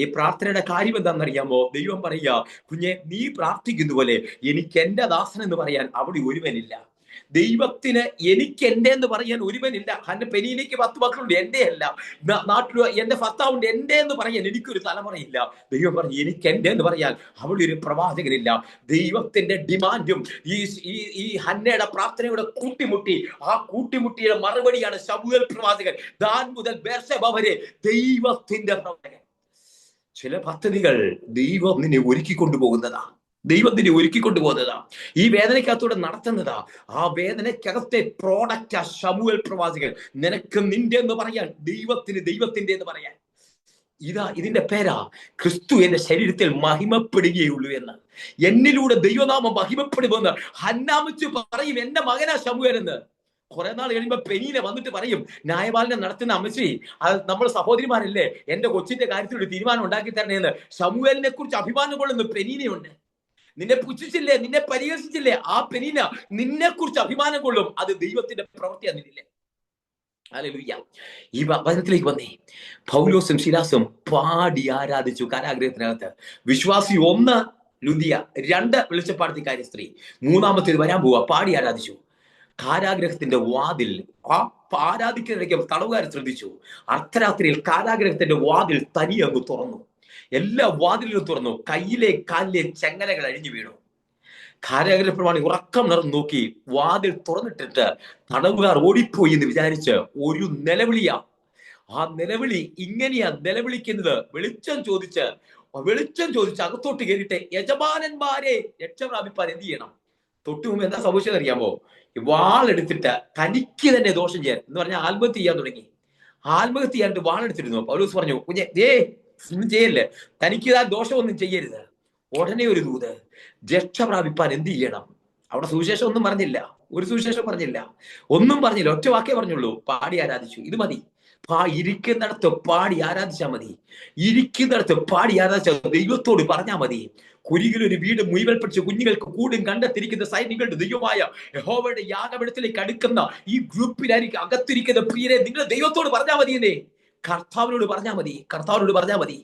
ഈ പ്രാർത്ഥനയുടെ കാര്യം എന്താണെന്നറിയാമോ? ദൈവം പറയാ, കുഞ്ഞെ നീ പ്രാർത്ഥിക്കുന്ന പോലെ എനിക്ക് എന്റെ ദാസൻ എന്ന് പറയാൻ അവിടെ ഒരുവനില്ല. ദൈവത്തിന് എനിക്ക് എന്റെ എന്ന് പറയാൻ ഒരുവനില്ല. ഹന്ന പെനീനയ്ക്ക് 10 മക്കളുണ്ട്, എന്റെ അല്ല. നാട്ടിൽ എന്റെ ഭർത്താവുണ്ട്, എന്റെ എന്ന് പറയാൻ എനിക്കൊരു തലമുറയില്ല. ദൈവം പറഞ്ഞു എനിക്ക് എന്റെ എന്ന് പറയാൻ അവിടെ ഒരു പ്രവാചകനില്ല. ദൈവത്തിന്റെ ഡിമാൻഡും ഈ ഹന്നയുടെ പ്രാർത്ഥനയുടെ കൂട്ടിമുട്ടി. ആ കൂട്ടിമുട്ടിയുടെ മറുപടിയാണ് ശമൂവേൽ പ്രവാചകൻ. ദാൻ മുതൽ ബേർശേബ വരെ ദൈവത്തിന്റെ പ്രവാചകൻ. ചില പദ്ധതികൾ ദൈവം നിന്നെ ഒരുക്കിക്കൊണ്ടുപോകുന്നതാ. ഈ വേദനയ്ക്കകത്തൂടെ നടത്തുന്നതാ. ആ വേദനയ്ക്കകത്തെ പ്രോഡക്റ്റ് ആ ശമൂവേൽ പ്രവാചകൻ. നിനക്ക് നിന്റെ എന്ന് പറയാൻ, ദൈവത്തിന്റെ എന്ന് പറയാൻ. ഇതിന്റെ പേരാ ക്രിസ്തു എന്റെ ശരീരത്തിൽ മഹിമപ്പെടുകയുള്ളൂ എന്ന്. എന്നിലൂടെ ദൈവനാമം മഹിമപ്പെടുമെന്ന് ഹന്നാമിച്ച് പറയും, എന്റെ മകനാ ശമൂവേൽ എന്ന്. കുറെ നാൾ കഴിയുമ്പോ പെനീന വന്നിട്ട് പറയും, ന്യായപാലനം നടത്തുന്ന അമ്മച്ചി, അത് നമ്മൾ സഹോദരിമാരല്ലേ, എന്റെ കൊച്ചിന്റെ കാര്യത്തിൽ ഒരു തീരുമാനം ഉണ്ടാക്കി തരണേന്ന്. ശമൂവേലിനെ കുറിച്ച് അഭിമാനം കൊള്ളുന്ന പെനീനയുണ്ട്. നിന്നെ പുച്ഛിച്ചില്ലേ, നിന്നെ പരിഹസിച്ചില്ലേ, ആ പെനീന നിന്നെ കുറിച്ച് അഭിമാനം കൊള്ളും. അത് ദൈവത്തിന്റെ പ്രവൃത്തിയാന്നില്ലേ. ഹല്ലേലൂയ. ഈ വചനത്തിലേക്ക് വന്നേ. പൗലോസും ശീലാസും പാടി ആരാധിച്ചു കാരാഗ്രഹത്തിനകത്ത്. വിശ്വാസി 1 ലുദിയ, 2 വെളിച്ചപ്പാടത്തിക്കാരി സ്ത്രീ, 3-ാമത്തേത് വരാൻ പോവാ. പാടി ആരാധിച്ചു. കാരാഗ്രഹത്തിന്റെ വാതിൽ ആരാധിക്കുന്നതിലേക്ക് തടവുകാർ ശ്രദ്ധിച്ചു. അർദ്ധരാത്രിയിൽ കാരാഗ്രഹത്തിന്റെ വാതിൽ തനിയങ്ങ് തുറന്നു. എല്ലാ വാതിലും തുറന്നു. കയ്യിലെ കാലിലെ ചെങ്ങലകൾ അഴിഞ്ഞു വീണു. കാരാഗ്രഹ പ്രമാണി ഉറക്കം നിറഞ്ഞു നോക്കി. വാതിൽ തുറന്നിട്ടിട്ട് തടവുകാർ ഓടിപ്പോയി എന്ന് വിചാരിച്ച് ഒരു നിലവിളിയാ. ആ നിലവിളി ഇങ്ങനെയാ നിലവിളിക്കുന്നത്. വെളിച്ചം ചോദിച്ച് അകത്തോട്ട് കയറിയിട്ട്, യജമാനന്മാരെ രക്ഷ പ്രാപിപ്പാൻ എന്ത് ചെയ്യണം? തൊട്ടു മുമ്പ് എന്താ സംഭവിച്ചത് അറിയാമോ? വാളെടുത്തിട്ട് തനിക്ക് തന്നെ ദോഷം ചെയ്യാൻ എന്ന് പറഞ്ഞാൽ ആത്മഹത്യ ചെയ്യാൻ തുടങ്ങി. ആത്മഹത്യ ചെയ്യാനായിട്ട് വാളെടുത്തിരുന്നു. പൗലോസ് പറഞ്ഞു, കുഞ്ഞെ ഒന്നും ചെയ്യല്ലേ, തനിക്ക് ഇതാ ദോഷമൊന്നും ചെയ്യരുത്. ഉടനെ ഒരു ദൂത്, രക്ഷ പ്രാപിപ്പാൻ എന്ത് ചെയ്യണം? അവിടെ സുവിശേഷം ഒന്നും പറഞ്ഞില്ല, ഒരു സുവിശേഷം പറഞ്ഞില്ല, ഒന്നും പറഞ്ഞില്ല. ഒറ്റ വാക്കേ പറഞ്ഞുള്ളൂ, പാടി ആരാധിച്ചു. ഇത് മതി. ഇരിക്കുന്നിടത്ത് പാടി ആരാധിച്ചാൽ മതി. ഇരിക്കുന്നിടത്ത് പാടി ആരാധിച്ചാൽ ദൈവത്തോട് പറഞ്ഞാൽ മതി. കുരികിലൊരു വീട് മുഴുവൻ പിടിച്ച് കുഞ്ഞുങ്ങൾക്ക് കൂടും കണ്ടെത്തിരിക്കുന്ന സൈനികളുടെ ദൈവമായ യഹോവയുടെ യാഗപീഠത്തിലേക്ക് അടുക്കുന്ന ഈ ഗ്രൂപ്പിലായിരിക്കും അകത്തിരിക്കുന്ന പ്രിയരെ, നിങ്ങൾ ദൈവത്തോട് പറഞ്ഞാൽ മതിയെന്നേ. കർത്താവിനോട് പറഞ്ഞാൽ മതി.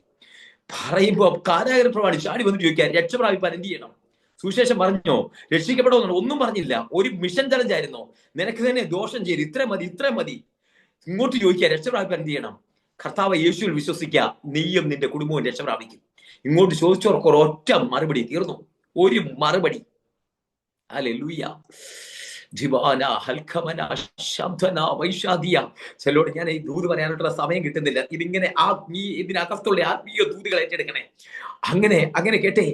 പറയുമ്പോ കാരാഗ്രഹ പ്രമാണി ചാടി വന്നിട്ട് ചോദിക്കാൻ, രക്ഷ പ്രാപിപ്പാൻ എന്ത് ചെയ്യണം? സുവിശേഷം പറഞ്ഞോ? രക്ഷിക്കപ്പെടുമെന്നോ? ഒന്നും പറഞ്ഞില്ല. ഒരു മിഷൻ ചലഞ്ച് ആയിരുന്നോ? നിനക്ക് തന്നെ ദോഷം ചെയ്ത് ഇത്ര മതി. ഇങ്ങോട്ട് ചോദിക്കുക, രക്ഷ പ്രാപിപ്പാൻ എന്ത് ചെയ്യണം? കർത്താവ് യേശുവിൽ വിശ്വസിക്കുക, നീയും നിന്റെ കുടുംബവും രക്ഷ പ്രാപിക്കും. ഇങ്ങോട്ട് ചോദിച്ചവർക്ക് ഒറ്റ മറുപടി, തീർന്നു. ഒരു മറുപടി. ഹല്ലേലൂയ. ജിവാന ഹൽഖമന ശബ്ദന വൈഷാദിയ. ചിലോട് ഞാൻ ഈ ദൂത് പറയാനായിട്ടുള്ള സമയം കിട്ടുന്നില്ല. ഇതിങ്ങനെ ഇതിനകത്തുള്ള ആത്മീയ ദൂതുകൾ ഏറ്റെടുക്കണേ. അങ്ങനെ കേട്ടെ.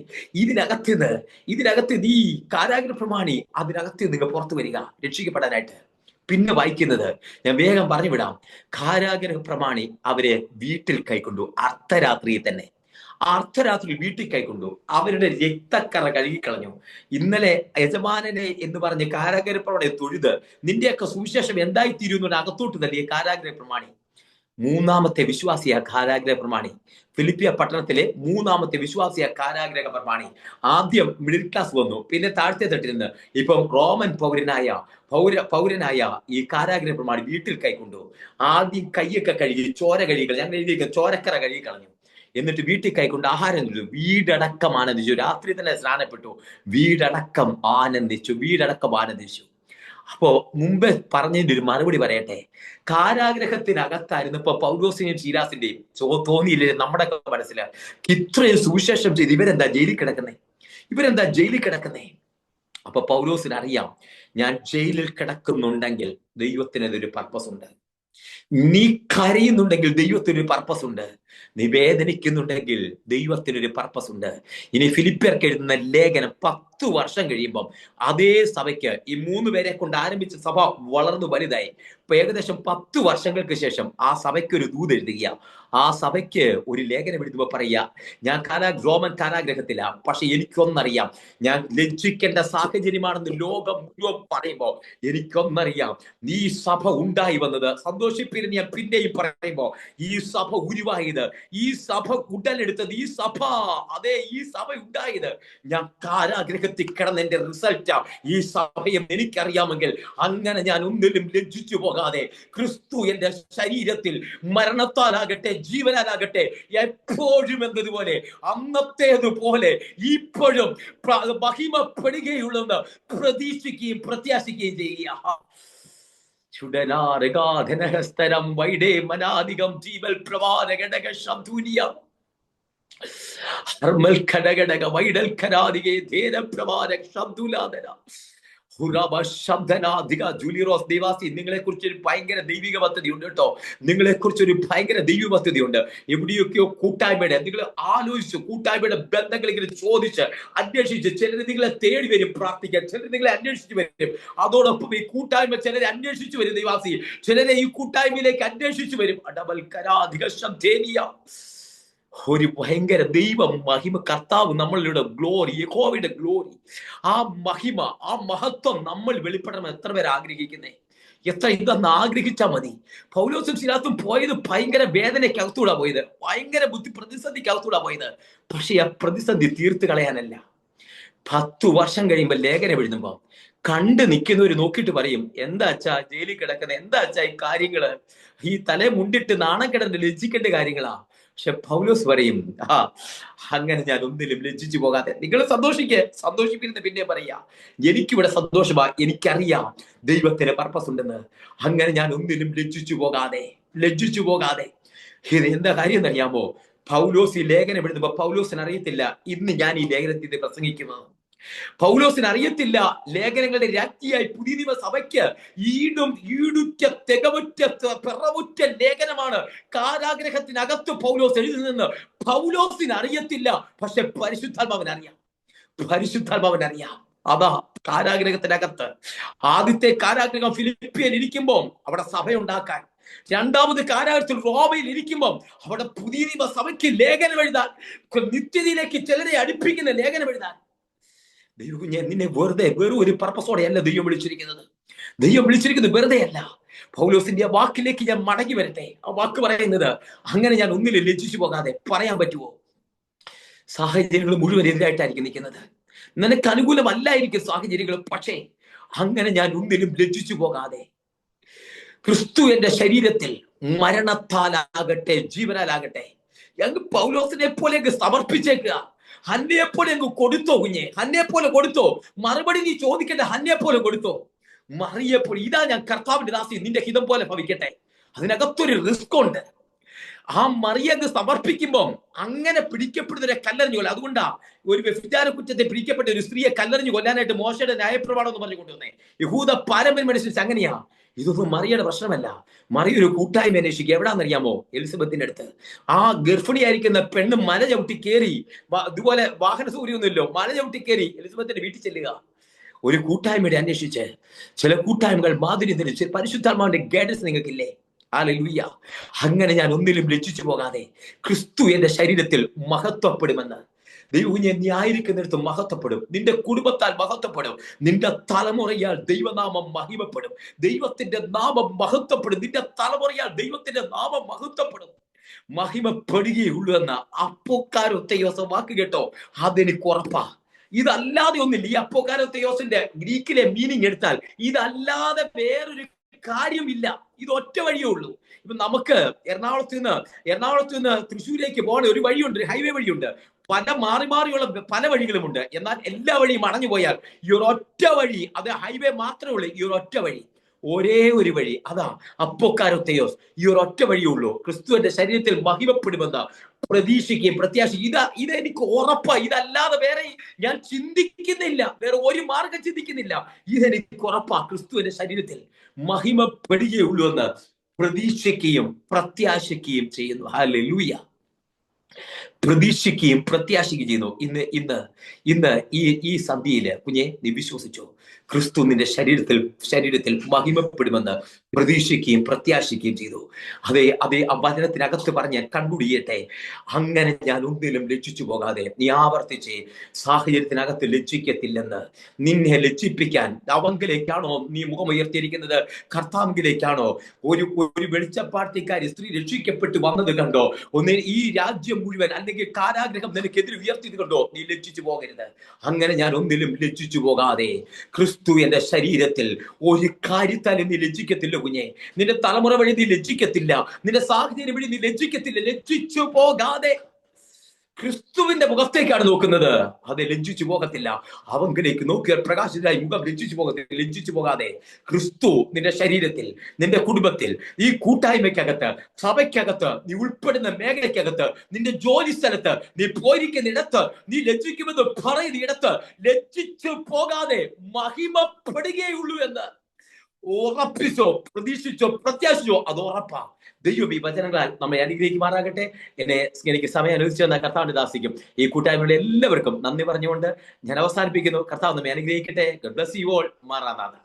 ഇതിനകത്ത് നീ കാരാഗ്രഹ പ്രമാണി, അതിനകത്ത് നിങ്ങൾ പുറത്തു വരിക രക്ഷിക്കപ്പെടാനായിട്ട്. പിന്നെ വായിക്കുന്നത് ഞാൻ വേഗം പറഞ്ഞു വിടാം. കാരാഗ്രഹ പ്രമാണി അവരെ വീട്ടിൽ കൈക്കൊണ്ടു. അർദ്ധരാത്രിയിൽ തന്നെ അർദ്ധരാത്രി വീട്ടിൽ കൈക്കൊണ്ടു. അവരുടെ രക്തക്കറ കഴുകിക്കളഞ്ഞു. ഇന്നലെ യജമാനനെ എന്ന് പറഞ്ഞ് കാരാഗ്രഹ പ്രമാണിയെ തൊഴുത് നിന്റെയൊക്കെ സുവിശേഷം എന്തായിത്തീരുന്നു അകത്തോട്ട് തള്ളിയ കാരാഗ്രഹ പ്രമാണി. 3-ാമത്തെ വിശ്വാസിയ കാരാഗ്രഹ പ്രമാണി. ഫിലിപ്പിയ പട്ടണത്തിലെ 3-ാമത്തെ വിശ്വാസിയ കാരാഗ്രഹ പ്രമാണി. ആദ്യം മിഡിൽ ക്ലാസ് വന്നു, പിന്നെ താഴത്തെ തട്ടിൽ നിന്ന് ഇപ്പം റോമൻ പൗരനായ ഈ കാരാഗ്രഹ പ്രമാണി വീട്ടിൽ കൈക്കൊണ്ടു. ആദ്യം കൈയൊക്കെ കഴുകി ചോര കഴുകിക്കളഞ്ഞു. ഞങ്ങൾ എഴുതിയിരിക്കുന്ന ചോരക്കറ കഴുകിക്കളഞ്ഞു. എന്നിട്ട് വീട്ടിൽ കൈക്കൊണ്ട് ആഹാരം തിന്നു. വീടടക്കം ആനന്ദിച്ചു. രാത്രി തന്നെ സ്നാനപ്പെട്ടു. വീടടക്കം ആനന്ദിച്ചു. അപ്പോ മുമ്പേ പറഞ്ഞതിന്റെ ഒരു മറുപടി പറയട്ടെ. കാരാഗ്രഹത്തിനകത്തായിരുന്നു ഇപ്പൊ പൗലോസിന്റെയും ശീലാസിന്റെയും തോന്നിയില്ലേ നമ്മുടെ മനസ്സില് ഇത്രയും സുവിശേഷം ചെയ്ത് ഇവരെന്താ ജയിലിൽ കിടക്കുന്നേ? അപ്പൊ പൗലോസിന് അറിയാം, ഞാൻ ജയിലിൽ കിടക്കുന്നുണ്ടെങ്കിൽ ദൈവത്തിന് അതൊരു പർപ്പസ് ഉണ്ട്. നീ കരയുന്നുണ്ടെങ്കിൽ ദൈവത്തിനൊരു പർപ്പസ് ഉണ്ട്. നീ വേദനിക്കുന്നുണ്ടെങ്കിൽ ദൈവത്തിനൊരു പർപ്പസ് ഉണ്ട്. ഇനി ഫിലിപ്പിയർക്ക് എഴുതുന്ന ലേഖനം 10 വർഷം കഴിയുമ്പം അതേ സഭയ്ക്ക്, ഈ 3 പേരെ കൊണ്ട് ആരംഭിച്ച സഭ വളർന്നു വലുതായി. ഇപ്പൊ ഏകദേശം 10 വർഷങ്ങൾക്ക് ശേഷം ആ സഭയ്ക്ക് ഒരു ദൂത് എഴുതുക. ആ സഭയ്ക്ക് ഒരു ലേഖനം എഴുതുമ്പോ പറയുക, ഞാൻ റോമൻ കാരാഗ്രഹത്തില, പക്ഷെ എനിക്കൊന്നറിയാം, ഞാൻ ലജ്ജിക്കേണ്ട സാഹചര്യമാണെന്ന് ലോകം മുഴുവൻ പറയുമ്പോ എനിക്കൊന്നറിയാം, ഈ സഭ ഉണ്ടായി വന്നത്, സന്തോഷിപ്പിന് ഞാൻ പിന്നെയും പറയുമ്പോ, ഈ സഭ ഉരുവായത്, ഈ സഭ ഉടലെടുത്തത്, ഈ സഭ, അതെ ഈ സഭ ഉണ്ടായത് ഞാൻ കാരാഗ്രഹത്തിൽ കിടന്ന എന്റെ റിസൾട്ടാ. ഈ സഭയും എനിക്കറിയാമെങ്കിൽ അങ്ങനെ ഞാൻ ഒന്നിലും ലജ്ജിച്ചു പോകാതെ ക്രിസ്തു എന്റെ ശരീരത്തിൽ മരണത്താലാകട്ടെ ജീവനാലാകട്ടെ എപ്പോഴും എന്നതുപോലെ അന്നത്തേതുപോലെ ഇപ്പോഴും മഹിമപ്പെടുകയുള്ളെന്ന് പ്രതീക്ഷിക്കുകയും പ്രത്യാശിക്കുകയും ചെയ്യുക. ചുടനാരകാധനഹസ്തരം വൈഡേ മനാധികം ജീവൽ പ്രവാരഘടക ശബ്ദൂനിയം ഹർമൽ ഘടഘടക വൈഡൽ ഖരാദികെ ധേര പ്രവാരക ശബ്ദുലാദന ജൂലിറോസ് ദേവാസി, നിങ്ങളെ കുറിച്ചൊരു ഭയങ്കര ദൈവിക പദ്ധതി ഉണ്ട് കേട്ടോ. നിങ്ങളെ കുറിച്ചൊരു ഭയങ്കര ദൈവിക പദ്ധതി ഉണ്ട്. എവിടെയൊക്കെയോ കൂട്ടായ്മയുടെ, നിങ്ങൾ ആലോചിച്ചു, കൂട്ടായ്മയുടെ ബന്ധങ്ങൾ ഇങ്ങനെ ചോദിച്ച് അന്വേഷിച്ച്, ചിലർ നിങ്ങളെ തേടി വരും പ്രാർത്ഥിക്കാൻ, ചിലർ നിങ്ങളെ അന്വേഷിച്ച് വരും. അതോടൊപ്പം ഈ കൂട്ടായ്മ ചിലരെ അന്വേഷിച്ചു വരും ദേവാസി, ചിലരെ ഈ കൂട്ടായ്മയിലേക്ക് അന്വേഷിച്ചു വരും. അടവൽ കരാധികം ഒരു ഭയങ്കര ദൈവം മഹിമ, കർത്താവ് നമ്മളുടെ ഗ്ലോറി, യഹോവയുടെ ഗ്ലോറി, ആ മഹിമ, ആ മഹത്വം നമ്മൾ വെളിപ്പെടണം. എത്ര പേര് ആഗ്രഹിക്കുന്നേ? എത്ര ഇതെന്ന് ആഗ്രഹിച്ചാൽ മതി. പൗലോസും ശിലാസും പോയത് ഭയങ്കര വേദനയ്ക്കകത്തൂടാ പോയത്, ഭയങ്കര പ്രതിസന്ധിക്കകത്തൂടാ പോയത്. പക്ഷെ ആ പ്രതിസന്ധി തീർത്ത് കളയാനല്ല. 10 വർഷം കഴിയുമ്പോൾ ലേഖനം എഴുതുമ്പോ കണ്ടു നിൽക്കുന്നവര് നോക്കിയിട്ട് പറയും, എന്താ അച്ഛാ ജയിലിൽ കിടക്കുന്ന, എന്താ അച്ഛാ ഈ കാര്യങ്ങള്, ഈ തലേ മുണ്ടിട്ട് നാണം കിടന്ന് ലജ്ജിക്കേണ്ട കാര്യങ്ങളാ. പക്ഷെ പൗലോസ് പറയും, അങ്ങനെ ഞാൻ ഒന്നിലും ലജ്ജിച്ചു പോകാതെ. നിങ്ങൾ സന്തോഷിപ്പിരുന്ന പിന്നെ പറയാ, എനിക്കിവിടെ സന്തോഷമാ, എനിക്കറിയാം ദൈവത്തിന് പർപ്പസ് ഉണ്ടെന്ന്. അങ്ങനെ ഞാൻ ഒന്നിലും ലജ്ജിച്ചു പോകാതെ. ഇത് എന്താ കാര്യം എന്നറിയാമോ? പൗലോസ് ഈ ലേഖനം എഴുതുമ്പോ പൗലോസിന് അറിയത്തില്ല ഇന്ന് ഞാൻ ഈ ലേഖനത്തിൽ പ്രസംഗിക്കുന്നത്. പൗലോസിന് അറിയത്തില്ല ലേഖനങ്ങളുടെ രാജ്ഞിയായി പുതിയ നിയമ സഭയ്ക്ക് പിറവുറ്റ ലേഖനമാണ് കാരാഗ്രഹത്തിനകത്ത് പൗലോസ് എഴുതുന്നതെന്ന് പൗലോസിന് അറിയത്തില്ല. പക്ഷെ പരിശുദ്ധാത്മാവൻ അറിയാം. അതാ കാരാഗ്രഹത്തിനകത്ത്. ആദ്യത്തെ കാരാഗ്രഹം ഫിലിപ്പിയിൽ ഇരിക്കുമ്പോൾ അവിടെ സഭയുണ്ടാക്കാൻ, രണ്ടാമത് കാരാഗ്രഹത്തിൽ റോമയിൽ ഇരിക്കുമ്പോൾ അവിടെ പുതിയ നിയമ സഭയ്ക്ക് ലേഖനം എഴുതാൻ, നിത്യതയിലേക്ക് ചിലരെ അടുപ്പിക്കുന്ന ലേഖനം എഴുതാൻ. ദൈവം നിന്നെ വെറും ഒരു പർപ്പസോടെയല്ല ദൈവം വിളിച്ചിരിക്കുന്നത് വെറുതെ അല്ല. പൗലോസിന്റെ ആ വാക്കിലേക്ക് ഞാൻ മടങ്ങി വരട്ടെ. ആ വാക്ക് പറയുന്നത്, അങ്ങനെ ഞാൻ ഒന്നിലും ലജ്ജിച്ചു പോകാതെ. പറയാൻ പറ്റുമോ? സാഹചര്യങ്ങൾ മുഴുവൻ എതിരായിട്ടായിരിക്കും നിൽക്കുന്നത്, നിനക്ക് അനുകൂലമല്ലായിരിക്കും സാഹചര്യങ്ങൾ, പക്ഷേ അങ്ങനെ ഞാൻ ഒന്നിലും ലജ്ജിച്ചു പോകാതെ ക്രിസ്തു എന്റെ ശരീരത്തിൽ മരണത്താലാകട്ടെ ജീവനാലാകട്ടെ ഞങ്ങൾ പൗലോസിനെ പോലെ സമർപ്പിച്ചേക്കുക. ഹന്നയെ പോലെ അങ്ങ് കൊടുത്തോ കുഞ്ഞെ, ഹന്നയെ പോലെ കൊടുത്തോ. മറുപടി നീ ചോദിക്കട്ടെ, ഹന്നയെ പോലെ കൊടുത്തോ. മറിയപ്പോൾ ഇതാ ഞാൻ കർത്താവിന്റെ ദാസി, നിന്റെ ഹിതം പോലെ ഭവിക്കട്ടെ. അതിനകത്തൊരു റിസ്ക് ഉണ്ട്. ആ മറിയങ്ങ് സമർപ്പിക്കുമ്പോൾ അങ്ങനെ പിടിക്കപ്പെടുന്നവരെ കല്ലെറിഞ്ഞു കൊല്ലാം. അതുകൊണ്ടാ ഒരു വ്യഭിചാര കുറ്റത്തെ പിടിക്കപ്പെട്ട ഒരു സ്ത്രീയെ കല്ലെറിഞ്ഞു കൊല്ലാനായിട്ട് മോശയുടെ ന്യായപ്രമാണം എന്ന് പറഞ്ഞു കൊണ്ടുവന്നേ. യഹൂദ പാരമ്പര്യം അനുസരിച്ച് അങ്ങനെയാ. ഇതൊന്നും മറിയയുടെ പ്രശ്നമല്ല. മറിയ ഒരു കൂട്ടായ്മ അന്വേഷിക്കുക. എവിടാന്നറിയാമോ? എലിസബത്തിന്റെ അടുത്ത്. ആ ഗർഭിണിയായിരിക്കുന്ന പെണ്ണ് മല ചവിട്ടി കയറി, ഇതുപോലെ വാഹന സൗകര്യമൊന്നുമില്ലോ, മല ചവിട്ടി കയറി എലിസബത്തിന്റെ വീട്ടിൽ ചെല്ലുക. ഒരു കൂട്ടായ്മയുടെ അന്വേഷിച്ച്. ചില കൂട്ടായ്മകൾ മാതിരി ധരിച്ച് പരിശുദ്ധാത്മാവിന്റെ ഗൈഡൻസ് നിങ്ങൾക്കില്ലേ? ഹല്ലേലൂയ. അങ്ങനെ ഞാൻ ഒന്നിലും ലജ്ജിച്ചു പോകാതെ ക്രിസ്തു എന്റെ ശരീരത്തിൽ മഹത്വപ്പെടുമെന്ന്. ദൈവം നീ ആയിരിക്കുന്നിടത്ത് മഹത്വപ്പെടും, നിന്റെ കുടുംബത്താൽ മഹത്വപ്പെടും, നിന്റെ തലമുറയാൽ ദൈവനാമം മഹിമപ്പെടും, ദൈവത്തിന്റെ നാമം മഹത്വപ്പെടും, നിന്റെ തലമുറയാൽ ദൈവത്തിന്റെ നാമം മഹത്വപ്പെടും, മഹിമപ്പെടുകയുള്ളൂ എന്ന അപ്പോക്കാരോത്തയോസ് വാക്ക് കേട്ടോ. അതെനിക്ക് ഉറപ്പാ. ഇതല്ലാതെ ഒന്നില്ല. ഈ അപ്പോക്കാരോത്തയോസിന്റെ ഗ്രീക്കിലെ മീനിങ് എടുത്താൽ ഇതല്ലാതെ വേറൊരു കാര്യമില്ല. ഇത് ഒറ്റ വഴിയേ ഉള്ളൂ. ഇപ്പൊ നമുക്ക് എറണാകുളത്ത് നിന്ന് തൃശ്ശൂരേക്ക് പോകണ ഒരു വഴിയുണ്ട്, ഒരു ഹൈവേ വഴിയുണ്ട്. പല മാറിയുള്ള പല വഴികളുമുണ്ട്. എന്നാൽ എല്ലാ വഴിയും അടഞ്ഞു പോയാൽ ഈ ഒരൊറ്റ വഴി, അത് ഹൈവേ മാത്രമേ ഉള്ളൂ. ഈ ഒരൊറ്റ വഴി, ഒരേ ഒരു വഴി, അതാ അപ്പോക്കാരോത്തയോസ്. ഈ ഒരൊറ്റ വഴിയേ ഉള്ളൂ. ക്രിസ്തുവിന്റെ ശരീരത്തിൽ മഹിമപ്പെടുമെന്ന് പ്രതീക്ഷിക്കുകയും പ്രത്യാശിക്കും. ഇതെനിക്ക് ഉറപ്പാ. ഇതല്ലാതെ വേറെ ഞാൻ ചിന്തിക്കുന്നില്ല, വേറെ ഒരു മാർഗം ചിന്തിക്കുന്നില്ല. ഇതെനിക്ക് ഉറപ്പാ. ക്രിസ്തുവിന്റെ ശരീരത്തിൽ മഹിമപ്പെടുകയുള്ളൂ എന്ന് പ്രതീക്ഷിക്കുകയും പ്രത്യാശിക്കുകയും ചെയ്യുന്നു. ഹല്ലേലൂയ. പ്രതീക്ഷിക്കുകയും പ്രത്യാശിക്കുകയും ചെയ്യുന്നു. ഇന്ന് ഈ സന്ധ്യയില് കുഞ്ഞെ നീ വിശ്വസിച്ചോ? ക്രിസ്തു നിന്റെ ശരീരത്തിൽ മഹിമപ്പെടുമെന്ന് പ്രതീക്ഷിക്കുകയും പ്രത്യാശിക്കുകയും ചെയ്തു. അതേ ആ വചനത്തിനകത്ത് പറഞ്ഞ് കണ്ടുപിടിയട്ടെ. അങ്ങനെ ഞാൻ ഒന്നിലും ലജ്ജിച്ചു പോകാതെ നീ ആവർത്തിച്ച് സാഹചര്യത്തിനകത്ത് ലജ്ജിക്കത്തില്ലെന്ന്. നിന്നെ ലജ്ജിപ്പിക്കാൻ അവങ്കിലേക്കാണോ നീ മുഖമുയർത്തിയിരിക്കുന്നത്? കർത്താവിലേക്കാണോ? ഒരു വെളിച്ചപ്പാർട്ടിക്കാരി സ്ത്രീ രക്ഷിക്കപ്പെട്ടു വന്നത് കണ്ടോ? ഈ രാജ്യം മുഴുവൻ അല്ലെങ്കിൽ കാരാഗ്രഹം നിനക്കെതിരെ ഉയർത്തിയത് കണ്ടോ? നീ ലജ്ജിച്ചു പോകരുത്. അങ്ങനെ ഞാൻ ഒന്നിലും ലജ്ജിച്ചു പോകാതെ ക്രിസ്തു എന്റെ ശരീരത്തിൽ ഒരു കാര്യത്താൽ നീ ലജ്ജിക്കത്തില്ല കുഞ്ഞെ. നിന്റെ തലമുറ വഴി നീ ലജ്ജിക്കത്തില്ല, നിന്റെ സാഹചര്യം വഴി നീ ലജ്ജിക്കത്തില്ല. ലജ്ജിച്ചു പോകാതെ ക്രിസ്തുവിന്റെ മുഖത്തേക്കാണ് നോക്കുന്നത്. അത് ലജ്ജിച്ചു പോകത്തില്ല. അവങ്കിലേക്ക് നോക്കിയാൽ പ്രകാശിതരായി മുഖം ലജ്ജിച്ചു പോകാതെ ക്രിസ്തു നിന്റെ ശരീരത്തിൽ, നിന്റെ കുടുംബത്തിൽ, ഈ കൂട്ടായ്മയ്ക്കകത്ത്, സഭയ്ക്കകത്ത്, നീ ഉൾപ്പെടുന്ന മേഖലയ്ക്കകത്ത്, നിന്റെ ജോലി സ്ഥലത്ത്, നീ പോയിരിക്കുന്നിടത്ത്, നീ ലജ്ജിക്കുമെന്ന് പറയുന്നിടത്ത് ലജ്ജിച്ചു പോകാതെ മഹിമപ്പെടുകയുള്ളൂ എന്ന് ഉറപ്പിച്ചോ, പ്രതീക്ഷിച്ചോ, പ്രത്യാശിച്ചോ? അത് ഉറപ്പാ. ദൈവം ഈ വചനങ്ങളാൽ നമ്മെ അനുഗ്രഹിക്കുമാറാകട്ടെ. എനിക്ക് സമയം അനുവദിച്ചു തന്ന കർത്താവിന്റെ ദാസിക്കും ഈ കൂട്ടായ്മയുടെ എല്ലാവർക്കും നന്ദി പറഞ്ഞുകൊണ്ട് ഞാൻ അവസാനിപ്പിക്കുന്നു. കർത്താവ് നമ്മെ അനുഗ്രഹിക്കട്ടെ. God bless you all. Maranatha.